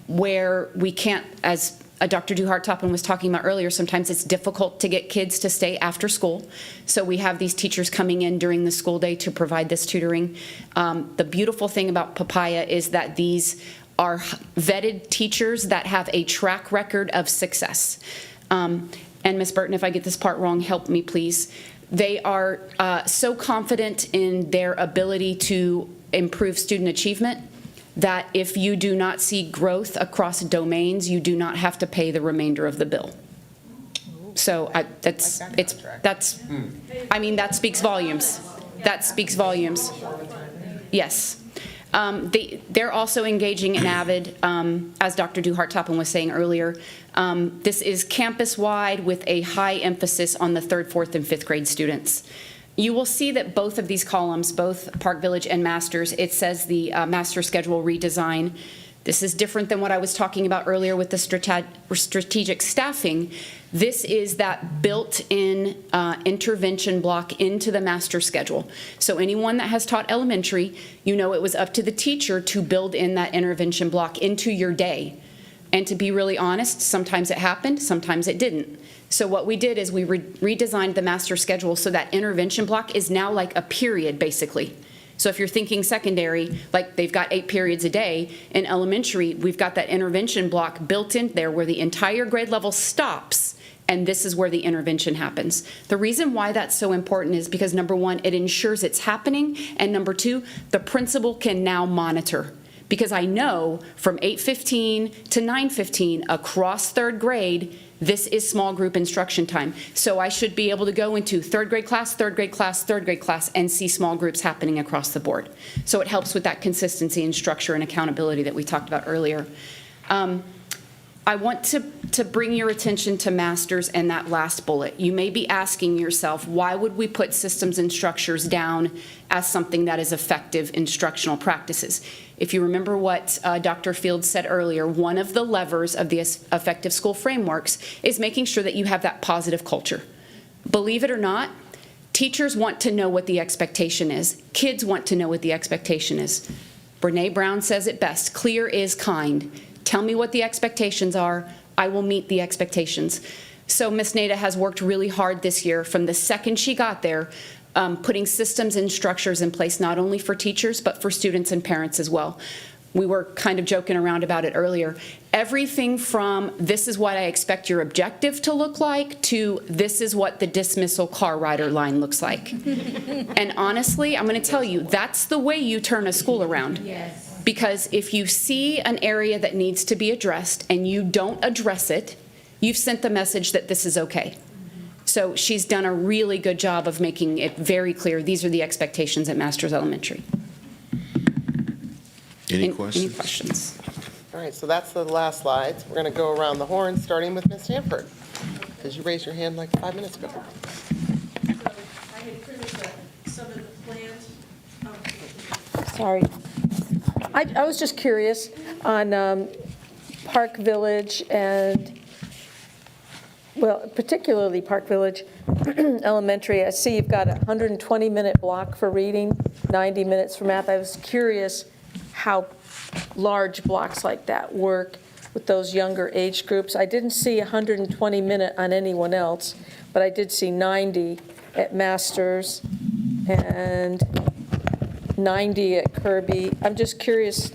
where we can't, as Dr. Duhart-Toppin was talking about earlier, sometimes it's difficult to get kids to stay after school. So we have these teachers coming in during the school day to provide this tutoring. The beautiful thing about Papaya is that these are vetted teachers that have a track record of success. And Ms. Burton, if I get this part wrong, help me please. They are so confident in their ability to improve student achievement that if you do not see growth across domains, you do not have to pay the remainder of the bill. So that speaks volumes. That speaks volumes. Yes. They're also engaging in AVID, as Dr. Duhart-Toppin was saying earlier. This is campus-wide with a high emphasis on the 3rd, 4th, and 5th grade students. You will see that both of these columns, both Park Village and Masters, it says the master schedule redesign. This is different than what I was talking about earlier with the strategic staffing. This is that built-in intervention block into the master schedule. So anyone that has taught elementary, you know it was up to the teacher to build in that intervention block into your day. And to be really honest, sometimes it happened, sometimes it didn't. So what we did is we redesigned the master schedule so that intervention block is now like a period, basically. So if you're thinking secondary, like they've got 8 periods a day, in elementary, we've got that intervention block built in there where the entire grade level stops, and this is where the intervention happens. The reason why that's so important is because, number one, it ensures it's happening, and number two, the principal can now monitor. Because I know from 8:15 to 9:15 across 3rd grade, this is small group instruction time. So I should be able to go into 3rd grade class, 3rd grade class, 3rd grade class, and see small groups happening across the board. So it helps with that consistency and structure and accountability that we talked about earlier. I want to bring your attention to Masters and that last bullet. You may be asking yourself, why would we put systems and structures down as something that is effective instructional practices? If you remember what Dr. Fields said earlier, one of the levers of the effective school frameworks is making sure that you have that positive culture. Believe it or not, teachers want to know what the expectation is. Kids want to know what the expectation is. Brene Brown says it best, clear is kind. Tell me what the expectations are, I will meet the expectations. So Ms. Nader has worked really hard this year from the second she got there, putting systems and structures in place, not only for teachers, but for students and parents as well. We were kind of joking around about it earlier. Everything from this is what I expect your objective to look like to this is what the dismissal car rider line looks like. And honestly, I'm going to tell you, that's the way you turn a school around. Yes. Because if you see an area that needs to be addressed and you don't address it, you've sent the message that this is okay. So she's done a really good job of making it very clear these are the expectations at Masters Elementary. Any questions? Any questions? All right, so that's the last slides. We're going to go around the horn, starting with Ms. Stanford, because you raised your hand like 5 minutes ago. I had printed some of the plans. Sorry. I was just curious on Park Village and, well, particularly Park Village Elementary. I see you've got a 120-minute block for reading, 90 minutes for math. I was curious how large blocks like that work with those younger age groups. I didn't see 120-minute on anyone else, but I did see 90 at Masters and 90 at Kirby. I'm just curious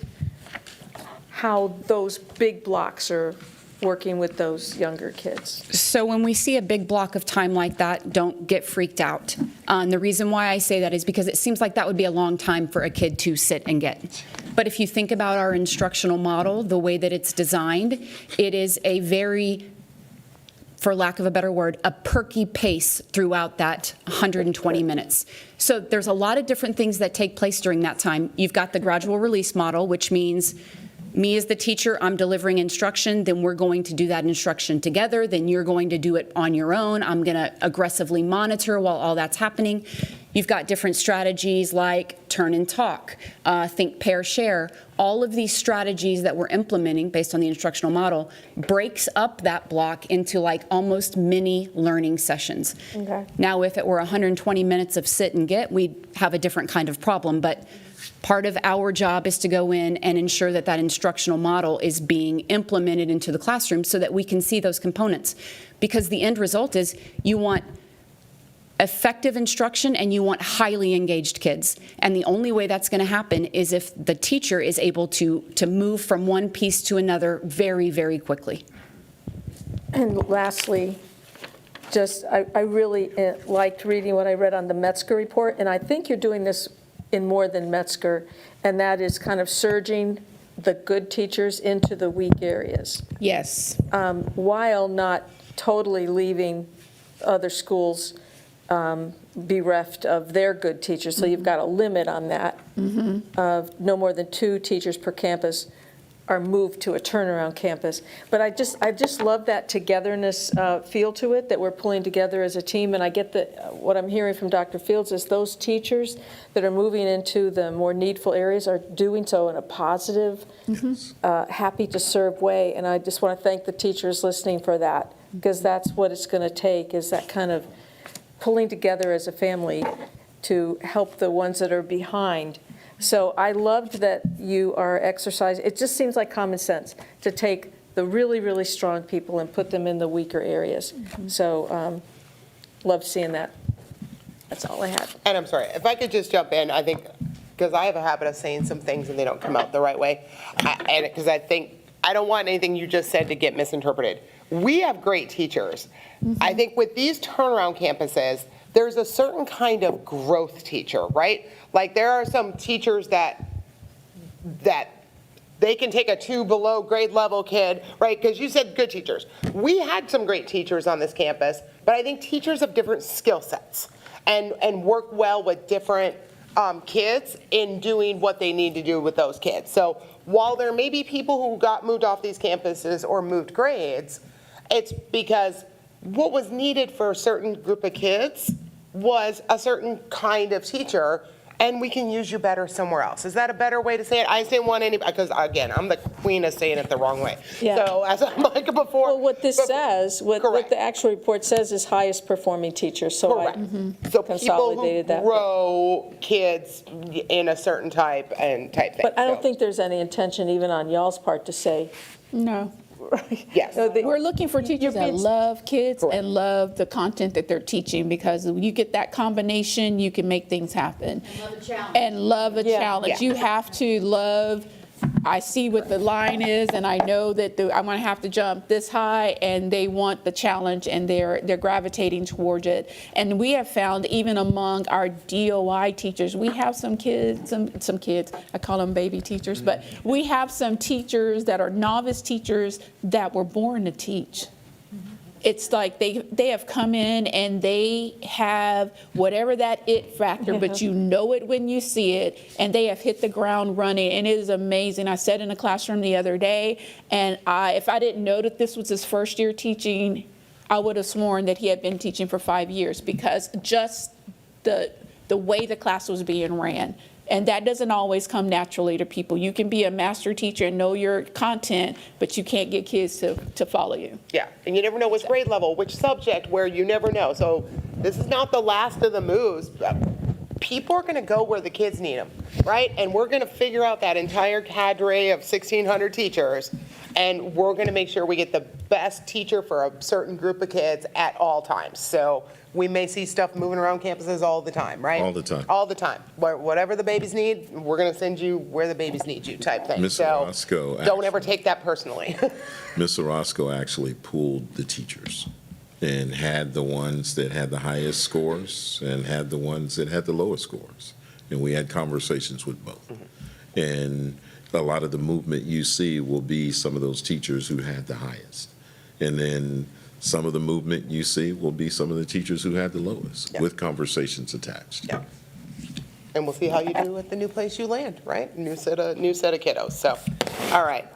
how those big blocks are working with those younger kids. So when we see a big block of time like that, don't get freaked out. And the reason why I say that is because it seems like that would be a long time for a kid to sit and get. But if you think about our instructional model, the way that it's designed, it is a very, for lack of a better word, a perky pace throughout that 120 minutes. So there's a lot of different things that take place during that time. You've got the gradual release model, which means me as the teacher, I'm delivering instruction, then we're going to do that instruction together, then you're going to do it on your own. I'm going to aggressively monitor while all that's happening. You've got different strategies like turn and talk, think, pair, share. All of these strategies that we're implementing based on the instructional model breaks up that block into like almost mini learning sessions. Okay. Now, if it were 120 minutes of sit and get, we'd have a different kind of problem. But part of our job is to go in and ensure that that instructional model is being implemented into the classroom so that we can see those components. Because the end result is you want effective instruction and you want highly engaged kids. And the only way that's going to happen is if the teacher is able to move from one piece to another very, very quickly. And lastly, I really liked reading what I read on the Metzger report, and I think you're doing this in more than Metzger, and that is kind of surging the good teachers into the weak areas. Yes. While not totally leaving other schools bereft of their good teachers. So you've got a limit on that of no more than 2 teachers per campus are moved to a turnaround campus. But I just love that togetherness feel to it, that we're pulling together as a team. And I get that what I'm hearing from Dr. Fields is those teachers that are moving into the more needful areas are doing so in a positive, happy to serve way. And I just want to thank the teachers listening for that, because that's what it's going to take, is that kind of pulling together as a family to help the ones that are behind. So I loved that you are exercising. It just seems like common sense to take the really, really strong people and put them in the weaker areas. So loved seeing that. That's all I had. And I'm sorry, if I could just jump in, I think, because I have a habit of saying some things and they don't come out the right way. And because I think, I don't want anything you just said to get misinterpreted. We have great teachers. I think with these turnaround campuses, there's a certain kind of growth teacher, right? Like there are some teachers that they can take a 2 below grade level kid, right? Because you said good teachers. We had some great teachers on this campus, but I think teachers have different skill sets and work well with different kids in doing what they need to do with those kids. So while there may be people who got moved off these campuses or moved grades, it's because what was needed for a certain group of kids was a certain kind of teacher, and we can use you better somewhere else. Is that a better way to say it? I just didn't want any, because again, I'm the queen of saying it the wrong way. Yeah. So as I'm like before. Well, what this says, what the actual report says is highest performing teachers. So Correct. I So people consolidated who that. grow kids in a certain type thing. But I don't So, think there's any intention, even on y'all's part, to say, No. Yes. We're looking for teachers that love kids and love the content that they're teaching, because when you get that combination, you can make things happen. And love a challenge. Yeah. You have to love, I see what the line is, and I know that I'm going to have to jump this high, and they want the challenge, and they're gravitating towards it. And we have found, even among our DOI teachers, we have some kids, some kids, I call them baby teachers, but we have some teachers that are novice teachers that were born to teach. It's like they have come in and they have whatever that it factor, but you know it when you see it, and they have hit the ground running, and it is amazing. I sat in a classroom the other day, and if I didn't know that this was his first year teaching, I would have sworn that he had been teaching for 5 years, because just the way the class was being ran. And that doesn't always come naturally to people. You can be a master teacher and know your content, but you can't get kids to follow you. Yeah, and you never know which grade level, which subject, where you never know. So this is not the last of the moves. People are going to go where the kids need them, right? And we're going to figure out that entire cadre of 1,600 teachers, and we're going to make sure we get the best teacher for a certain group of kids at all times. So we may see stuff moving around campuses all the time, right? All the time. All the time. Whatever the babies need, we're going to send you where the babies need you type thing. Ms. So Orozco don't ever take that personally. Ms. Orozco actually pooled the teachers and had the ones that had the highest scores and had the ones that had the lowest scores. And we had conversations with both. And a lot of the movement you see will be some of those teachers who had the highest. And then some of the movement you see will be some of the teachers who had the lowest, with conversations attached. Yeah. And we'll see how you do at the new place you land, right? New set of kiddos, so, all right.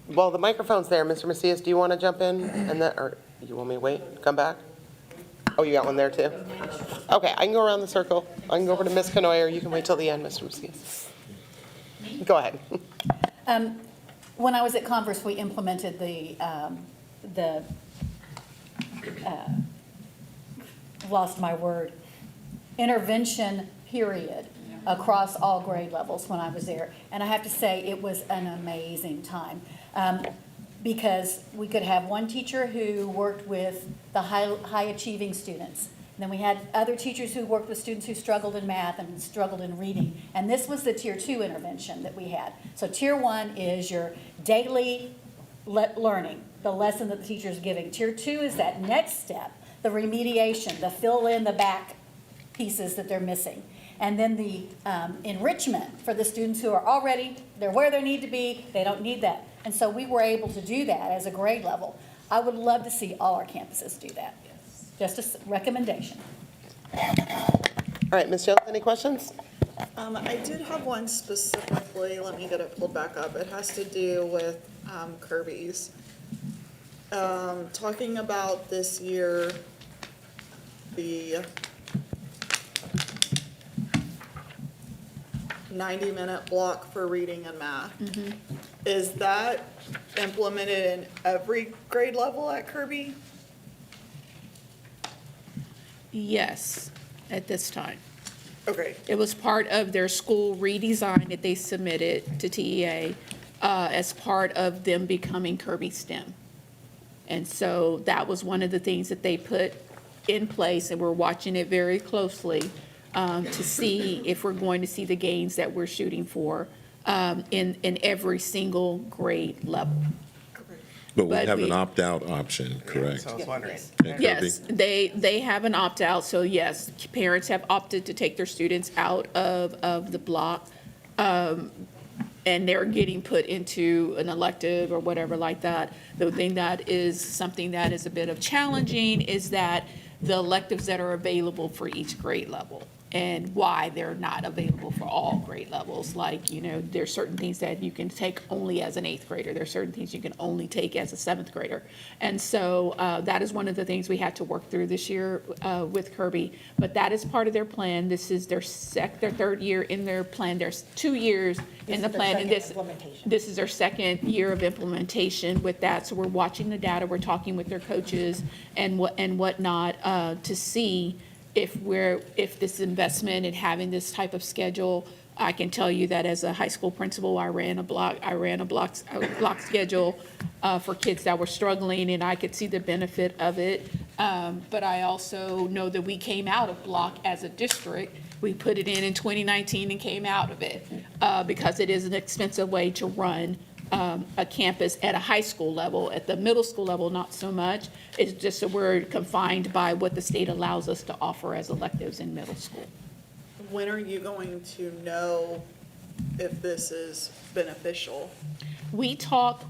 Well, the microphone's there. Mr. Macias, do you want to jump in? And then, or you want me to wait, come back? Oh, you got one there too? Okay, I can go around the circle. I can go over to Ms. Canoyer. You can wait till the end, Mr. Macias. Go ahead. When I was at Converse, we implemented lost my word, intervention period across all grade levels when I was there. And I have to say, it was an amazing time. Because we could have one teacher who worked with the high achieving students. And then we had other teachers who worked with students who struggled in math and struggled in reading. And this was the tier 2 intervention that we had. So tier 1 is your daily learning, the lesson that the teacher is giving. Tier 2 is that next step, the remediation, the fill in the back pieces that they're missing. And then the enrichment for the students who are already, they're where they need to be, they don't need that. And so we were able to do that as a grade level. I would love to see all our campuses do that. Just a recommendation. All right, Ms. Jones, any questions? I did have one specifically, let me get it pulled back up. It has to do with Kirby's. Talking about this year, the 90-minute block for reading and math. Is that implemented in every grade level at Kirby? Yes, at this time. Okay. It was part of their school redesign that they submitted to TEA as part of them becoming Kirby STEM. And so that was one of the things that they put in place, and we're watching it very closely to see if we're going to see the gains that we're shooting for in every single grade level. But we But have we- an opt-out option, correct? So I was wondering. At Yes, Kirby? they have an opt-out, so yes, parents have opted to take their students out of the block. And they're getting put into an elective or whatever like that. The thing that is something that is a bit of challenging is that the electives that are available for each grade level and why they're not available for all grade levels. Like, there's certain things that you can take only as an 8th grader. There's certain things you can only take as a 7th grader. And so that is one of the things we had to work through this year with Kirby. But that is part of their plan. This is their 3rd year in their plan. There's 2 years in the plan. And this is their 2nd year of implementation with that. So we're watching the data. We're talking with their coaches and whatnot to see if this investment and having this type of schedule. I can tell you that as a high school principal, I ran a block schedule for kids that were struggling, and I could see the benefit of it. But I also know that we came out of block as a district. We put it in 2019 and came out of it because it is an expensive way to run a campus at a high school level. At the middle school level, not so much. It's just that we're confined by what the state allows us to offer as electives in middle school. When are you going to know if this is beneficial? I talk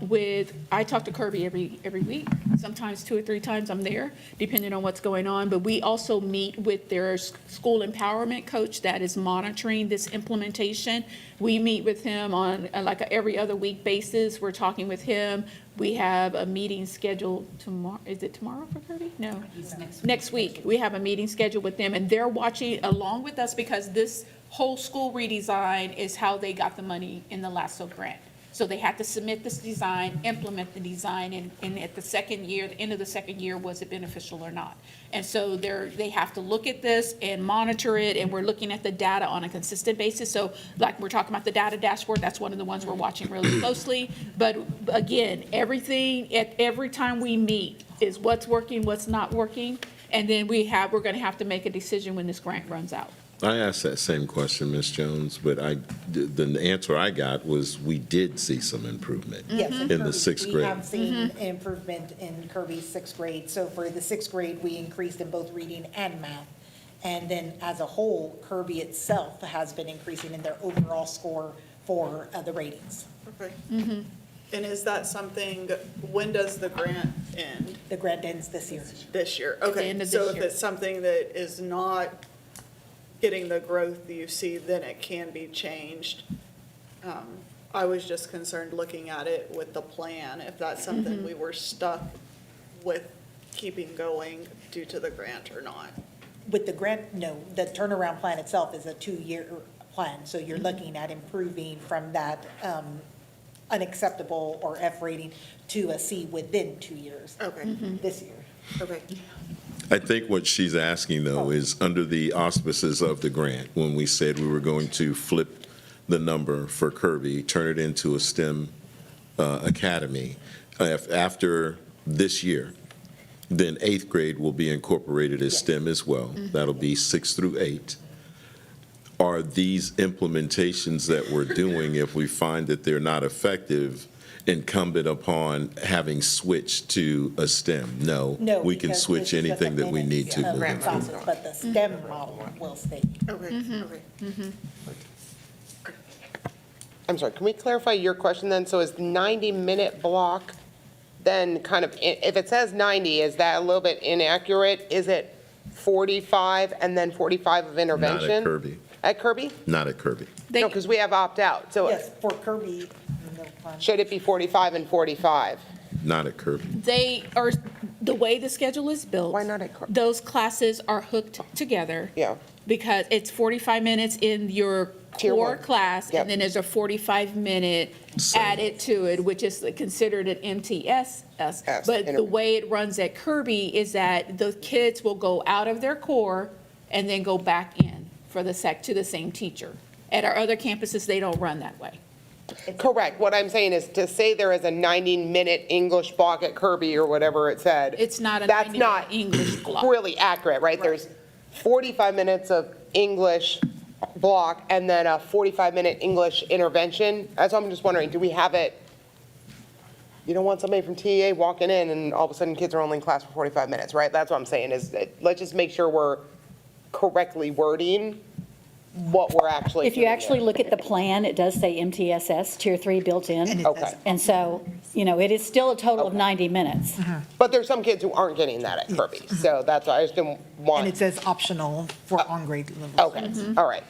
to Kirby every week, sometimes 2 or 3 times I'm there, depending on what's going on. But we also meet with their school empowerment coach that is monitoring this implementation. We meet with him on like a every other week basis. We're talking with him. We have a meeting scheduled tomorrow. Is it tomorrow for Kirby? No. Next week. We have a meeting scheduled with them, and they're watching along with us because this whole school redesign is how they got the money in the LASSO grant. So they had to submit this design, implement the design, and at the second year, the end of the second year, was it beneficial or not? And so they have to look at this and monitor it, and we're looking at the data on a consistent basis. So like we're talking about the data dashboard, that's one of the ones we're watching really closely. But again, every time we meet is what's working, what's not working, and then we're going to have to make a decision when this grant runs out. I asked that same question, Ms. Jones, but the answer I got was we did see some improvement Yes, in the Kirby, 6th We grade. have seen improvement in Kirby's 6th grade. So for the 6th grade, we increased in both reading and math. And then as a whole, Kirby itself has been increasing in their overall score for the ratings. Okay. And is that something, when does the grant end? The grant ends this year. This year, the okay. end of So this if year. it's something that is not getting the growth you see, then it can be changed. I was just concerned looking at it with the plan, if that's something we were stuck with keeping going due to the grant or not. With the grant, no, the turnaround plan itself is a 2-year plan, so you're looking at improving from that unacceptable or F rating to a C within 2 years. Okay. This year. Okay. I think what she's asking, though, is under the auspices of the grant, when we said we were going to flip the number for Kirby, turn it into a STEM academy, after this year, then 8th grade will be incorporated as STEM as well. That'll be 6 through 8. Are these implementations that we're doing, if we find that they're not effective, incumbent upon having switched to a STEM? No. No, We can because switch this is just anything a that we need to minute, moving process, forward. But the STEM model will stay. Okay, okay. I'm sorry, can we clarify your question then? So is 90-minute block then kind of, if it says 90, is that a little bit inaccurate? Is it 45 and then 45 of intervention? Not at Kirby. At Kirby? Not at Kirby. No, because we have opt-out. So Yes, for Kirby. no plan. should it be 45 and 45? Not at Kirby. They are, the way the schedule is built. Why not at Kirby? Those classes are hooked together. Yeah. Because it's 45 minutes in your Tier core one. class, Yep. and then there's a 45-minute added to it, which is considered an MTSS. But the way it runs at Kirby is that the kids will go out of their core and then go back in for the to the same teacher. At our other campuses, they don't run that way. Correct. What I'm saying is to say there is a 90-minute English block at Kirby or whatever it said. It's not a That's 90-minute not English block. really accurate, right? There's 45 minutes of English block and then a 45-minute English intervention. That's why I'm just wondering, do we have it? You don't want somebody from TEA walking in and all of a sudden kids are only in class for 45 minutes, right? That's what I'm saying is that let's just make sure we're correctly wording what we're actually If you doing actually here. look at the plan, it does say MTSS, Tier 3 built in. Okay. And so, it is still a total of 90 minutes. But there's some kids who aren't getting that at Kirby, so that's why I just didn't want. And it says optional for on-grade levels. Okay, all right.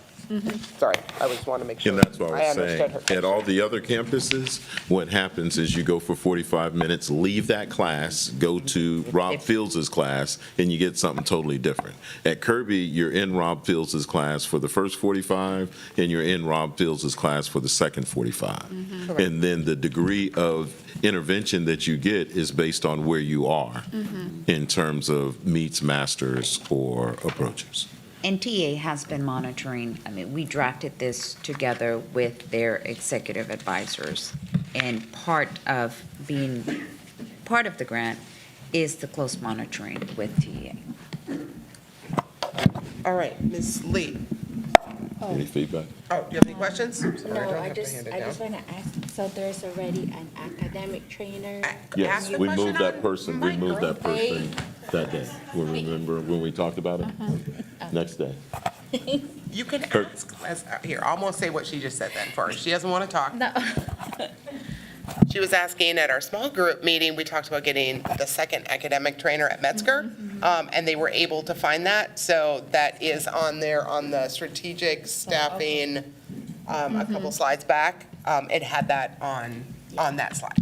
Sorry, I just want to make sure. And that's what I was understood her saying. At all the other campuses, what happens is you go for 45 minutes, leave that class, go to Rob Fields' class, and you get something totally different. At Kirby, you're in Rob Fields' class for the first 45, and you're in Rob Fields' class for the second 45. And then the degree of intervention that you get is based on where you are in terms of meets, masters, or approaches. And TA has been monitoring, we drafted this together with their executive advisors. And part of the grant is the close monitoring with TA. All right, Ms. Lee. Any feedback? Oh, do you have any questions? Sorry, No, don't I have to just hand it want down. to ask, so there's already an academic trainer? Yes, the we question moved that on person, we moved that person that day. Remember when we talked about it? Next day. You can Kurt. ask, here, I'm gonna say what she just said then first. She doesn't want to talk. No. She was asking at our small group meeting, we talked about getting the second academic trainer at Metzger, and they were able to find that. So that is on there on the strategic staffing, a couple slides back. It had that on that slide.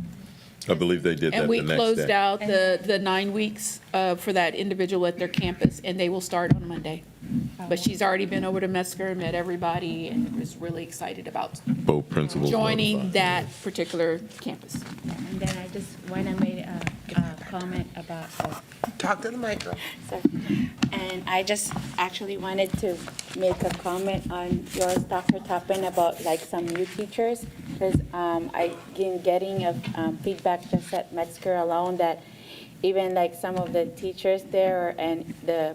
I believe they did that And the we next day. closed out the 9 weeks for that individual at their campus, and they will start on Monday. But she's already been over to Metzger and met everybody and was really excited about Both principals. joining notified. that particular campus. And then I just want to make a comment about, Talk to the microphone. and I just actually wanted to make a comment on yours, Dr. Toppin, about like some new teachers. Because I've been getting a feedback just at Metzger alone that even like some of the teachers there and the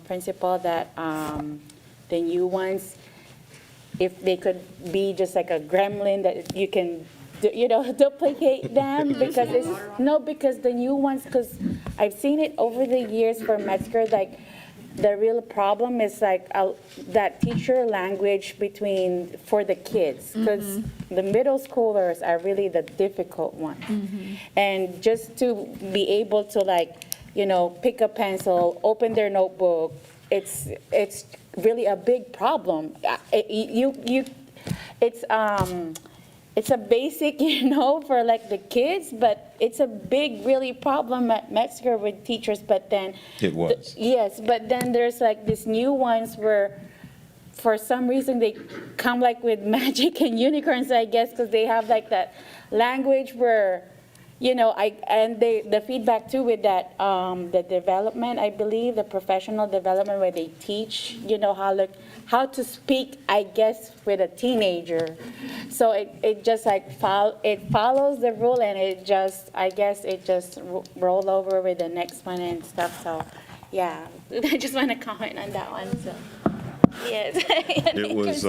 principal that the new ones, if they could be just like a gremlin that you can, duplicate them because because the new ones, because I've seen it over the years for Metzger, like the real problem is like that teacher language for the kids, because the middle schoolers are really the difficult ones. And just to be able to pick a pencil, open their notebook, it's really a big problem. It's a basic, for like the kids, but it's a big, really problem at Metzger with teachers, but then. It was. Yes, but then there's like these new ones where, for some reason, they come like with magic and unicorns, I guess, because they have like that language where, the feedback too with that, the development, I believe, the professional development where they teach, how to speak, I guess, with a teenager. So it just like it follows the rule, and I guess it just roll over with the next one and stuff. So, yeah, I just want to comment on that one. So, yes. It was,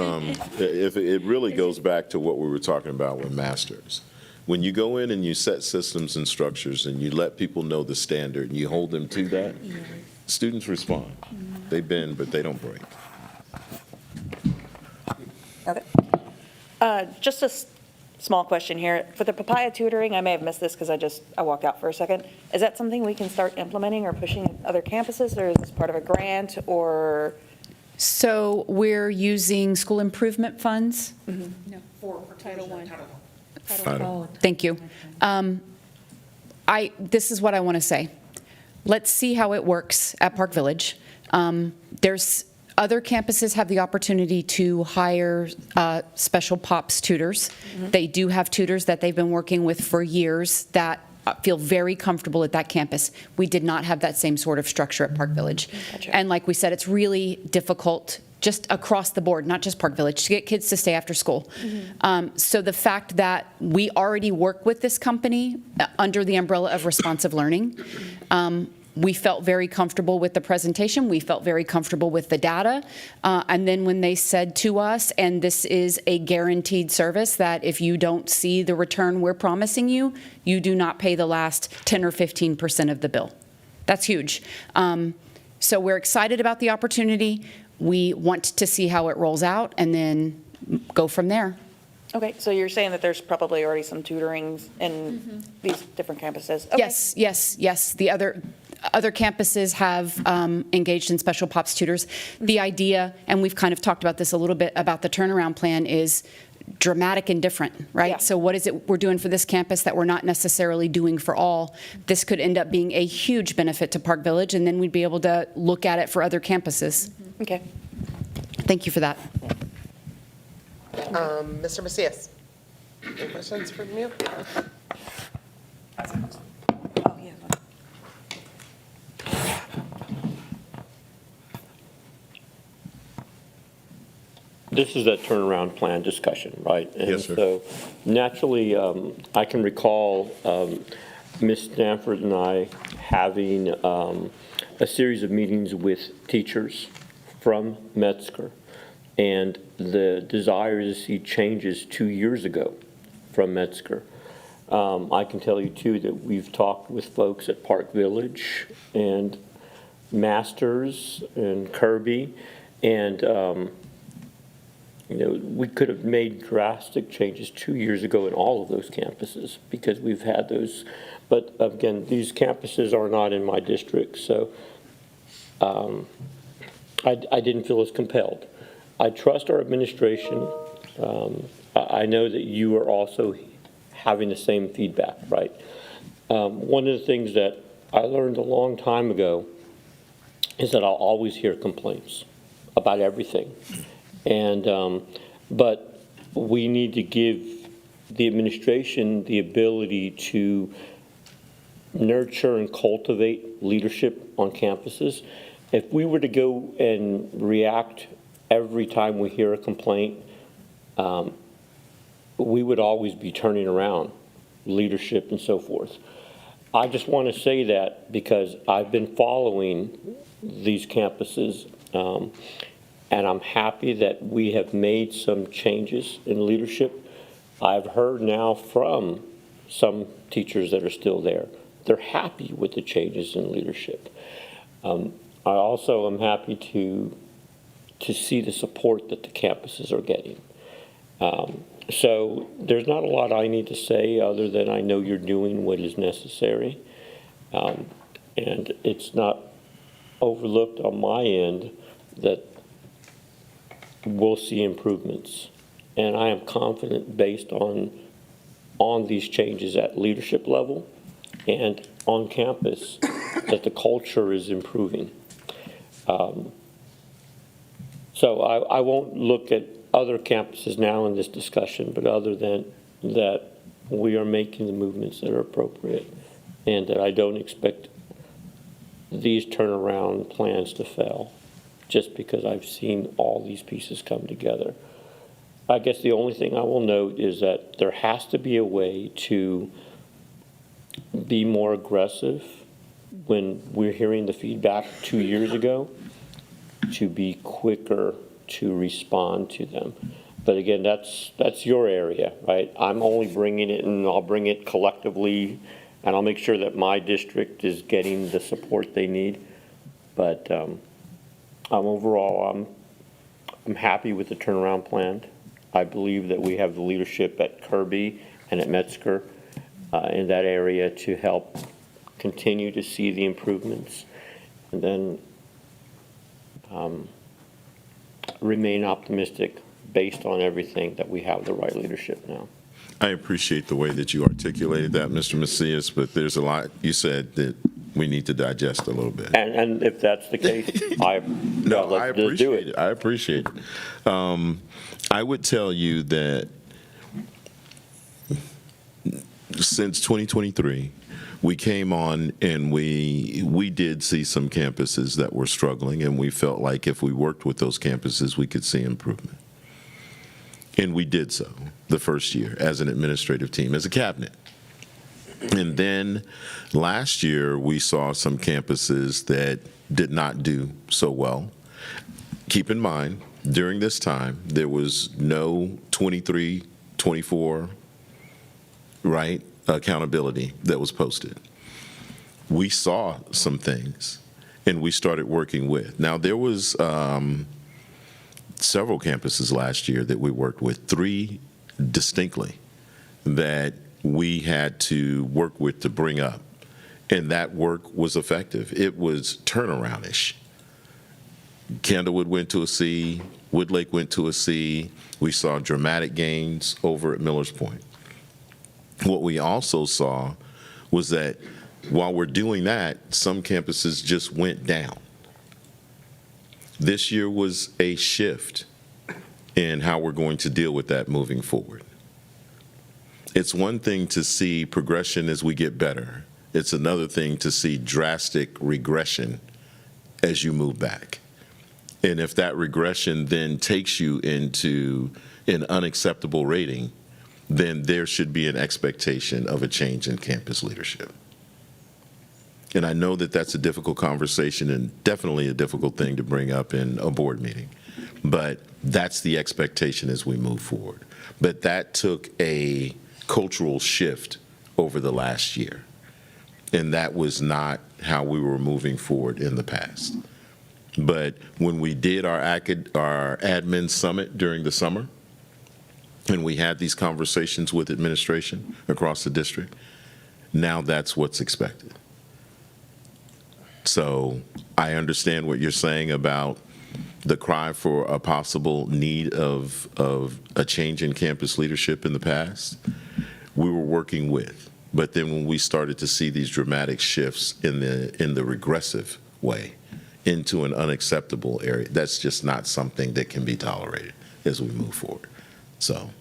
it really goes back to what we were talking about with masters. When you go in and you set systems and structures and you let people know the standard and you hold them to that, students respond. They bend, but they don't break. Okay. Just a small question here. For the Papaya tutoring, I may have missed this because I walked out for a second. Is that something we can start implementing or pushing at other campuses, or is this part of a grant, or? So we're using school improvement funds. No, for Title I. Oh, thank you. This is what I want to say. Let's see how it works at Park Village. There's other campuses have the opportunity to hire special POPs tutors. They do have tutors that they've been working with for years that feel very comfortable at that campus. We did not have that same sort of structure at Park Village. Gotcha. And like we said, it's really difficult just across the board, not just Park Village, to get kids to stay after school. So the fact that we already work with this company under the umbrella of responsive learning, we felt very comfortable with the presentation. We felt very comfortable with the data. And then when they said to us, and this is a guaranteed service, that if you don't see the return we're promising you, you do not pay the last 10 or 15% of the bill. That's huge. So we're excited about the opportunity. We want to see how it rolls out and then go from there. Okay, so you're saying that there's probably already some tutoring in these different campuses? Okay. Yes. The other campuses have engaged in special POPs tutors. The idea, and we've kind of talked about this a little bit, about the turnaround plan is dramatic and different, right? Yeah. So what is it we're doing for this campus that we're not necessarily doing for all? This could end up being a huge benefit to Park Village, and then we'd be able to look at it for other campuses. Okay. Thank you for that. Mr. Macias, any questions from you? Oh, yeah. This is that turnaround plan discussion, right? Yes, sir. And so naturally, I can recall Ms. Stanford and I having a series of meetings with teachers from Metzger, and the desire to see changes 2 years ago from Metzger. I can tell you, too, that we've talked with folks at Park Village and Masters and Kirby, and we could have made drastic changes 2 years ago in all of those campuses because we've had those. But again, these campuses are not in my district, so I didn't feel as compelled. I trust our administration. I know that you are also having the same feedback, right? One of the things that I learned a long time ago is that I'll always hear complaints about everything. And, but we need to give the administration the ability to nurture and cultivate leadership on campuses. If we were to go and react every time we hear a complaint, we would always be turning around leadership and so forth. I just want to say that because I've been following these campuses, and I'm happy that we have made some changes in leadership. I've heard now from some teachers that are still there. They're happy with the changes in leadership. I also am happy to see the support that the campuses are getting. So there's not a lot I need to say other than I know you're doing what is necessary. And it's not overlooked on my end that we'll see improvements. And I am confident based on these changes at leadership level and on campus that the culture is improving. So I won't look at other campuses now in this discussion, but other than that, we are making the movements that are appropriate, and that I don't expect these turnaround plans to fail, just because I've seen all these pieces come together. I guess the only thing I will note is that there has to be a way to be more aggressive when we're hearing the feedback 2 years ago, to be quicker to respond to them. But again, that's your area, right? I'm only bringing it, and I'll bring it collectively, and I'll make sure that my district is getting the support they need. But overall, I'm happy with the turnaround plan. I believe that we have the leadership at Kirby and at Metzger in that area to help continue to see the improvements, and then remain optimistic based on everything that we have the right leadership now. I appreciate the way that you articulated that, Mr. Macias, but there's a lot you said that we need to digest a little bit. And if that's the case, I appreciate it. I appreciate it. I would tell you that since 2023, we came on and we did see some campuses that were struggling, and we felt like if we worked with those campuses, we could see improvement. And we did so the first year as an administrative team, as a cabinet. And then last year, we saw some campuses that did not do so well. Keep in mind, during this time, there was no 23, 24, right, accountability that was posted. We saw some things, and we started working with. Now, there was several campuses last year that we worked with, 3 distinctly, that we had to work with to bring up, and that work was effective. It was turnaround-ish. Candlewood went to a C, Woodlake went to a C. We saw dramatic gains over at Millers Point. What we also saw was that while we're doing that, some campuses just went down. This year was a shift in how we're going to deal with that moving forward. It's one thing to see progression as we get better. It's another thing to see drastic regression as you move back. And if that regression then takes you into an unacceptable rating, then there should be an expectation of a change in campus leadership. And I know that that's a difficult conversation and definitely a difficult thing to bring up in a board meeting, but that's the expectation as we move forward. But that took a cultural shift over the last year, and that was not how we were moving forward in the past. But when we did our admin summit during the summer, and we had these conversations with administration across the district, now that's what's expected. So I understand what you're saying about the cry for a possible need of a change in campus leadership in the past. We were working with, but then when we started to see these dramatic shifts in the regressive way into an unacceptable area, that's just not something that can be tolerated as we move forward. So,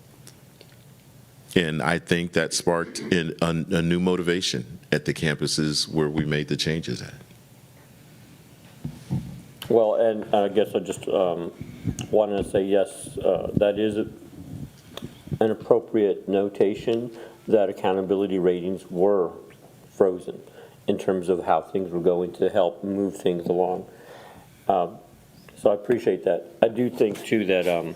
and I think that sparked a new motivation at the campuses where we made the changes at. Well, and I guess I just wanted to say, yes, that is an appropriate notation that accountability ratings were frozen in terms of how things were going to help move things along. So I appreciate that. I do think, too, that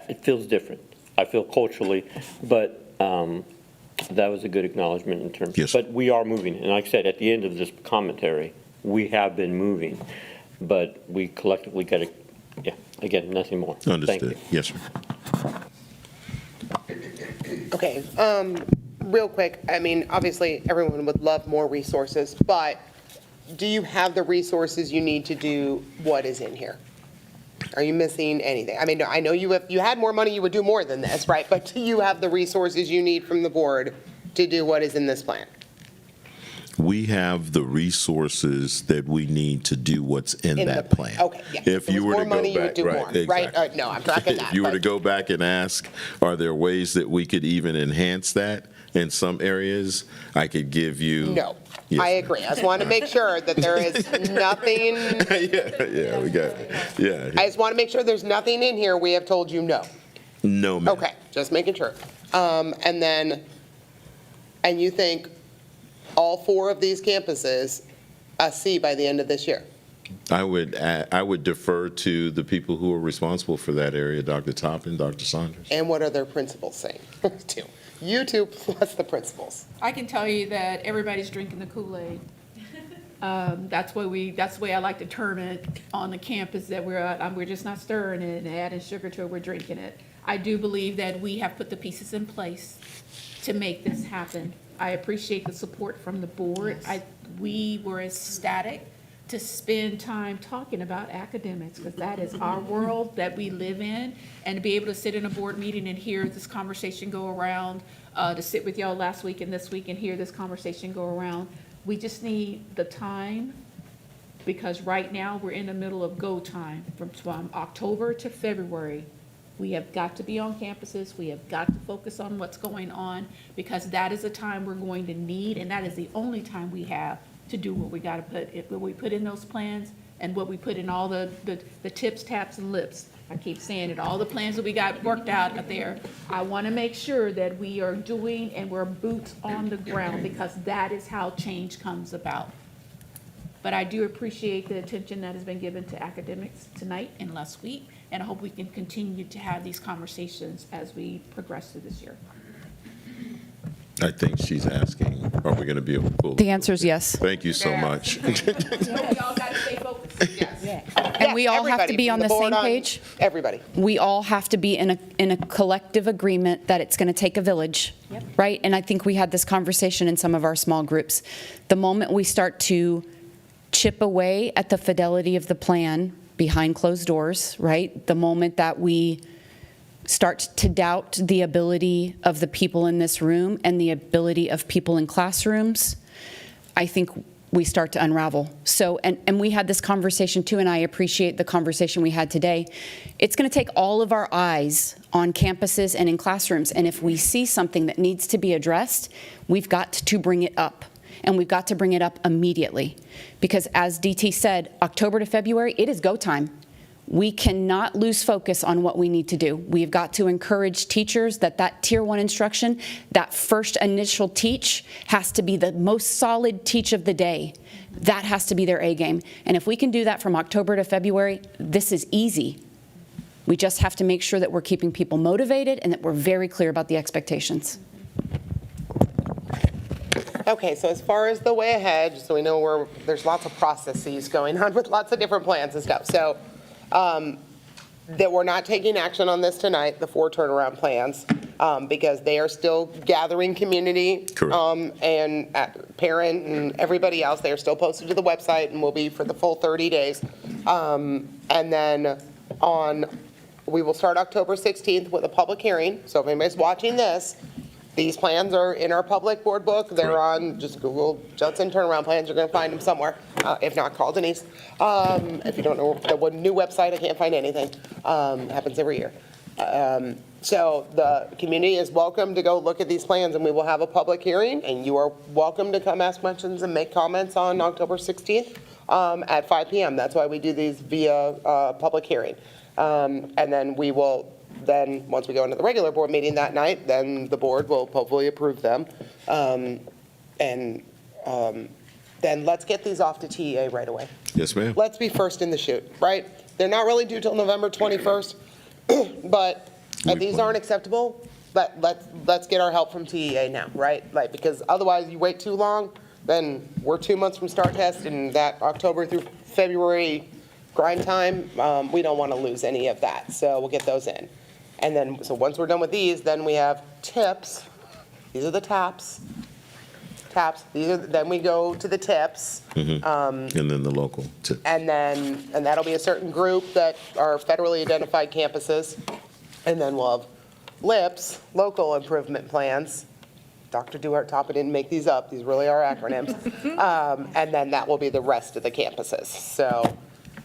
it feels different. I feel culturally, but that was a good acknowledgement in terms. Yes. But we are moving, and like I said, at the end of this commentary, we have been moving, but we collectively got to, yeah, again, nothing more. Understood. Thank you. Yes, sir. Okay, real quick, I mean, obviously, everyone would love more resources, but do you have the resources you need to do what is in here? Are you missing anything? I mean, I know if you had more money, you would do more than this, right? But do you have the resources you need from the board to do what is in this plan? We have the resources that we need to do what's in In that the plan. Okay, yeah. If you were to more money, go you would back, do more, right? exactly. No, I'm tracking that. If you were but- to go back and ask, are there ways that we could even enhance that in some areas? I could give you. No, Yes. I agree. I just want to make sure that there is nothing, Yeah, we got, yeah. I just want to make sure there's nothing in here we have told you no. No, ma'am. Okay, just making sure. And you think all 4 of these campuses a C by the end of this year? I would defer to the people who are responsible for that area, Dr. Toppin, Dr. Saunders. And what are their principals saying? Too. You two plus the principals. I can tell you that everybody's drinking the Kool-Aid. That's the way I like to term it on the campus, that we're just not stirring it and adding sugar to it, we're drinking it. I do believe that we have put the pieces in place to make this happen. I appreciate the support from the board. We were ecstatic to spend time talking about academics, because that is our world that we live in, and to be able to sit in a board meeting and hear this conversation go around, to sit with y'all last week and this week and hear this conversation go around. We just need the time, because right now we're in the middle of go time. From October to February, we have got to be on campuses, we have got to focus on what's going on, because that is the time we're going to need, and that is the only time we have to do what we gotta what we put in those plans, and what we put in all the tips, taps, and lips. I keep saying it, all the plans that we got worked out there. I wanna make sure that we are doing and we're boots on the ground, because that is how change comes about. But I do appreciate the attention that has been given to academics tonight and last week, and I hope we can continue to have these conversations as we progress through this year. I think she's asking, are we going to be able to pull? The answer is yes. Thank you so much. Y'all gotta stay focused. Yes. And we all have to Everybody, be from on the board same on- page. Everybody. We all have to be in a collective agreement that it's going to take a village, right? And I think we had this conversation in some of our small groups. The moment we start to chip away at the fidelity of the plan behind closed doors, right? The moment that we start to doubt the ability of the people in this room and the ability of people in classrooms, I think we start to unravel. So, and we had this conversation too, and I appreciate the conversation we had today. It's going to take all of our eyes on campuses and in classrooms, and if we see something that needs to be addressed, we've got to bring it up. And we've got to bring it up immediately. Because as DT said, October to February, it is go time. We cannot lose focus on what we need to do. We've got to encourage teachers that Tier 1 instruction, that first initial teach, has to be the most solid teach of the day. That has to be their A game. And if we can do that from October to February, this is easy. We just have to make sure that we're keeping people motivated and that we're very clear about the expectations. Okay, so as far as the way ahead, so we know there's lots of processes going on with lots of different plans and stuff. So that we're not taking action on this tonight, the 4 turnaround plans, because they are still gathering community. Correct. And parent and everybody else. They are still posted to the website and will be for the full 30 days. And then we will start October 16th with a public hearing. So if anybody's watching this, these plans are in our public board book. They're on, just Google Judson turnaround plans. You're going to find them somewhere. If not, call Denise. If you don't know the new website, I can't find anything. Happens every year. So the community is welcome to go look at these plans, and we will have a public hearing, and you are welcome to come ask questions and make comments on October 16th at 5 p.m. That's why we do these via public hearing. And then we will once we go into the regular board meeting that night, then the board will hopefully approve them. Then let's get these off to TEA right away. Yes, ma'am. Let's be first in the chute, right? They're not really due till November 21st, but if these aren't acceptable, let's get our help from TEA now, right? Like, because otherwise you wait too long, then we're 2 months from start test, and that October through February grind time, we don't want to lose any of that. So we'll get those in. And then, so once we're done with these, then we have tips. These are the taps. TAPs, then we go to the TIPs. And then the local. And that'll be a certain group that are federally identified campuses. And then we'll have LIPs, local improvement plans. Dr. Duhart-Tapa didn't make these up, these really are acronyms. And then that will be the rest of the campuses. So,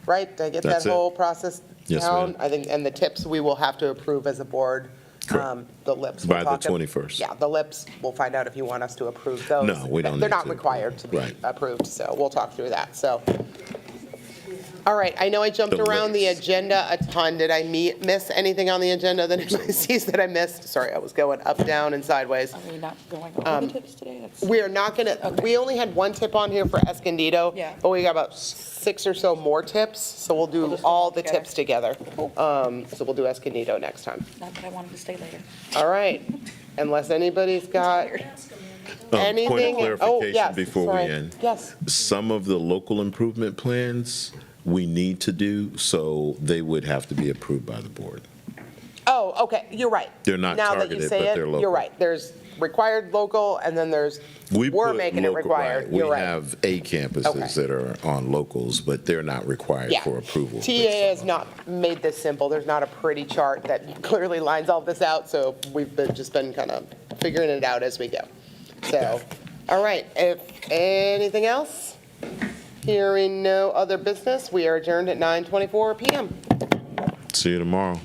right, did I get that That's it. whole process Yes, down? ma'am. I think, and the TIPs we will have to approve as a board. Correct. The LIPs. we'll By the talk- 21st. Yeah, the LIPs, we'll find out if you want us to approve those. No, we don't They're need not to. required to be Right. approved, so we'll talk through that, so. All right, I know I jumped The around the LIPs. agenda a ton. Did I miss anything on the agenda that anybody sees that I missed? Sorry, I was going up, down, and sideways. Are we not going over the tips today? That's- We are not gonna, we only had one tip on here for Escondido. Yeah. But we got about 6 or so more tips, so we'll do just do all them the together. tips together. So we'll do Escondido next time. Not that I wanted to stay later. All right, unless anybody's got anything. Point of Oh, clarification yes, before sorry. we end. Yes. Some of the local improvement plans we need to do, so they would have to be approved by the board. Oh, okay, you're right. They're not Now that you targeted, say but it, they're local. You're right. There's required local, and then there's, we're put making it local- required. You're We right. have A campuses Okay. that are on locals, but they're not required Yeah. for approval. TEA has not made this simple. There's not a pretty chart that clearly lines all this out, so we've just been kind of figuring it out as we go. So, all right, if anything else? Hearing no other business, we are adjourned at 9:24 PM. See you tomorrow.